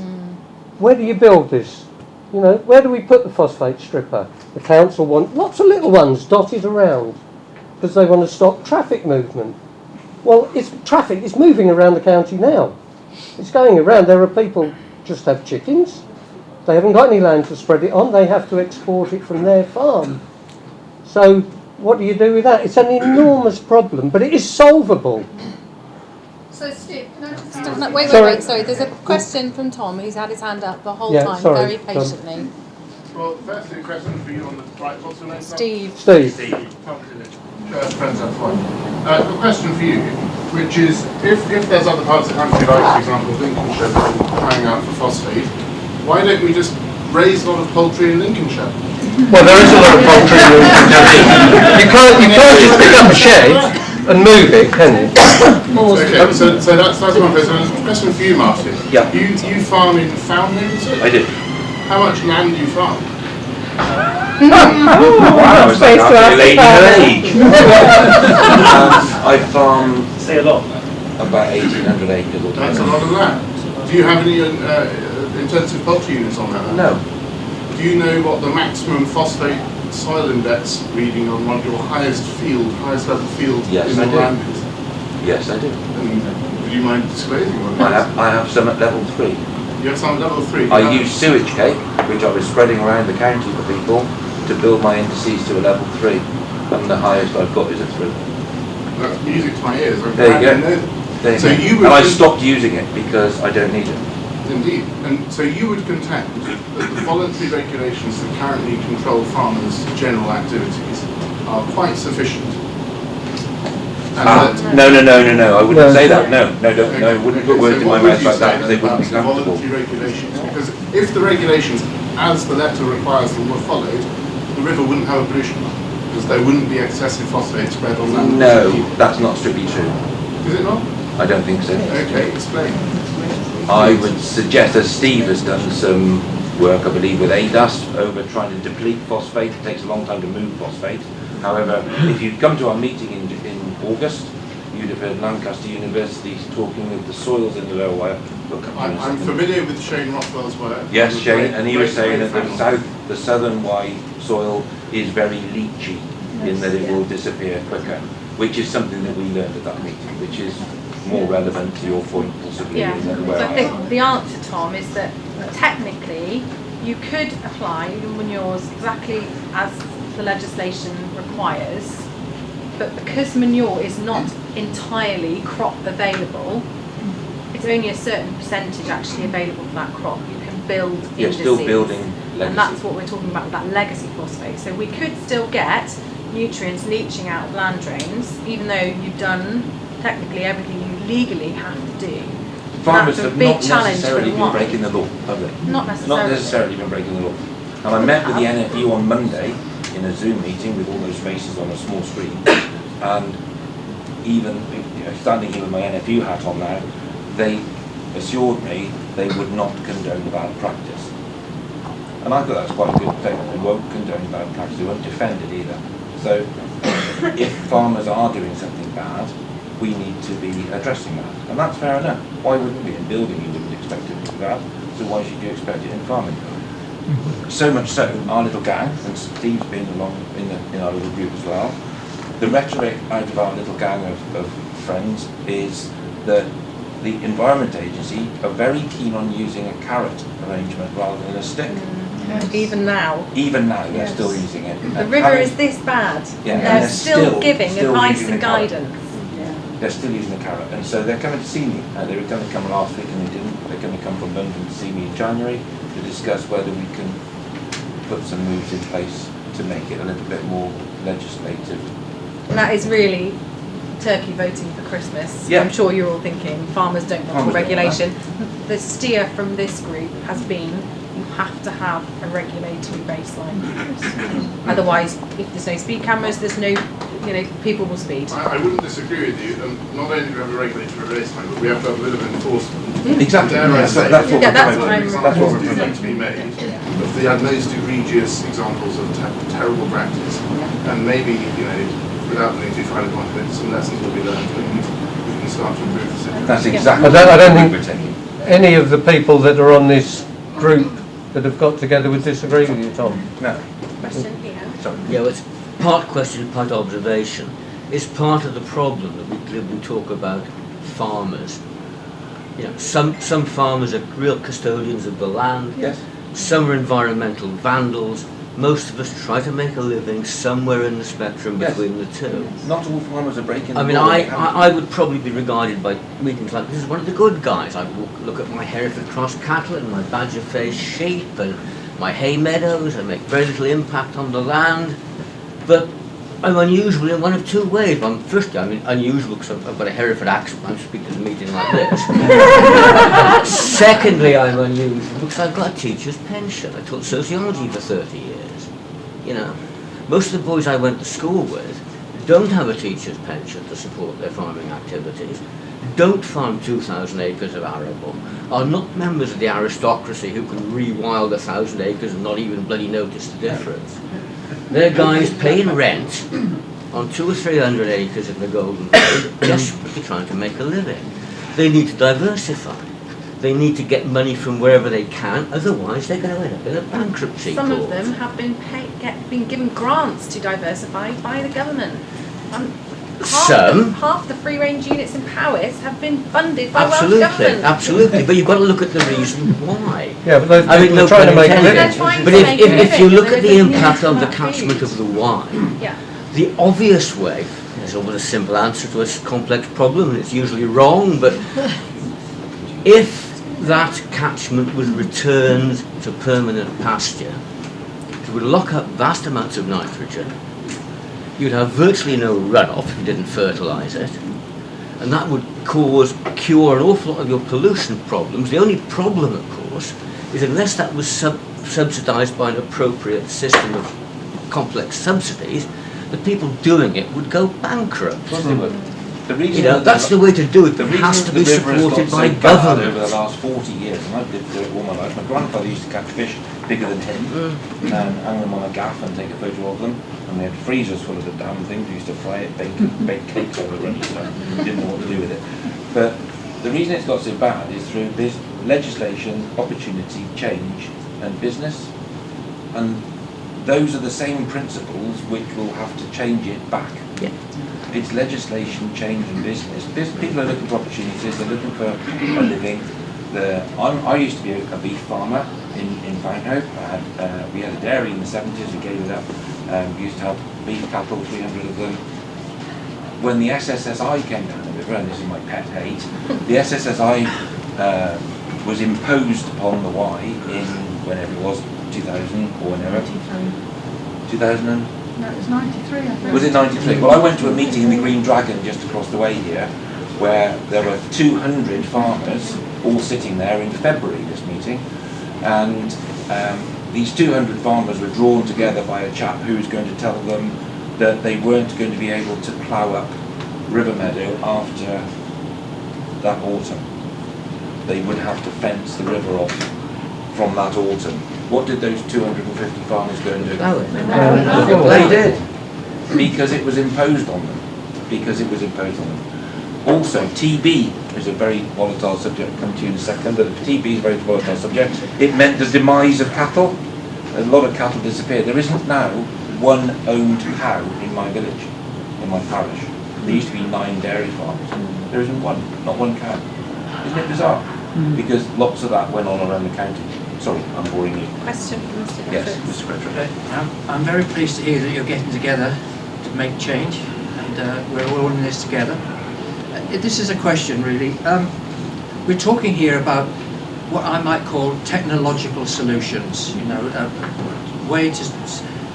Where do you build this? You know, where do we put the phosphate stripper? The council want lots of little ones dotted around because they want to stop traffic movement. Well, traffic is moving around the county now. It's going around. There are people just have chickens. They haven't got any land to spread it on. They have to export it from their farm. So what do you do with that? It's an enormous problem, but it is solvable. So Steve, can I just... Wait, sorry. There's a question from Tom, who's had his hand up the whole time, very patiently. Well, firstly, a question for you on the right. What's your name? Steve. Friends, that's fine. A question for you, which is, if there's other parts of the country, like, for example, Lincolnshire, that are crying out for phosphate, why don't we just raise a lot of poultry in Lincolnshire? Well, there is a lot of poultry in Lincolnshire. You can't just pick up a shed and move it, can you? Okay, so that's one question. A question for you, Martin. Yeah. You farm in Foundling, is it? I do. How much land do you farm? Wow, it's like a lady her age. I farm say a lot. About 1,800 acres. That's a lot of land. Do you have any intensive poultry units on that land? No. Do you know what the maximum phosphate soil index reading on one of your highest level field Yes, in I the do. land is? Yes, I do. And would you mind disclosing what it is? I have some at level 3. You have some at level 3? I use sewage cake, which I was spreading around the county for people, to build my indices to a level 3. And the highest I've got is a 3. That's music to my ears. I'm There you glad go. I know that. There you So go. you would And I stopped using it because I don't need it. Indeed. And so you would contend that the voluntary regulations that currently control farmers' general activities are quite sufficient? And No, I wouldn't say that. No, I wouldn't put words in my mouth like that because they wouldn't be the comfortable. voluntary regulations? Because if the regulations, as the letter requires them, were followed, the river wouldn't have a pollution line, because there wouldn't be excessive phosphate spread on land. No, that's not strictly true. Is it not? I don't think so. Okay, explain. I would suggest, as Steve has done some work, I believe, with ADAS over trying to deplete phosphate. It takes a long time to move phosphate. However, if you'd come to our meeting in August, you'd have heard Lancaster University talking with the soils in the Lower Wye. I'm familiar with Shane Rothwell's work. Yes, Shane, and he was saying that the southern Wye soil is very leachy in that it will disappear quicker, which is something that we learned at that meeting, which is more relevant to your point possibly. Yeah, Than so where I think the answer, Tom, is that technically you could apply manures exactly as the legislation requires, but because manure is not entirely crop available, it's only a certain percentage actually available for that crop. You can build You're indices, still building legacy. and that's what we're talking about with that legacy phosphate. So we could still get nutrients leaching out of land drains, even though you've done technically everything you legally have to do. Farmers That's a have big not challenge necessarily for been Wye. breaking the law, have they? Not necessarily. Not necessarily been breaking the law. And I met with the NFU on Monday in a Zoom meeting with all those faces on a small screen, and even standing here with my NFU hat on now, they assured me they would not condone bad practice. And I thought that was quite a good thing. They won't condone bad practice, they won't defend it either. So if farmers are doing something bad, we need to be addressing that. And that's fair enough. Why wouldn't we? In building you wouldn't expect it to be bad, so why should you expect it in farming? So much so, our little gang, and Steve's been along in our little group as well, the rhetoric out of our little gang of friends is that the Environment Agency are very keen on using a carrot arrangement rather than a stick. Even now. Even now, they're Yes. still using it. The river is this bad. Yeah, and they're still giving still advice using and the carrot. guidance. They're still using the carrot, and so they're coming to see me. They were going to come last week and they didn't. They're going to come from London to see me in January to discuss whether we can put some moves in place to make it a little bit more legislative. And that is really turkey voting for Christmas. Yeah. I'm sure you're all thinking farmers don't want Farmers don't regulation. The steer from this group has been you have to have a regulatory baseline. Otherwise, if there's no speed cameras, there's no, people will speed. I wouldn't disagree with you. Not only do we have a regulatory baseline, but we have to have a bit of enforcement. Exactly. Dare I say, That's what that's we're what I'm- promoting. That's what we're do need to promoting. be made. But the most egregious examples of terrible practice, and maybe without needing to try to point to some lessons will be learned. We can start to improve the situation. That's exactly I don't what we're think taking. any of the people that are on this group that have got together would disagree with you, Tom. No. Question here. Sorry. Yeah, well, it's part question, part observation. It's part of the problem that we talk about farmers. Some farmers are real custodians of the land. Yes. Some are environmental vandals. Most of us try to make a living somewhere in the spectrum between the two. Not all farmers are breaking I the mean, law. I would probably be regarded by meetings like this as one of the good guys. I would look at my Hereford Cross cattle and my Badger Face sheep and my hay meadows. I make very little impact on the land. But I'm unusual in one of two ways. Firstly, I'm unusual because I've got a Hereford accent. I'm speaking at a meeting like this. Secondly, I'm unusual because I've got a teacher's pension. I taught sociology for 30 years. Most of the boys I went to school with don't have a teacher's pension to support their farming activities, don't farm 2,000 acres of arable, are not members of the aristocracy who can rewild 1,000 acres and not even bloody notice the difference. They're guys paying rent on 200 or 300 acres of the Golden Valley, desperately trying to make a living. They need to diversify. They need to get money from wherever they can, otherwise they're going to end up in a bankruptcy Some court. of them have been given grants to diversify by the government. Half the free-range units in Powys have been funded by Welsh government. Absolutely, but you've got to look at the reason why. Yeah, but those I mean, people no are trying to pun make a intended. living. But if you look at the impact on the catchment of the Wye, the obvious way, there's always a simple answer to a complex problem, and it's usually wrong, but if that catchment was returned to permanent pasture, it would lock up vast amounts of nitrogen. You'd have virtually no runoff if you didn't fertilise it, and that would cure an awful lot of your pollution problems. The only problem, of course, is unless that was subsidised by an appropriate system of complex subsidies, the people doing it would go bankrupt. The reason that's the way to do it. The It has to reason be the river has supported got by so bad government. over the last 40 years, and I've lived through it all my life. My grandfather used to catch fish bigger than him, and hang them on a gaff and take a photo of them. And they had freezers full of the damn things. We used to fry it, bake cakes over it, so didn't know what to do with it. But the reason it's got so bad is through legislation, opportunity, change, and business. And those are the same principles which will have to change it back. It's legislation, change and business. People are looking for opportunities, they're looking for a living. I used to be a beef farmer in Fountainhope. We had a dairy in the 70s, we gave it up. We used to have beef cattle, 300 of them. When the SSSI came down the river, and this is my pet hate, the SSSI was imposed upon the Wye in whenever it was, 2000 or whenever. 2000 No, it was 93, I think. Was it 93? Well, I went to a meeting in the Green Dragon just across the way here, where there were 200 farmers all sitting there in February, this meeting, and these 200 farmers were drawn together by a chap who was going to tell them that they weren't going to be able to plough up River Meadow after that autumn. They would have to fence the river off from that autumn. What did those 250 farmers go and do? They did. Because it was imposed on them. Also, TB is a very volatile subject. I'll come to you in a second, but TB is a very volatile subject. It meant the demise of cattle. A lot of cattle disappeared. There isn't now one owned cow in my village, in my parish. There used to be 9 dairy farms. There isn't one, not one cow. Isn't it bizarre? Because lots of that went on around the county. Sorry, I'm boring you. Question from Mr. Yes, Mr. Secretary. I'm very pleased to hear that you're getting together to make change, and we're all in this together. This is a question, really. We're talking here about what I might call technological solutions. You know,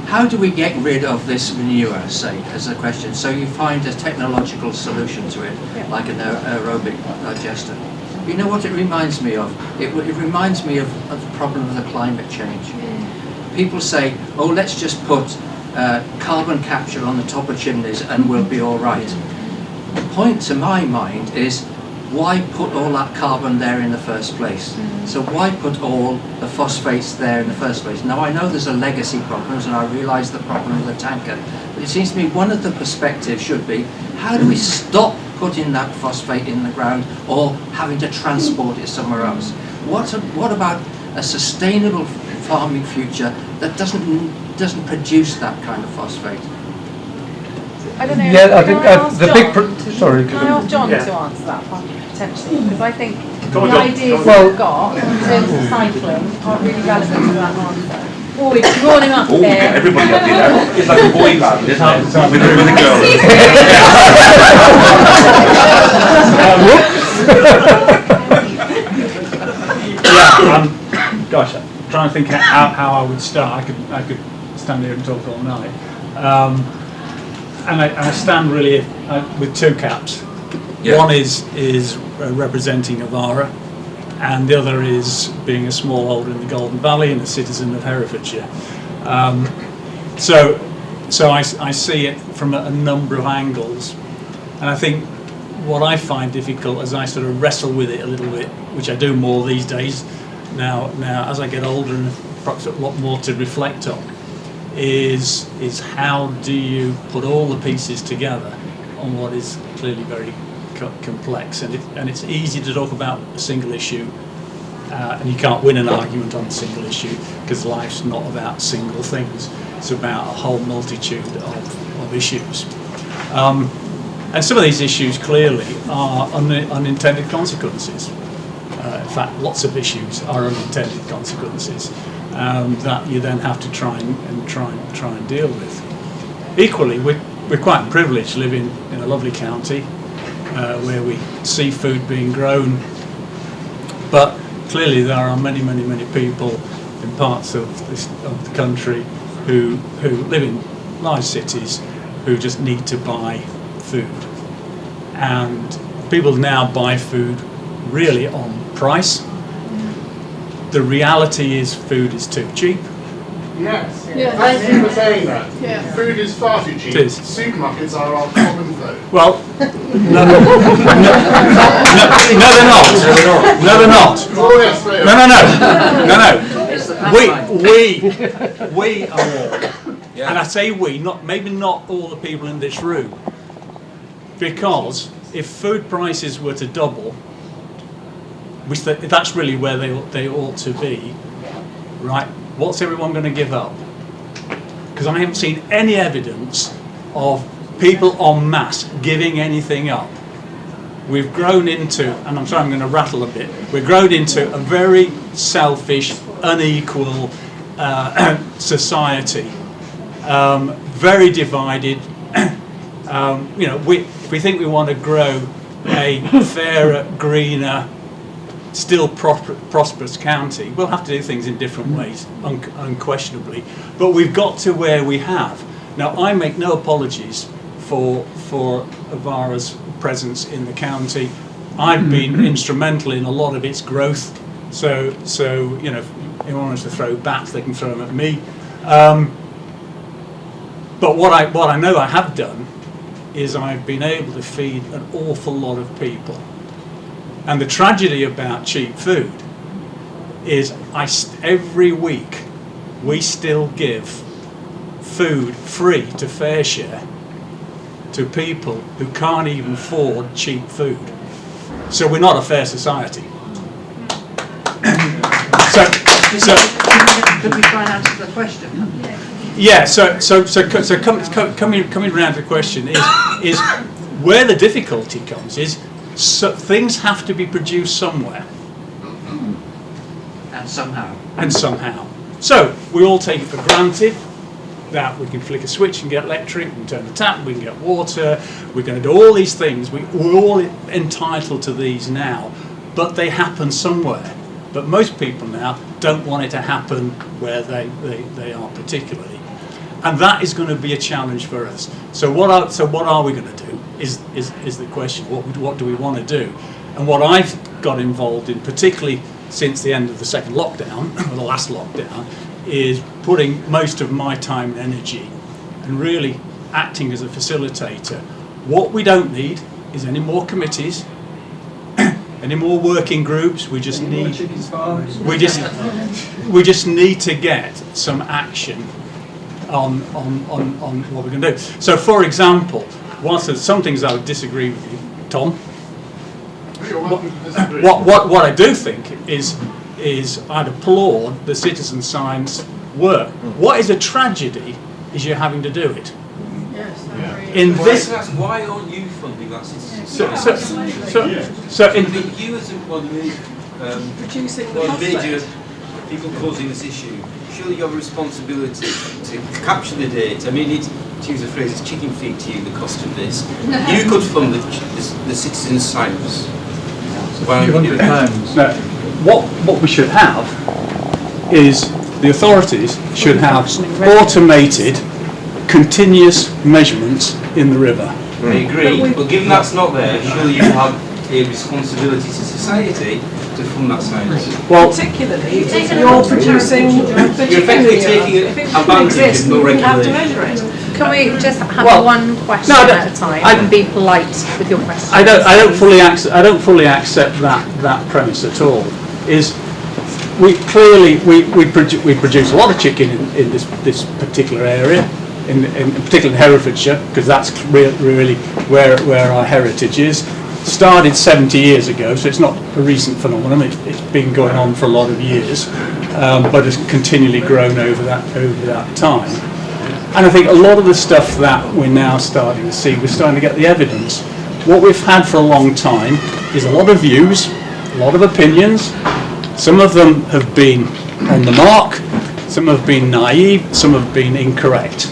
how do we get rid of this manure, say, as a question? So you find a technological solution to it, like an aerobic digester. You know what it reminds me of? It reminds me of the problem of the climate change. People say, oh, let's just put carbon capture on the top of chimneys and we'll be all right. The point to my mind is, why put all that carbon there in the first place? So why put all the phosphates there in the first place? Now I know there's a legacy problems, and I realise the problem of the tanker, but it seems to me one of the perspectives should be, how do we stop putting that phosphate in the ground or having to transport it somewhere else? What about a sustainable farming future that doesn't produce that kind of phosphate? I don't know. Yeah, I think the big. Sorry. Can I ask John to answer that potentially? Because I think the John. ideas we've got in terms of cycling aren't really relevant to that answer. Oh, we've drawn him up here. Everybody up here. It's like a boy band, isn't it? With a girl. Gosh, I'm trying to think how I would start. I could stand here and talk all night. And I stand really with 2 caps. Yeah. One is representing Avara, and the other is being a smallholder in the Golden Valley and a citizen of Herefordshire. So I see it from a number of angles, and I think what I find difficult as I sort of wrestle with it a little bit, which I do more these days now as I get older and perhaps a lot more to reflect on, is how do you put all the pieces together on what is clearly very complex, and it's easy to talk about a single issue, and you can't win an argument on a single issue, because life's not about single things, it's about a whole multitude of issues. And some of these issues clearly are unintended consequences. In fact, lots of issues are unintended consequences that you then have to try and deal with. Equally, we're quite privileged living in a lovely county where we see food being grown, but clearly there are many people in parts of the country who live in large cities who just need to buy food, and people now buy food really on price. The reality is food is too cheap. Yes. Yeah. Thank you for saying that. Yeah. Food is far too cheap. It is. Supermarkets are our common foe. Well, no, they're not. No, they're not. Oh, yes, No. We are all, and I say we, maybe not all the people in this room, because if food prices were to double, which that's really where they ought to be, right? What's everyone going to give up? Because I haven't seen any evidence of people en masse giving anything up. We've grown into, and I'm sorry I'm going to rattle a bit, we've grown into a very selfish, unequal society, very divided. If we think we want to grow a fairer, greener, still prosperous county, we'll have to do things in different ways, unquestionably. But we've got to where we have. Now, I make no apologies for Avara's presence in the county. I've been instrumental in a lot of its growth. So if anyone wants to throw bats, they can throw them at me. But what I know I have done is I've been able to feed an awful lot of people. And the tragedy about cheap food is every week we still give food free to fair share to people who can't even afford cheap food. So we're not a fair society. Could we try and answer the question? Yeah. So coming around to the question is where the difficulty comes is. So things have to be produced somewhere. And somehow. So we all take it for granted that we can flick a switch and get electric, we can turn the tap, we can get water, we're going to do all these things. We're all entitled to these now, but they happen somewhere. But most people now don't want it to happen where they are particularly. And that is going to be a challenge for us. So what are we going to do is the question. What do we want to do? And what I've got involved in, particularly since the end of the second lockdown, or the last lockdown, is putting most of my time and energy and really acting as a facilitator. What we don't need is any more committees, any more working groups. We just need to get some action on what we're going to do. So, for example, whilst there's some things I would disagree with you, Tom, what I do think is I'd applaud the citizen science work. What is a tragedy is you're having to do it. Yes, why aren't you funding that citizen science? You as producing one of the major people causing this issue, surely you have a responsibility to capture the data. I mean, to use a phrase, it's chicken feed to you, the cost of this. You could fund the citizen science. Why don't you do it? Now, what we should have is the authorities should have automated, continuous measurements in the river. I agree, but given that's not there, surely you have a responsibility to society to fund that science. Well, particularly if you're producing the you're effectively taking if it advantage exists, of no you wouldn't have to regulation. measure it. Can we just have one question at a time and be polite with your questions? I don't fully accept that premise at all. Is we clearly we produce a lot of chicken in this particular area, in particularly in Herefordshire, because that's really where our heritage is. Started 70 years ago, so it's not a recent phenomenon. It's been going on for a lot of years, but has continually grown over that time. And I think a lot of the stuff that we're now starting to see, we're starting to get the evidence. What we've had for a long time is a lot of views, a lot of opinions. Some of them have been on the mark, some have been naive, some have been incorrect.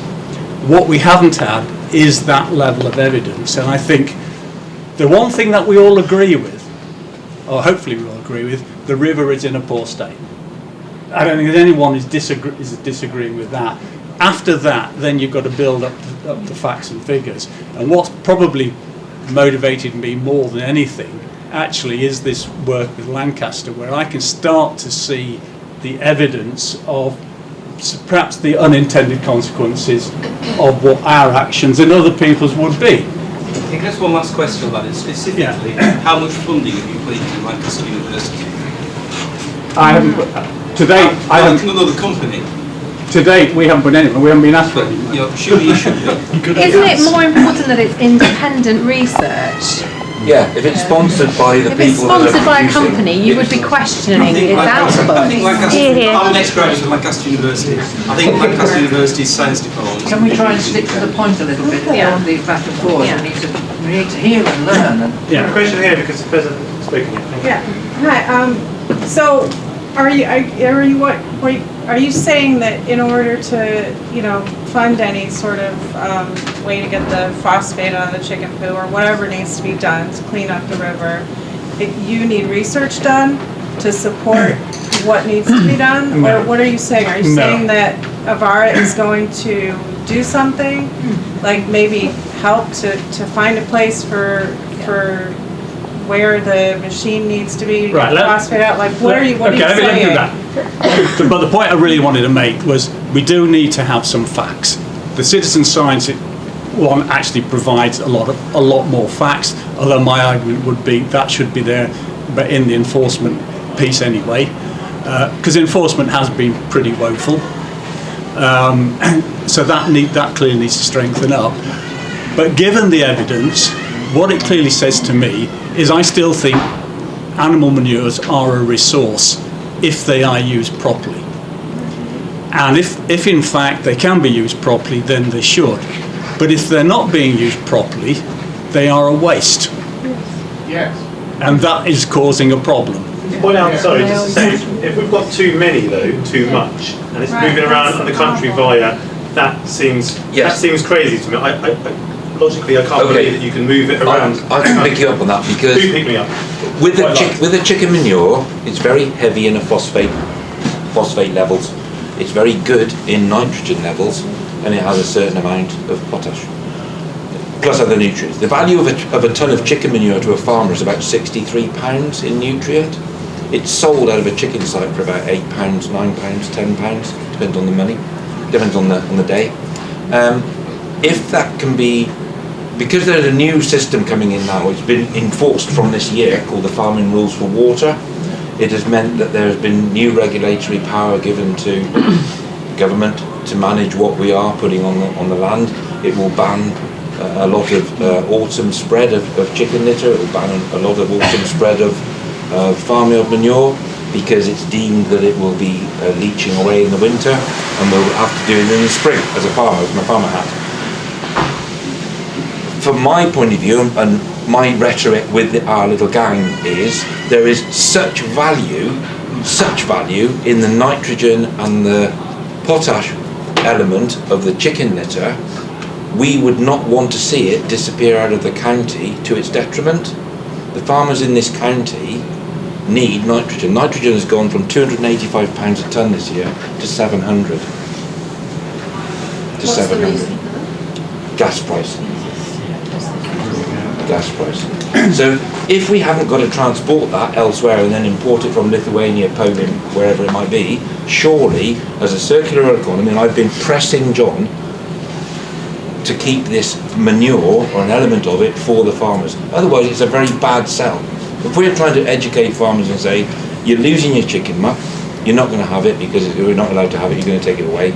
What we haven't had is that level of evidence, and I think the one thing that we all agree with, or hopefully we all agree with, the river is in a poor state. I don't think that anyone is disagreeing with that. After that, then you've got to build up the facts and figures. And what's probably motivated me more than anything actually is this work with Lancaster, where I can start to see the evidence of perhaps the unintended consequences of what our actions and other people's would be. I guess one last question about it. Specifically, how much funding have you put into Lancaster University? I haven't. To date, I haven't. Another company. To date, we haven't put anything. We haven't been asked for it. Surely you should be. Isn't it more important that it's independent research? Yeah, if it's sponsored by the If it's people that are sponsored by a producing company, you would be questioning its output. I think Lancaster, Here, here. I'm an ex-graduate of Lancaster University. I think Lancaster University's science department. Can we try and stick to the point a little bit? Yeah. Don't leave back and forth. Yeah. We need to hear and learn. And Yeah. Question here because the president is speaking. Yeah. Hi. So, are you saying that in order to fund any sort of way to get the phosphate out of the chicken poo or whatever needs to be done to clean up the river, you need research done to support what needs to be done? No. Or what are you saying? Are you No. saying that Avara is going to do something, like maybe help to find a place for where the machine needs to be Right, phosphate out? Like, what are you saying? Let me do that. But the point I really wanted to make was we do need to have some facts. The citizen science one actually provides a lot more facts, although my argument would be that should be there, but in the enforcement piece anyway, because enforcement has been pretty woeful. So that clearly needs to strengthen up. But given the evidence, what it clearly says to me is I still think animal manures are a resource if they are used properly. And if in fact they can be used properly, then they should. But if they're not being used properly, they are a waste. Yes. And that is causing a problem. Point out, sorry, just to say, if we've got too many though, too much, and it's moving around in the country via, that seems crazy to me. Logically, I can't believe that you can move it around. I can pick you up on that because do pick me up. With the chicken manure, it's very heavy in the phosphate levels. It's very good in nitrogen levels, and it has a certain amount of potash, plus other nutrients. The value of a ton of chicken manure to a farmer is about £63 in nutrient. It's sold out of a chicken site for about £8, £9, £10, depends on the money, depends on the day. If that can be, because there's a new system coming in now, it's been enforced from this year called the Farming Rules for Water. It has meant that there has been new regulatory power given to government to manage what we are putting on the land. It will ban a lot of autumn spread of chicken litter. It will ban a lot of autumn spread of farmyard manure because it's deemed that it will be leaching away in the winter, and we'll have to do it in the spring as a farmer, as my farmer hat. From my point of view, and my rhetoric with our little gang is, there is such value in the nitrogen and the potash element of the chicken litter, we would not want to see it disappear out of the county to its detriment. The farmers in this county need nitrogen. Nitrogen has gone from £285 a tonne this year to 700. What's the reason? Gas price. So if we haven't got to transport that elsewhere and then import it from Lithuania, Poland, wherever it might be, surely as a circular economy, and I've been pressing John to keep this manure or an element of it for the farmers. Otherwise it's a very bad sell. If we're trying to educate farmers and say, you're losing your chicken muck, you're not going to have it because you're not allowed to have it, you're going to take it away.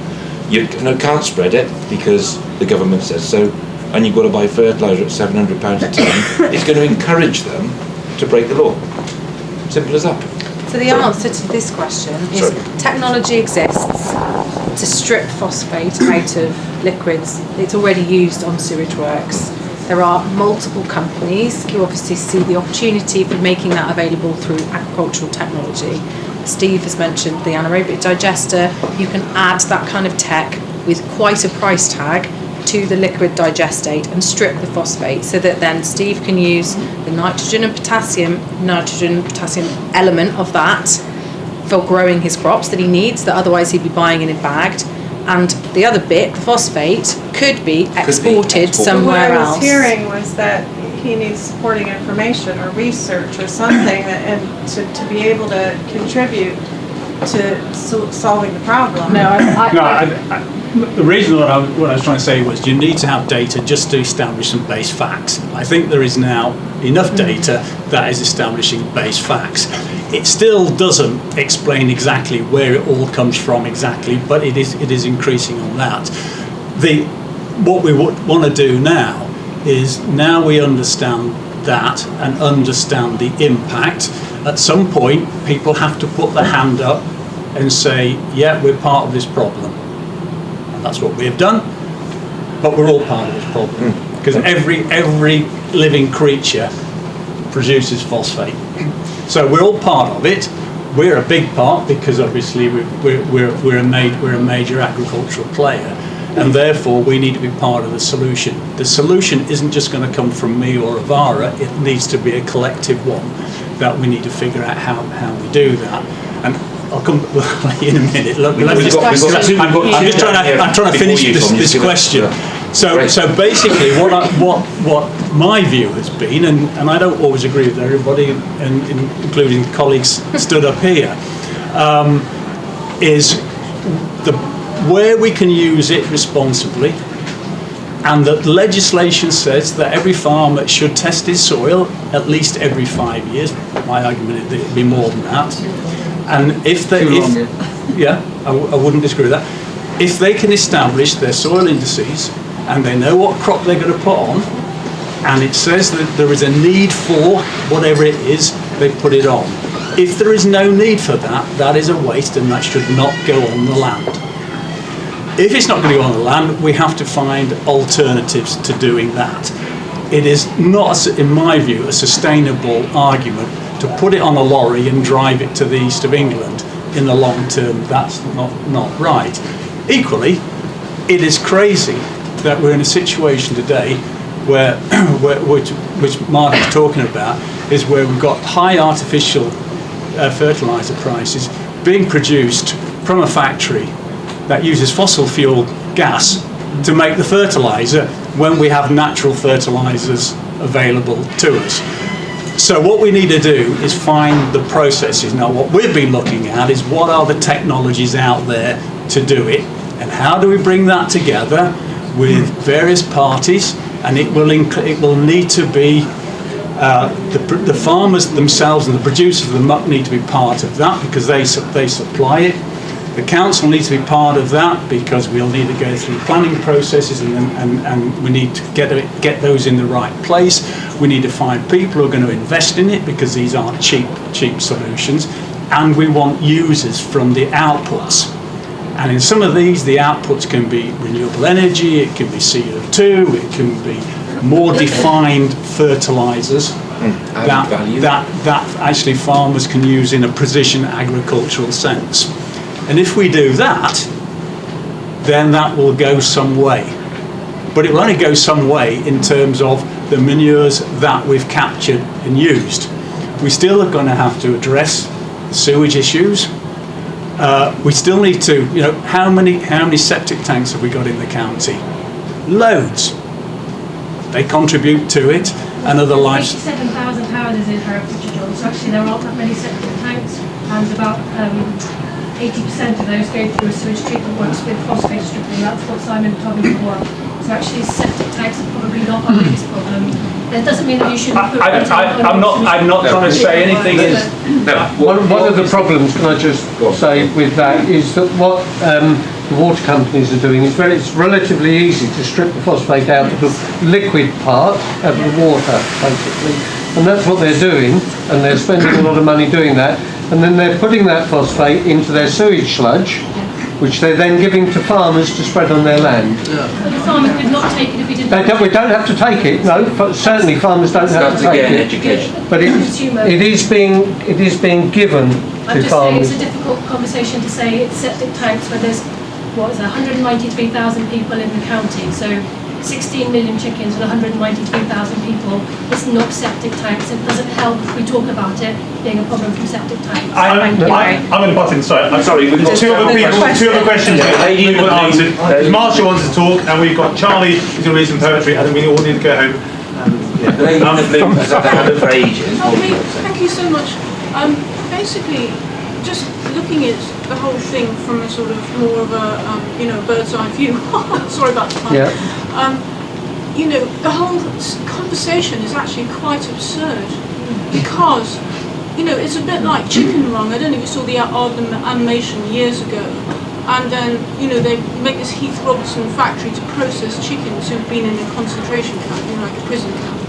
You can't spread it because the government says so, and you've got to buy fertiliser at £700 a tonne. It's going to encourage them to break the law. Simple as that. So the answer to this question is technology exists to strip phosphate out of liquids. It's already used on sewage works. There are multiple companies who obviously see the opportunity for making that available through agricultural technology. Steve has mentioned the anaerobic digester. You can add that kind of tech with quite a price tag to the liquid digestate and strip the phosphate, so that then Steve can use the nitrogen and potassium element of that for growing his crops that he needs, that otherwise he'd be buying in bagged. And the other bit, the phosphate, could be exported somewhere else. What I was hearing was that he needs supporting information or research or something, and to be able to contribute to solving the problem. The reason what I was trying to say was you need to have data just to establish some base facts. I think there is now enough data that is establishing base facts. It still doesn't explain exactly where it all comes from exactly, but it is increasing on that. What we want to do now is, now we understand that and understand the impact, at some point people have to put their hand up and say, yeah, we're part of this problem. And that's what we have done, but we're all part of this problem, because every living creature produces phosphate. So we're all part of it. We're a big part because obviously we're a major agricultural player, and therefore we need to be part of the solution. The solution isn't just going to come from me or Avara, it needs to be a collective one that we need to figure out how we do that. And I'll come in a minute. Look, I'm just trying to finish this question. So basically, what my view has been, and I don't always agree with everybody, and including colleagues stood up here, is where we can use it responsibly, and that legislation says that every farmer should test his soil at least every 5 years. My argument is it would be more than that. And I wouldn't disagree with that. If they can establish their soil indices and they know what crop they're going to put on, and it says that there is a need for whatever it is, they put it on. If there is no need for that, that is a waste, and that should not go on the land. If it's not going to go on the land, we have to find alternatives to doing that. It is not, in my view, a sustainable argument to put it on a lorry and drive it to the east of England. In the long term, that's not right. Equally, it is crazy that we're in a situation today where, which Mark is talking about, is where we've got high artificial fertiliser prices being produced from a factory that uses fossil fuel gas to make the fertiliser when we have natural fertilisers available to us. So what we need to do is find the processes. Now what we've been looking at is what are the technologies out there to do it, and how do we bring that together with various parties, and it will need to be the farmers themselves and the producers of the muck need to be part of that because they supply it. The council needs to be part of that because we'll need to go through planning processes and we need to get those in the right place. We need to find people who are going to invest in it because these aren't cheap solutions. And we want users from the outputs. And in some of these, the outputs can be renewable energy, it can be CO2, it can be more defined fertilisers that actually farmers can use in a precision agricultural sense. And if we do that, then that will go some way. But it will only go some way in terms of the manures that we've captured and used. We still are going to have to address the sewage issues. We still need to, how many septic tanks have we got in the county? Loads. They contribute to it, and other lives. 87,000 houses in Herefordshire, John. So actually there aren't that many septic tanks, and about 80% of those go through a sewage treatment works with phosphate stripping. That's what Simon told me before. So actually septic tanks are probably not our biggest problem. That doesn't mean that you shouldn't put I'm not trying to say anything is... One of the problems, can I just say with that, is that what the water companies are doing is it's relatively easy to strip the phosphate out of the liquid part of the water, basically. And that's what they're doing, and they're spending a lot of money doing that. And then they're putting that phosphate into their sewage sludge, which they're then giving to farmers to spread on their land. But the farmer could not take it if he didn't. We don't have to take it. No, certainly farmers don't have to take it. Education. But it is being given I'm to just saying farmers. it's a difficult conversation to say it's septic tanks where there's 193,000 people in the county. So 16 million chickens with 193,000 people. It's not septic tanks. It doesn't help if we talk about it being a problem from septic tanks. I'm going to butt in. Sorry, I'm sorry. We've got two other questions we've got answered. Marcia wants to talk, and we've got Charlie who's going to read some poetry, and then we all need to go home. Thank you so much. Basically, just looking at the whole thing from a sort of more of a bird's eye view. Sorry about the pun. The whole conversation is actually quite absurd because it's a bit like Chicken Run. I don't know if you saw the animation years ago, and then they make this Heath Robertson factory to process chickens who've been in a concentration camp, like a prison camp,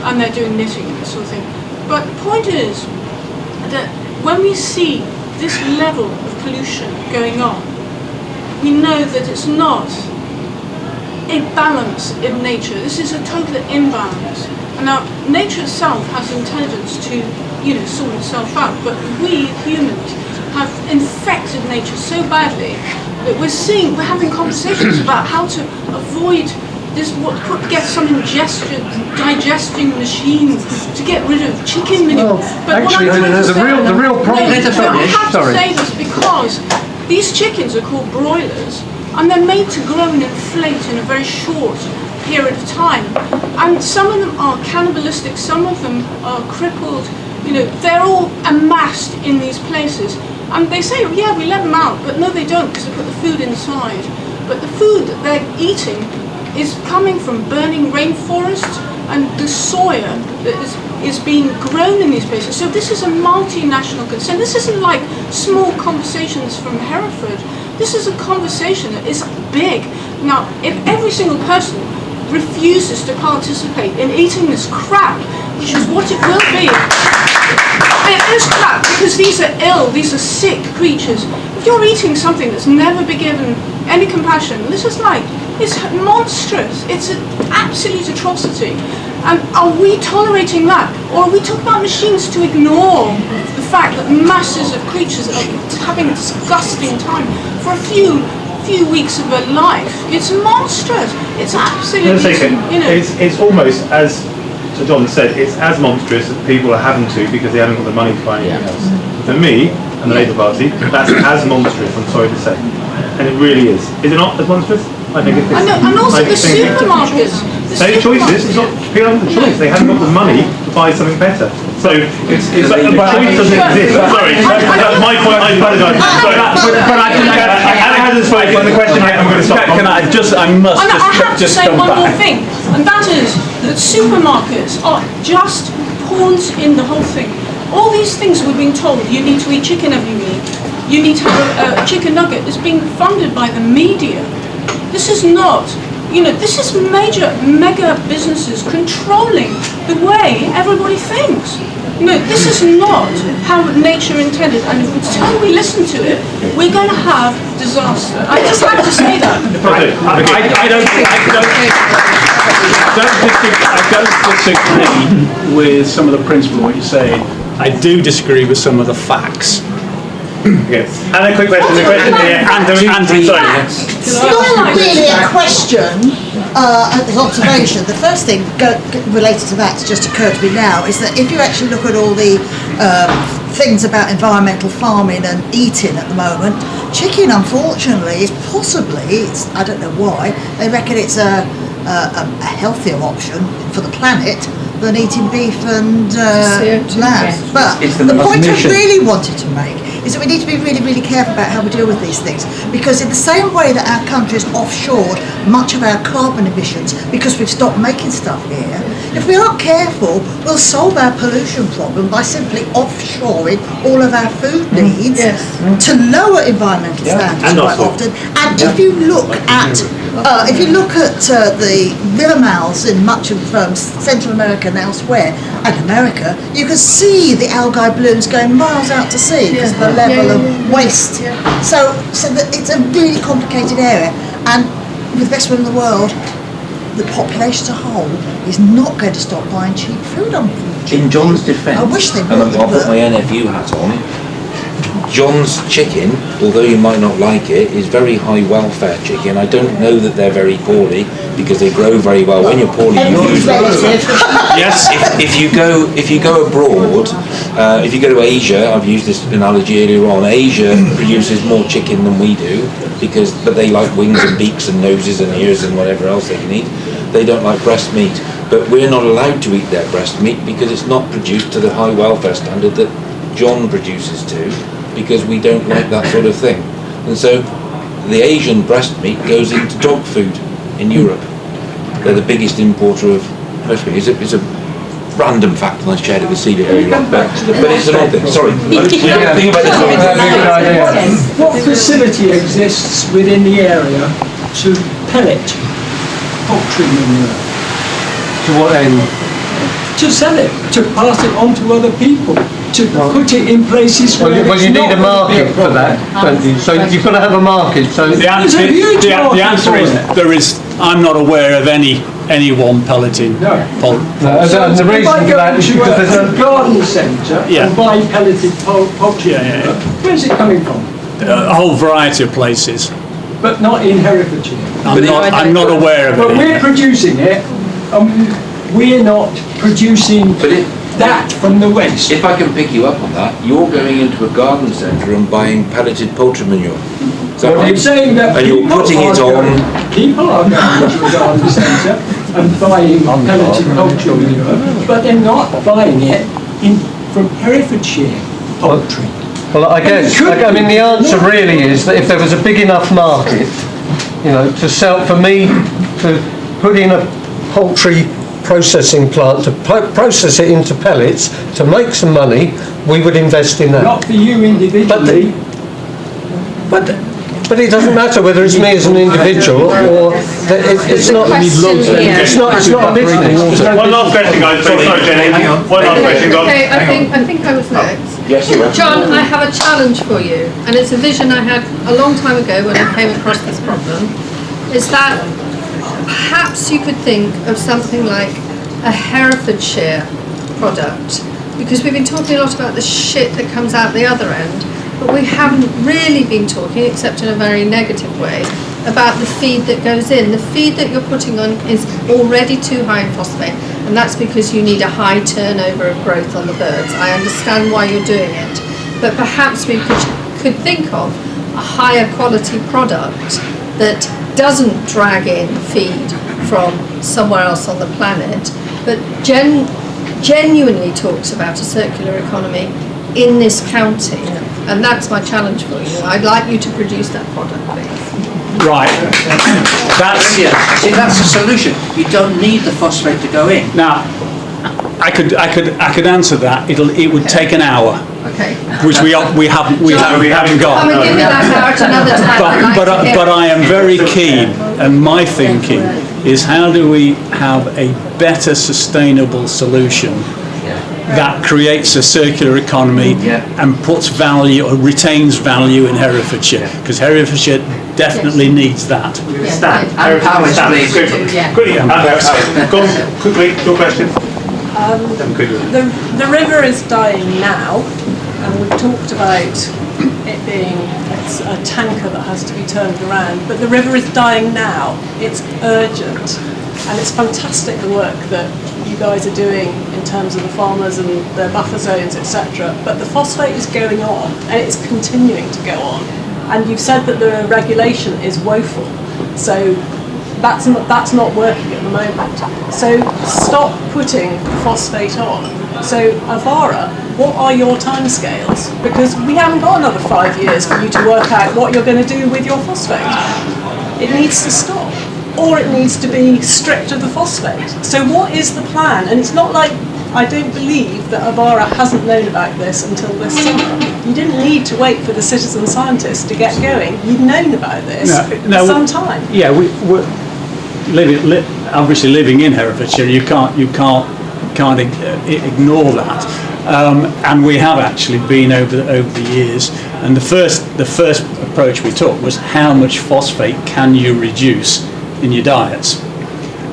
and they're doing knitting and this sort of thing. But the point is that when we see this level of pollution going on, we know that it's not a balance in nature. This is a total imbalance. And now, nature itself has intelligence to, sort itself out, but we humans have infected nature so badly that we're having conversations about how to avoid this, get some digesting machine to get rid of chicken manure. But actually, the real problem. I have to say this because these chickens are called broilers, and they're made to grow and inflate in a very short period of time. And some of them are cannibalistic, some of them are crippled. They're all amassed in these places. And they say, yeah, we let them out, but no, they don't, because they put the food inside. But the food that they're eating is coming from burning rainforests and the soya that is being grown in these places. So this is a multinational concern. This isn't like small conversations from Hereford. This is a conversation that is big. Now, if every single person refuses to participate in eating this crap, which is what it will be, it is crap because these are ill, these are sick creatures. If you're eating something that's never been given any compassion, this is it's monstrous. It's an absolute atrocity. And are we tolerating that? Or are we talking about machines to ignore the fact that masses of creatures are having a disgusting time for a few weeks of their life? It's monstrous. It's absolutely, it's almost as John said, it's as monstrous as people are having to because they haven't got the money to buy anything else. For me and the Labour Party, that's as monstrous, I'm sorry to say. And it really is. Is it not as monstrous? I think it's. And also the supermarkets. They have choices. It's not people haven't the choice. They haven't got the money to buy something better. So it's the choice doesn't exist. Sorry, that's my point. I apologise. Sorry, but I think Alec hasn't spoken. The question I'm going to stop. I have to say one more thing, and that is that supermarkets are just pawns in the whole thing. All these things we're being told, you need to eat chicken every week, you need to have a chicken nugget, is being funded by the media. This is not, this is mega businesses controlling the way everybody thinks. This is not how nature intended, and until we listen to it, we're going to have disaster. I just have to say that. I don't disagree with some of the principle of what you're saying. I do disagree with some of the facts. Yes. And a quick question. The question here, Andrew, sorry. It's not really a question, an observation. The first thing related to that just occurred to me now is that if you actually look at all the things about environmental farming and eating at the moment, chicken, unfortunately, is possibly, I don't know why, they reckon it's a healthier option for the planet, than eating beef and lamb. But It's the the point I mission. really wanted to make is that we need to be really, really careful about how we deal with these things, because in the same way that our country has offshored much of our carbon emissions because we've stopped making stuff here, if we aren't careful, we'll solve our pollution problem by simply offshoring all of our food needs to lower environmental standards quite often. And if you look at the river mouths in much of Central America and elsewhere, and America, you can see the algae blooms going miles out to sea because of the level of waste. So that it's a really complicated area, and with the best will in the world, the population as a whole is not going to stop buying cheap food, unfortunately. In John's defence, I wish they would, and I'll put but- my NFU hat on, John's chicken, although you might not like it, is very high welfare chicken. I don't know that they're very poorly because they grow very well. When you're poorly, you use them. Yes. If you go abroad, if you go to Asia, I've used this analogy earlier on. Asia produces more chicken than we do but they like wings and beaks and noses and ears and whatever else they can eat. They don't like breast meat, but we're not allowed to eat their breast meat because it's not produced to the high welfare standard that John produces to, because we don't like that sort of thing. And so the Asian breast meat goes into dog food in Europe. They're the biggest importer of breast meat. It's a random fact, and I shared it with Celia earlier on, but it's an odd thing. Sorry. Think about this. What facility exists within the area to pellet poultry manure? To what end? To sell it, to pass it on to other people, to put it in places where Well, you it's need not a market gonna be a for that, don't you? So you've got to have a market. So The answer, huge market the answer for is it. I'm not aware of anyone pelleting. and the reason for that is because there's a garden centre and buy pelleted poultry. Where's it coming from? A whole variety of places. But not in Herefordshire. I'm not aware of But it. we're producing it, we're not producing that from the waste. If I can pick you up on that, you're going into a garden centre and buying pelleted poultry manure. So I'm saying that and you're putting it on. People are going into a garden centre and buying pelleted poultry manure, but they're not buying it from Herefordshire poultry. Well, I guess, I mean, the answer really is that if there was a big enough market, to sell, for me to put in a poultry processing plant, to process it into pellets, to make some money, we would invest in that. Not for you individually. But it doesn't matter whether it's me as an individual or it's not a business. One last question, guys. Sorry, Jenny. One last question. Go on. Okay, I think I was next. Yes, you are. John, I have a challenge for you, and it's a vision I had a long time ago when I came across this problem, is that perhaps you could think of something like a Herefordshire product, because we've been talking a lot about the shit that comes out the other end, but we haven't really been talking, except in a very negative way, about the feed that goes in. The feed that you're putting on is already too high in phosphate, and that's because you need a high turnover of growth on the birds. I understand why you're doing it, but perhaps we could think of a higher quality product that doesn't drag in feed from somewhere else on the planet, but genuinely talks about a circular economy in this county. And that's my challenge for you. I'd like you to produce that product, please. Right. That's a solution. You don't need the phosphate to go in. Now, I could answer that. It would take an hour. Okay. Which we haven't got. Come and give me that hour at another time. But I am very keen, and my thinking is how do we have a better sustainable solution that creates a circular economy and puts value or retains value in Herefordshire, because Herefordshire definitely needs that. Stan. And Powers, please. Quickly, go on, quickly, your question. The river is dying now, and we've talked about it being a tanker that has to be turned around, but the river is dying now. It's urgent, and it's fantastic the work that you guys are doing in terms of the farmers and the buffer zones, etc. But the phosphate is going on, and it's continuing to go on. And you've said that the regulation is woeful. So that's not working at the moment. So stop putting phosphate on. So Avara, what are your timescales? Because we haven't got another 5 years for you to work out what you're going to do with your phosphate. It needs to stop, or it needs to be stripped of the phosphate. So what is the plan? And it's not like, I don't believe that Avara hasn't known about this until this summer. You didn't need to wait for the citizen scientists to get going. You'd known about this for some time. Yeah, we're obviously living in Herefordshire. You can't ignore that. And we have actually been over the years. And the first approach we took was how much phosphate can you reduce in your diets.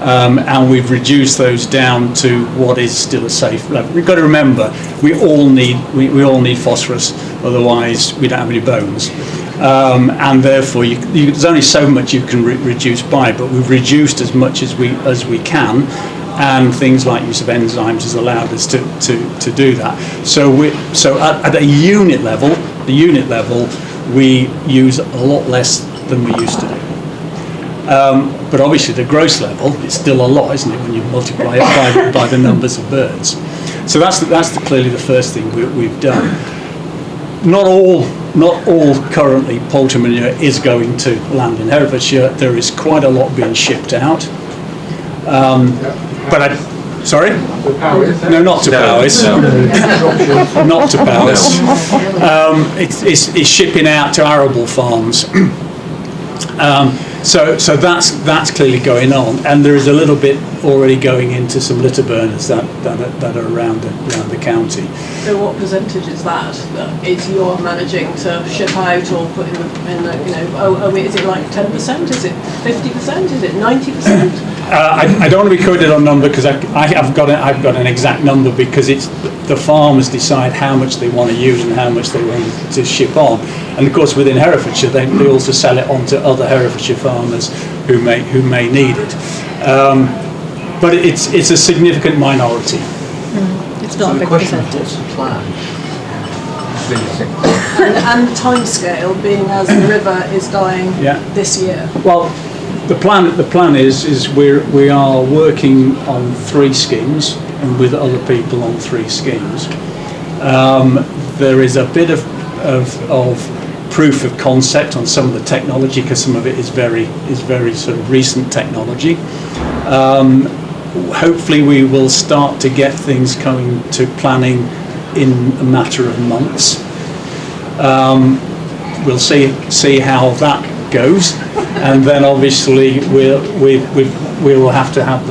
And we've reduced those down to what is still a safe level. We've got to remember, we all need phosphorus, otherwise we don't have any bones. And therefore, there's only so much you can reduce by, but we've reduced as much as we can, and things like use of enzymes has allowed us to do that. So at a unit level, we use a lot less than we used to do. But obviously the gross level, it's still a lot, isn't it, when you multiply it by the numbers of birds. So that's clearly the first thing we've done. Not all currently poultry manure is going to land in Herefordshire. There is quite a lot being shipped out. Sorry? No, not to Powys. Not to Powys. It's shipping out to arable farms. So that's clearly going on, and there is a little bit already going into some litter burners that are around the county. So what percentage is that is you're managing to ship out or put in the is it like 10%? Is it 50%? Is it 90%? I don't want to be quoted on number because I've got an exact number, because it's the farmers decide how much they want to use and how much they want to ship on. And of course, within Herefordshire, they also sell it on to other Herefordshire farmers who may need it. But it's a significant minority. It's not a big percentage. What's the plan? And timescale being as the river is dying this year. Well, the plan is we are working on 3 schemes and with other people on 3 schemes. There is a bit of proof of concept on some of the technology, because some of it is very sort of recent technology. Hopefully we will start to get things coming to planning in a matter of months. We'll see how that goes, and then obviously we will have to have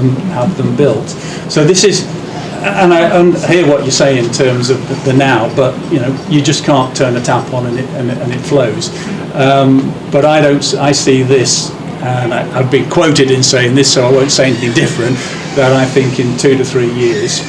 them built. So this is, and I hear what you say in terms of the now, but you just can't turn a tap on and it flows. But I see this, and I've been quoted in saying this, so I won't say anything different, that I think in 2 to 3 years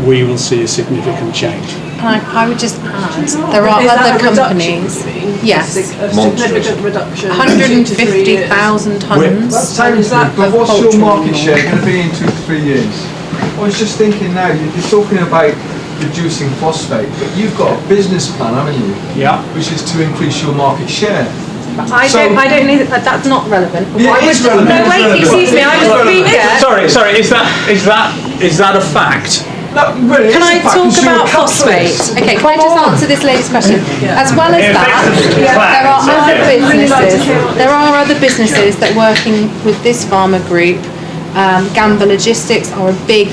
we will see a significant change. I would just add, there are other companies. Yes. A significant reduction. 150,000 tonnes. That sounds good, but what's your market share going to be in 2 to 3 years? I was just thinking now, you're talking about reducing phosphate, but you've got a business plan, haven't you? Yeah. Which is to increase your market share. I don't need that's not relevant. Yeah, it is relevant. No, wait, excuse me, I'm a speaker. Sorry, is that a fact? No, really, can I talk about phosphate? Okay, can I just answer this lady's question? As well as that, there are other businesses that are working with this farmer group. Gamba Logistics are a big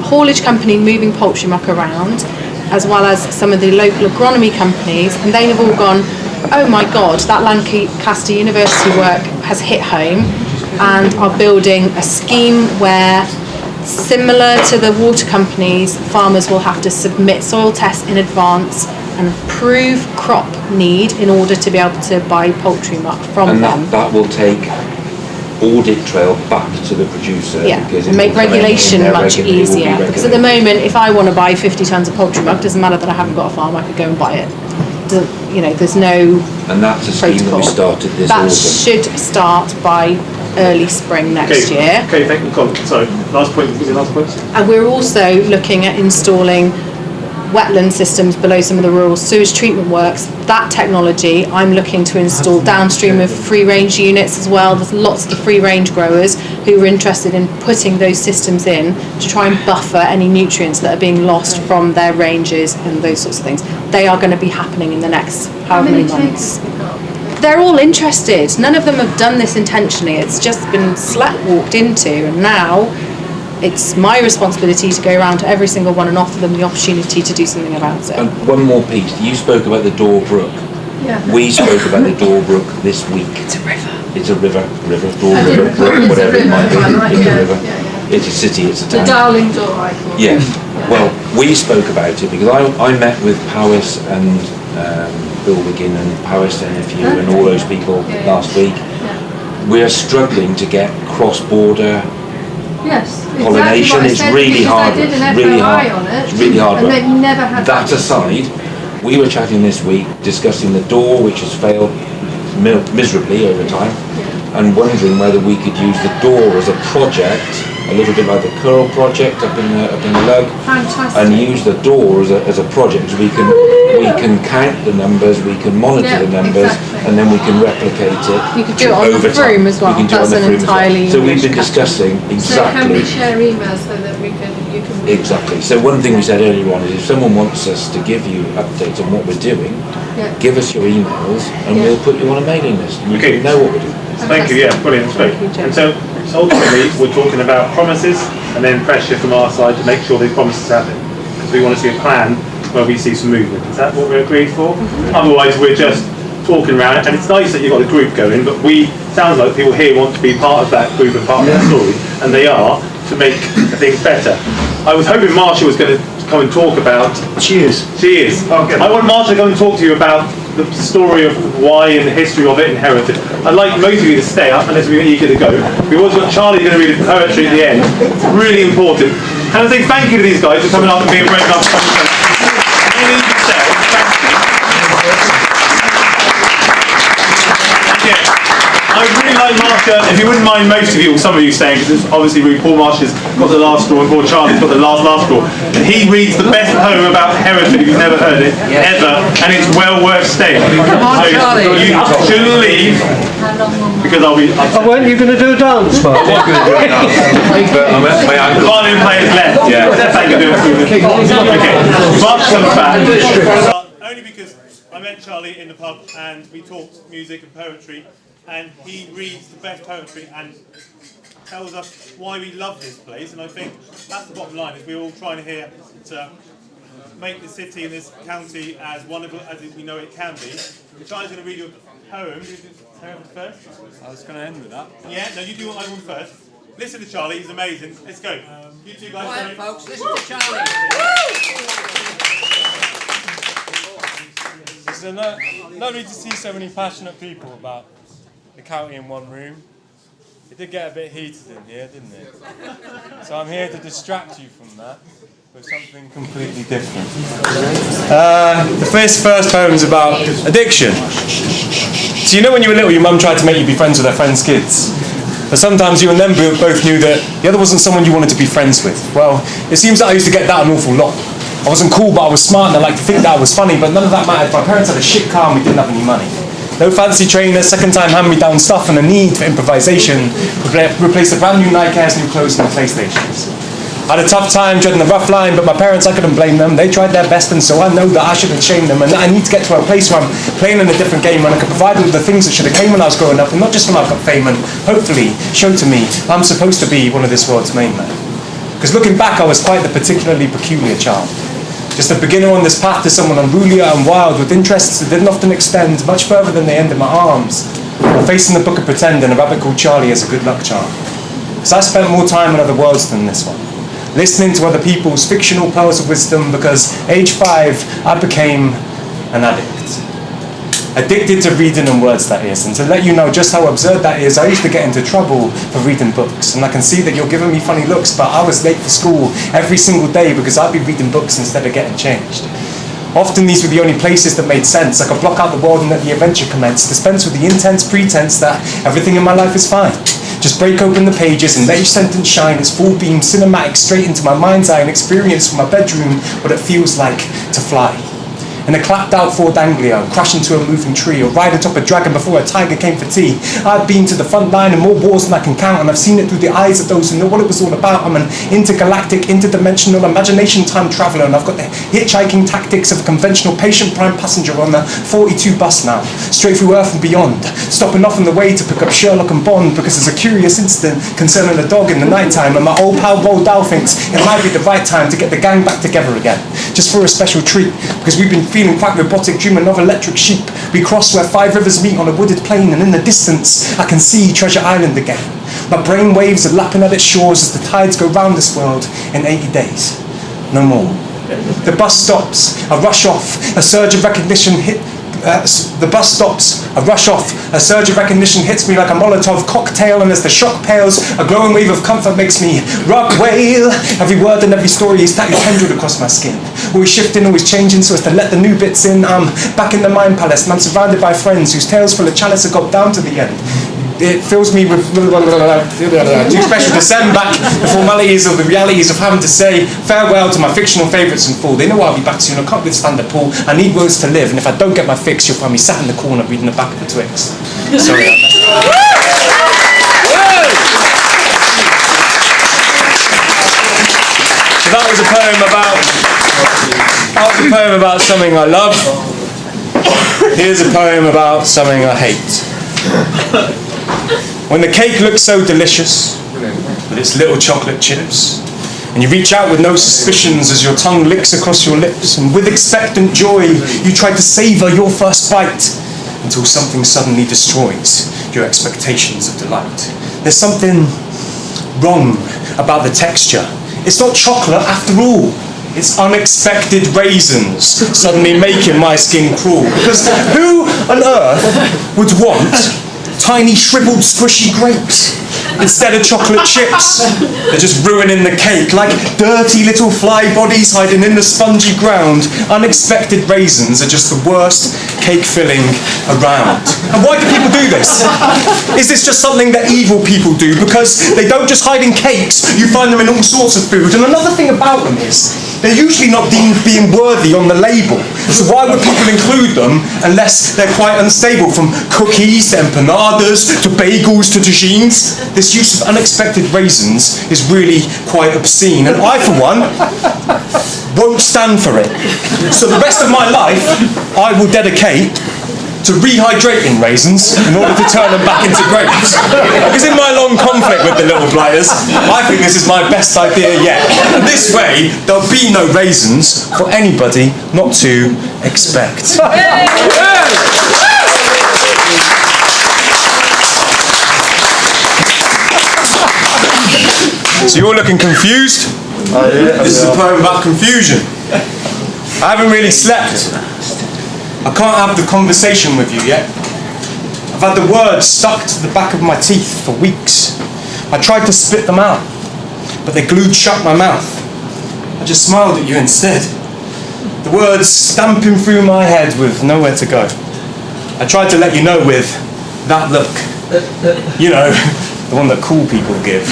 haulage company moving poultry muck around, as well as some of the local agronomy companies, and they have all gone, oh my God, that Lancaster University work has hit home, and are building a scheme where, similar to the water companies, farmers will have to submit soil tests in advance and prove crop need in order to be able to buy poultry muck from them. And that will take audit trail back to the producer. Yeah, because and make regulation much easier. Because at the moment, if I want to buy 50 tonnes of poultry muck, doesn't matter that I haven't got a farm, I could go and buy it. There's no And that's a scheme that we started this that autumn. should start by early spring next year. Okay, thank you, Colin. Sorry, last point. Was your last point? And we're also looking at installing wetland systems below some of the rural sewage treatment works. That technology I'm looking to install downstream of free range units as well. There's lots of the free range growers who are interested in putting those systems in to try and buffer any nutrients that are being lost from their ranges and those sorts of things. They are going to be happening in the next however many months. They're all interested. None of them have done this intentionally. It's just been walked into, and now it's my responsibility to go around to every single one and offer them the opportunity to do something about it. And one more piece. You spoke about the Dore Brook. Yeah. We spoke about the Dore Brook this week. It's a river. It's a river, Dore River, Brook, whatever it might be. It's a river. It's a city, it's a town. The Darling Dore, I call it. Yes. Well, we spoke about it because I met with Powys and Bill Wiggin and Powys NFU and all those people last week. We're struggling to get cross-border pollination. It's really hard. Really hard. It's really hard. And they've never had that aside, we were chatting this week discussing the Dore, which has failed miserably over time, and wondering whether we could use the Dore as a project, a little bit like the Curl project up in the Lug, and use the Dore as a project. So we can count the numbers, we can monitor the numbers, and then we can replicate it. You could do it on the Froome as well. That's an entirely So we've been discussing So can exactly. we share emails so that you can Exactly. So one thing we said earlier on is if someone wants us to give you updates on what we're doing, give us your emails and we'll put you on a mailing list. And you can know what we're doing. Thank you, yeah, brilliant, that's great. And so ultimately we're talking about promises and then pressure from our side to make sure these promises happen. Because we want to see a plan where we see some movement. Is that what we're agreed for? Otherwise we're just talking around it, and it's nice that you've got a group going, but sounds like people here want to be part of that group and part of that story, and they are, to make things better. I was hoping Marsha was going to come and talk about... She is. Okay. I want Marsha to come and talk to you about the story of Wye and the history of it and heritage. I'd like most of you to stay up unless we're eager to go. We've also got Charlie going to read the poetry at the end. It's really important. And I say thank you to these guys for coming up and being brave enough to come and really yourself. Thank you. I would really like Marsha, if you wouldn't mind most of you, or some of you staying, because obviously Paul Marsha's got the last straw and poor Charlie's got the last straw. He reads the best poem about heritage, if you've never heard it, ever, and it's well worth staying. Come on, Charlie. You shouldn't leave, because I'll be upset. Oh, weren't you going to do a dance, Mark? I was going to do a dance. The violin players left, yeah. Thank you. Okay, Mark comes back. Only because I met Charlie in the pub and we talked music and poetry, and he reads the best poetry and tells us why we love this place, and I think that's the bottom line, is we're all trying here to make the city and this county as wonderful as we know it can be. Charlie's going to read you a poem. First? I was going to end with that. Yeah, no, you do what I want first. Listen to Charlie, he's amazing. Let's go. You two guys. Quiet, folks, listen to Charlie. It's lovely to see so many passionate people about the county in one room. It did get a bit heated in here, didn't it? So I'm here to distract you from that with something completely different. The first poem is about addiction. So you know when you were little, your mum tried to make you be friends with her friends' kids. But sometimes you and them both knew that the other wasn't someone you wanted to be friends with. Well, it seems that I used to get that an awful lot. I wasn't cool, but I was smart, and I liked to think that I was funny, but none of that mattered. My parents had a shit car and we didn't have any money. No fancy trainers, second-time hand-me-down stuff, and a need for improvisation replaced the brand new Nike Airs, new clothes, and the PlayStations. I had a tough time treading the rough line, but my parents, I couldn't blame them. They tried their best, and so I know that I shouldn't shame them, and that I need to get to a place where I'm playing in a different game, and I can provide them with the things that should have came when I was growing up, and not just when I've got fame, and hopefully show to me I'm supposed to be one of this world's main men. Because looking back, I was quite the particularly peculiar child. Just a beginner on this path to someone unrulier and wild, with interests that didn't often extend much further than the end of my arms. Facing the book of pretend and a rabbit called Charlie as a good luck charm. So I spent more time in other worlds than this one, listening to other people's fictional pearls of wisdom, because age 5 I became an addict. Addicted to reading and words, that is. And to let you know just how absurd that is, I used to get into trouble for reading books. And I can see that you're giving me funny looks, but I was late for school every single day because I'd be reading books instead of getting changed. Often these were the only places that made sense. I could block out the world and let the adventure commence, dispense with the intense pretense that everything in my life is fine. Just break open the pages and let each sentence shine its full beam cinematic straight into my mind's eye and experience from my bedroom what it feels like to fly. In a clapped out Ford Anglia, crash into a moving tree, or ride atop a dragon before a tiger came for tea. I've been to the front line in more wars than I can count, and I've seen it through the eyes of those who know what it was all about. I'm an intergalactic, interdimensional imagination time traveller, and I've got the hitchhiking tactics of a conventional patient prime passenger on the 42 bus now, straight through Earth and beyond, stopping off on the way to pick up Sherlock and Bond because there's a curious incident concerning a dog in the night time, and my old pal Roald Dahl thinks it might be the right time to get the gang back together again, just for a special treat, because we've been feeling quite robotic, dreaming of electric sheep. We cross where 5 rivers meet on a wooded plain, and in the distance I can see Treasure Island again. My brain waves are lapping at its shores as the tides go round this world in 80 days. No more. The bus stops, I rush off, a surge of recognition the bus stops, I rush off, a surge of recognition hits me like a Molotov cocktail, and as the shock pales, a glowing wave of comfort makes me rock wail. Every word and every story is tightly tendrilled across my skin. Always shifting, always changing so as to let the new bits in. I'm back in the mind palace, and I'm surrounded by friends whose tales full of chalice have got down to the end. It fills me with too special to send back the formalities of the realities of having to say farewell to my fictional favourites in full. They know I'll be back soon, I can't withstand the pull, I need words to live, and if I don't get my fix, you'll find me sat in the corner reading the back of the Twix. Sorry. So that was a poem about something I love. Here's a poem about something I hate. When the cake looks so delicious, with its little chocolate chips, and you reach out with no suspicions as your tongue licks across your lips, and with expectant joy you try to savour your first bite, until something suddenly destroys your expectations of delight. There's something wrong about the texture. It's not chocolate after all. It's unexpected raisins suddenly making my skin crawl. Because who on earth would want tiny shriveled squishy grapes instead of chocolate chips? They're just ruining the cake like dirty little fly bodies hiding in the spongy ground. Unexpected raisins are just the worst cake filling around. And why do people do this? Is this just something that evil people do? Because they don't just hide in cakes, you find them in all sorts of food. And another thing about them is they're usually not deemed being worthy on the label. So why would people include them unless they're quite unstable? From cookies to empanadas to bagels to tagines, this use of unexpected raisins is really quite obscene. And I, for one, won't stand for it. So the rest of my life, I will dedicate to rehydrating raisins in order to turn them back into grapes. Because in my long conflict with the little blighters, I think this is my best idea yet. And this way, there'll be no raisins for anybody not to expect. So you're looking confused? This is a poem about confusion. I haven't really slept. I can't have the conversation with you yet. I've had the words stuck to the back of my teeth for weeks. I tried to spit them out, but they glued shut my mouth. I just smiled at you instead. The words stamping through my head with nowhere to go. I tried to let you know with that look. You know, the one that cool people give.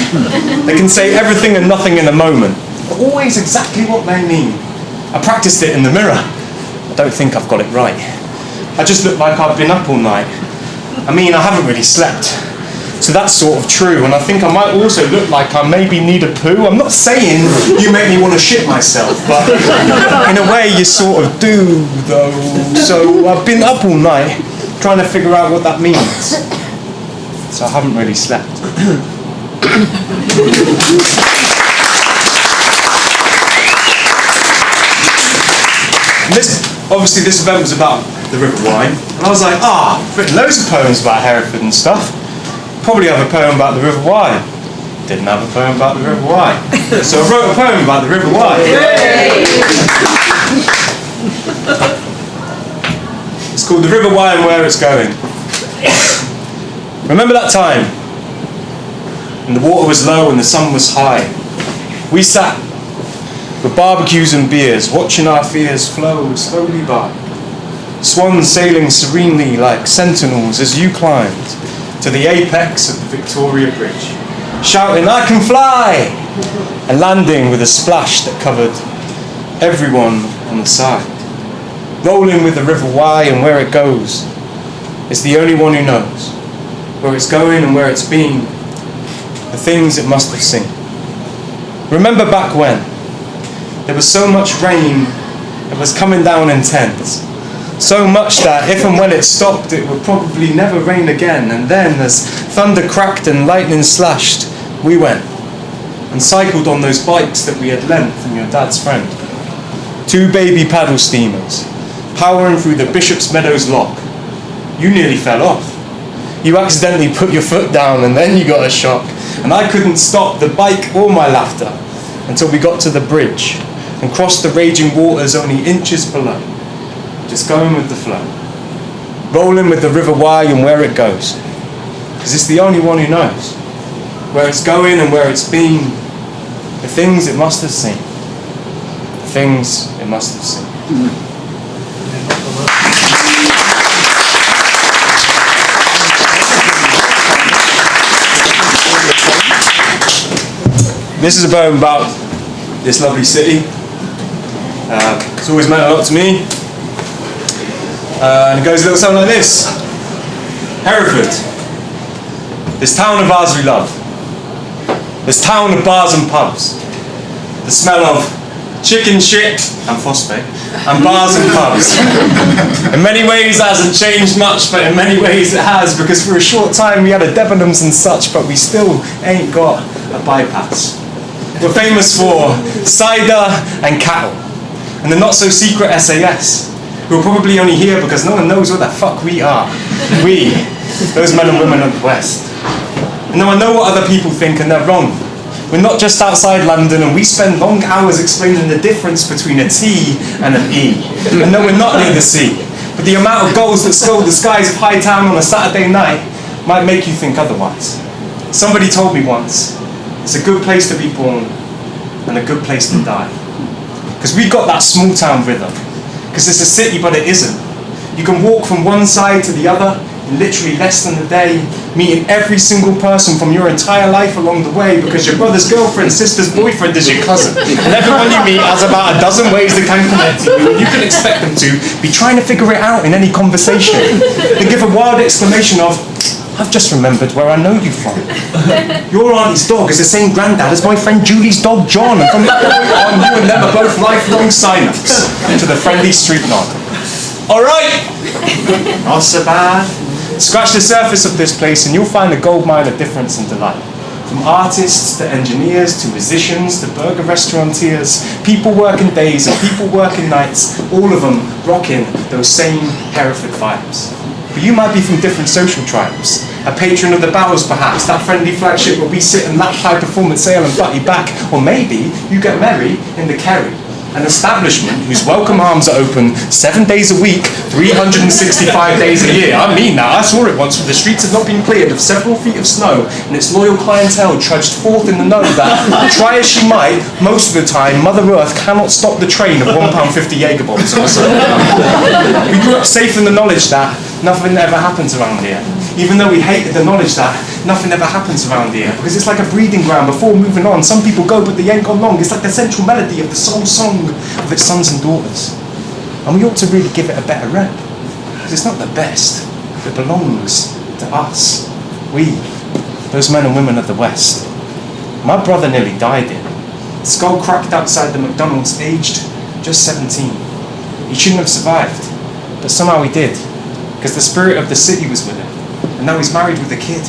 They can say everything and nothing in a moment, but always exactly what they mean. I practiced it in the mirror. I don't think I've got it right. I just look like I've been up all night. I mean, I haven't really slept. So that's sort of true, and I think I might also look like I maybe need a poo. I'm not saying you make me want to shit myself, but in a way you sort of do, though. So I've been up all night trying to figure out what that means. So I haven't really slept. Obviously this event was about the River Wye, and I was like, I've written loads of poems about Hereford and stuff. Probably have a poem about the River Wye. Didn't have a poem about the River Wye. So I wrote a poem about the River Wye. It's called The River Wye and Where It's Going. Remember that time when the water was low and the sun was high? We sat with barbecues and beers, watching our fears flow slowly by. Swans sailing serenely like sentinels as you climbed to the apex of the Victoria Bridge, shouting, "I can fly!" and landing with a splash that covered everyone on the side. Rolling with the River Wye and where it goes. It's the only one who knows where it's going and where it's been, the things it must have seen. Remember back when there was so much rain that was coming down in tens, so much that if and when it stopped it would probably never rain again, and then as thunder cracked and lightning slashed, we went and cycled on those bikes that we had lent from your dad's friend. 2 baby paddle steamers, powering through the Bishop's Meadows lock. You nearly fell off. You accidentally put your foot down and then you got a shock. And I couldn't stop the bike or my laughter until we got to the bridge and crossed the raging waters only inches below. Just going with the flow. Rolling with the River Wye and where it goes. Because it's the only one who knows where it's going and where it's been. The things it must have seen. The things it must have seen. This is a poem about this lovely city. It's always meant a lot to me. And it goes a little something like this. Hereford, this town of ours we love. This town of bars and pubs. The smell of chicken shit and phosphate and bars and pubs. In many ways it hasn't changed much, but in many ways it has, because for a short time we had a Debenhams and such, but we still ain't got a bypass. We're famous for cider and cattle, and the not-so-secret SAS, who are probably only here because no one knows what the fuck we are. We, those men and women of the West. And now I know what other people think, and they're wrong. We're not just outside London, and we spend long hours explaining the difference between a T and an E. And no, we're not near the sea. But the amount of gulls that scold the skies of Hightown on a Saturday night might make you think otherwise. Somebody told me once, it's a good place to be born and a good place to die. Because we got that small town rhythm. Because it's a city, but it isn't. You can walk from one side to the other in literally less than a day, meeting every single person from your entire life along the way, because your brother's girlfriend, sister's boyfriend is your cousin. And everyone you meet has about a dozen ways they can connect to you, and you can expect them to be trying to figure it out in any conversation. Then give a wild exclamation of, I've just remembered where I know you from. Your auntie's dog is the same granddad as my friend Julie's dog John, and from that point on, you and them are both lifelong sign-ups to the friendly street nod. Alright! Not so bad. Scratch the surface of this place and you'll find a goldmine of difference and delight. From artists to engineers to musicians to burger restaurateurs, people working days and people working nights, all of them rocking those same Hereford vibes. But you might be from different social tribes. A patron of the Bows perhaps, that friendly flagship where we sit and lap high performance ale and butt you back. Or maybe you get merry in the Kerry, an establishment whose welcome arms are open 7 days a week, 365 days a year. I mean that, I saw it once when the streets had not been cleared of several feet of snow and its loyal clientele trudged forth in the know that, try as she might, most of the time Mother Earth cannot stop the train of £1.50 Jaeger bombs. We grew up safe in the knowledge that nothing ever happens around here. Even though we hated the knowledge that nothing ever happens around here, because it's like a breeding ground before moving on. Some people go, but they ain't gone long. It's like the central melody of the soul song of its sons and daughters. And we ought to really give it a better rep, because it's not the best. It belongs to us. We, those men and women of the West. My brother nearly died here. Skull cracked outside the McDonald's, aged just 17. He shouldn't have survived, but somehow he did, because the spirit of the city was with him. And now he's married with a kid.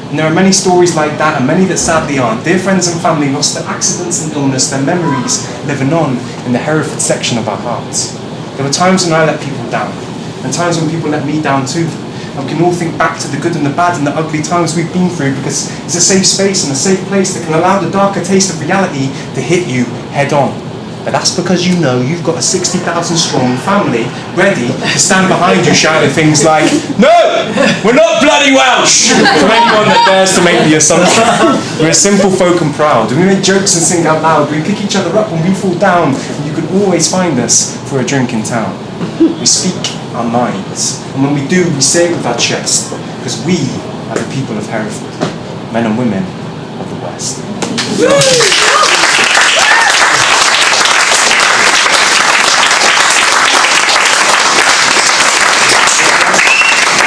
And there are many stories like that, and many that sadly aren't. Dear friends and family lost to accidents and illness, their memories living on in the Hereford section of our hearts. There were times when I let people down, and times when people let me down too. And we can all think back to the good and the bad and the ugly times we've been through, because it's a safe space and a safe place that can allow the darker taste of reality to hit you head on. But that's because you know you've got a 60,000 strong family ready to stand behind you shouting things like, "No! We're not bloody Welsh!" from anyone that dares to make the assumption. We're a simple folk and proud, and we make jokes and sing out loud. We pick each other up when we fall down, and you can always find us for a drink in town. We speak our minds, and when we do, we say it with our chest, because we are the people of Hereford, men and women of the West.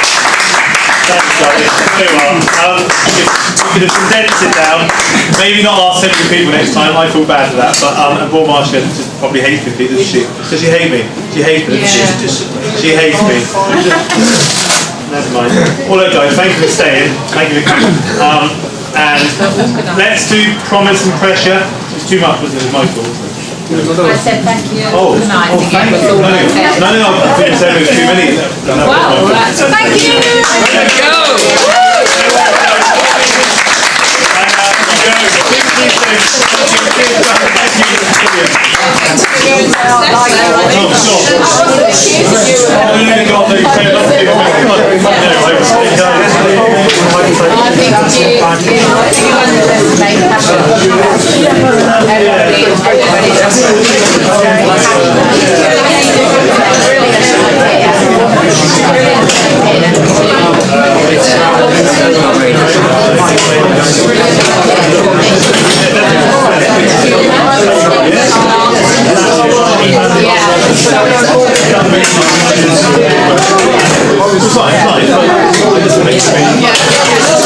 Thanks, Charlie. Very well. We could have condensed it down. Maybe not ask 70 people next time. I feel bad for that. But and poor Marcia just probably hates me, doesn't she? Does she hate me? She hates me, doesn't she? She hates me. Never mind. Well, look, guys, thank you for staying. Thank you for coming. And let's do promise and pressure. It's too much, wasn't it? It was my fault, wasn't it? I said thank you. Oh, Thank you. no, I think you said there was too many. Wow, that's thank you. There we go. Yeah.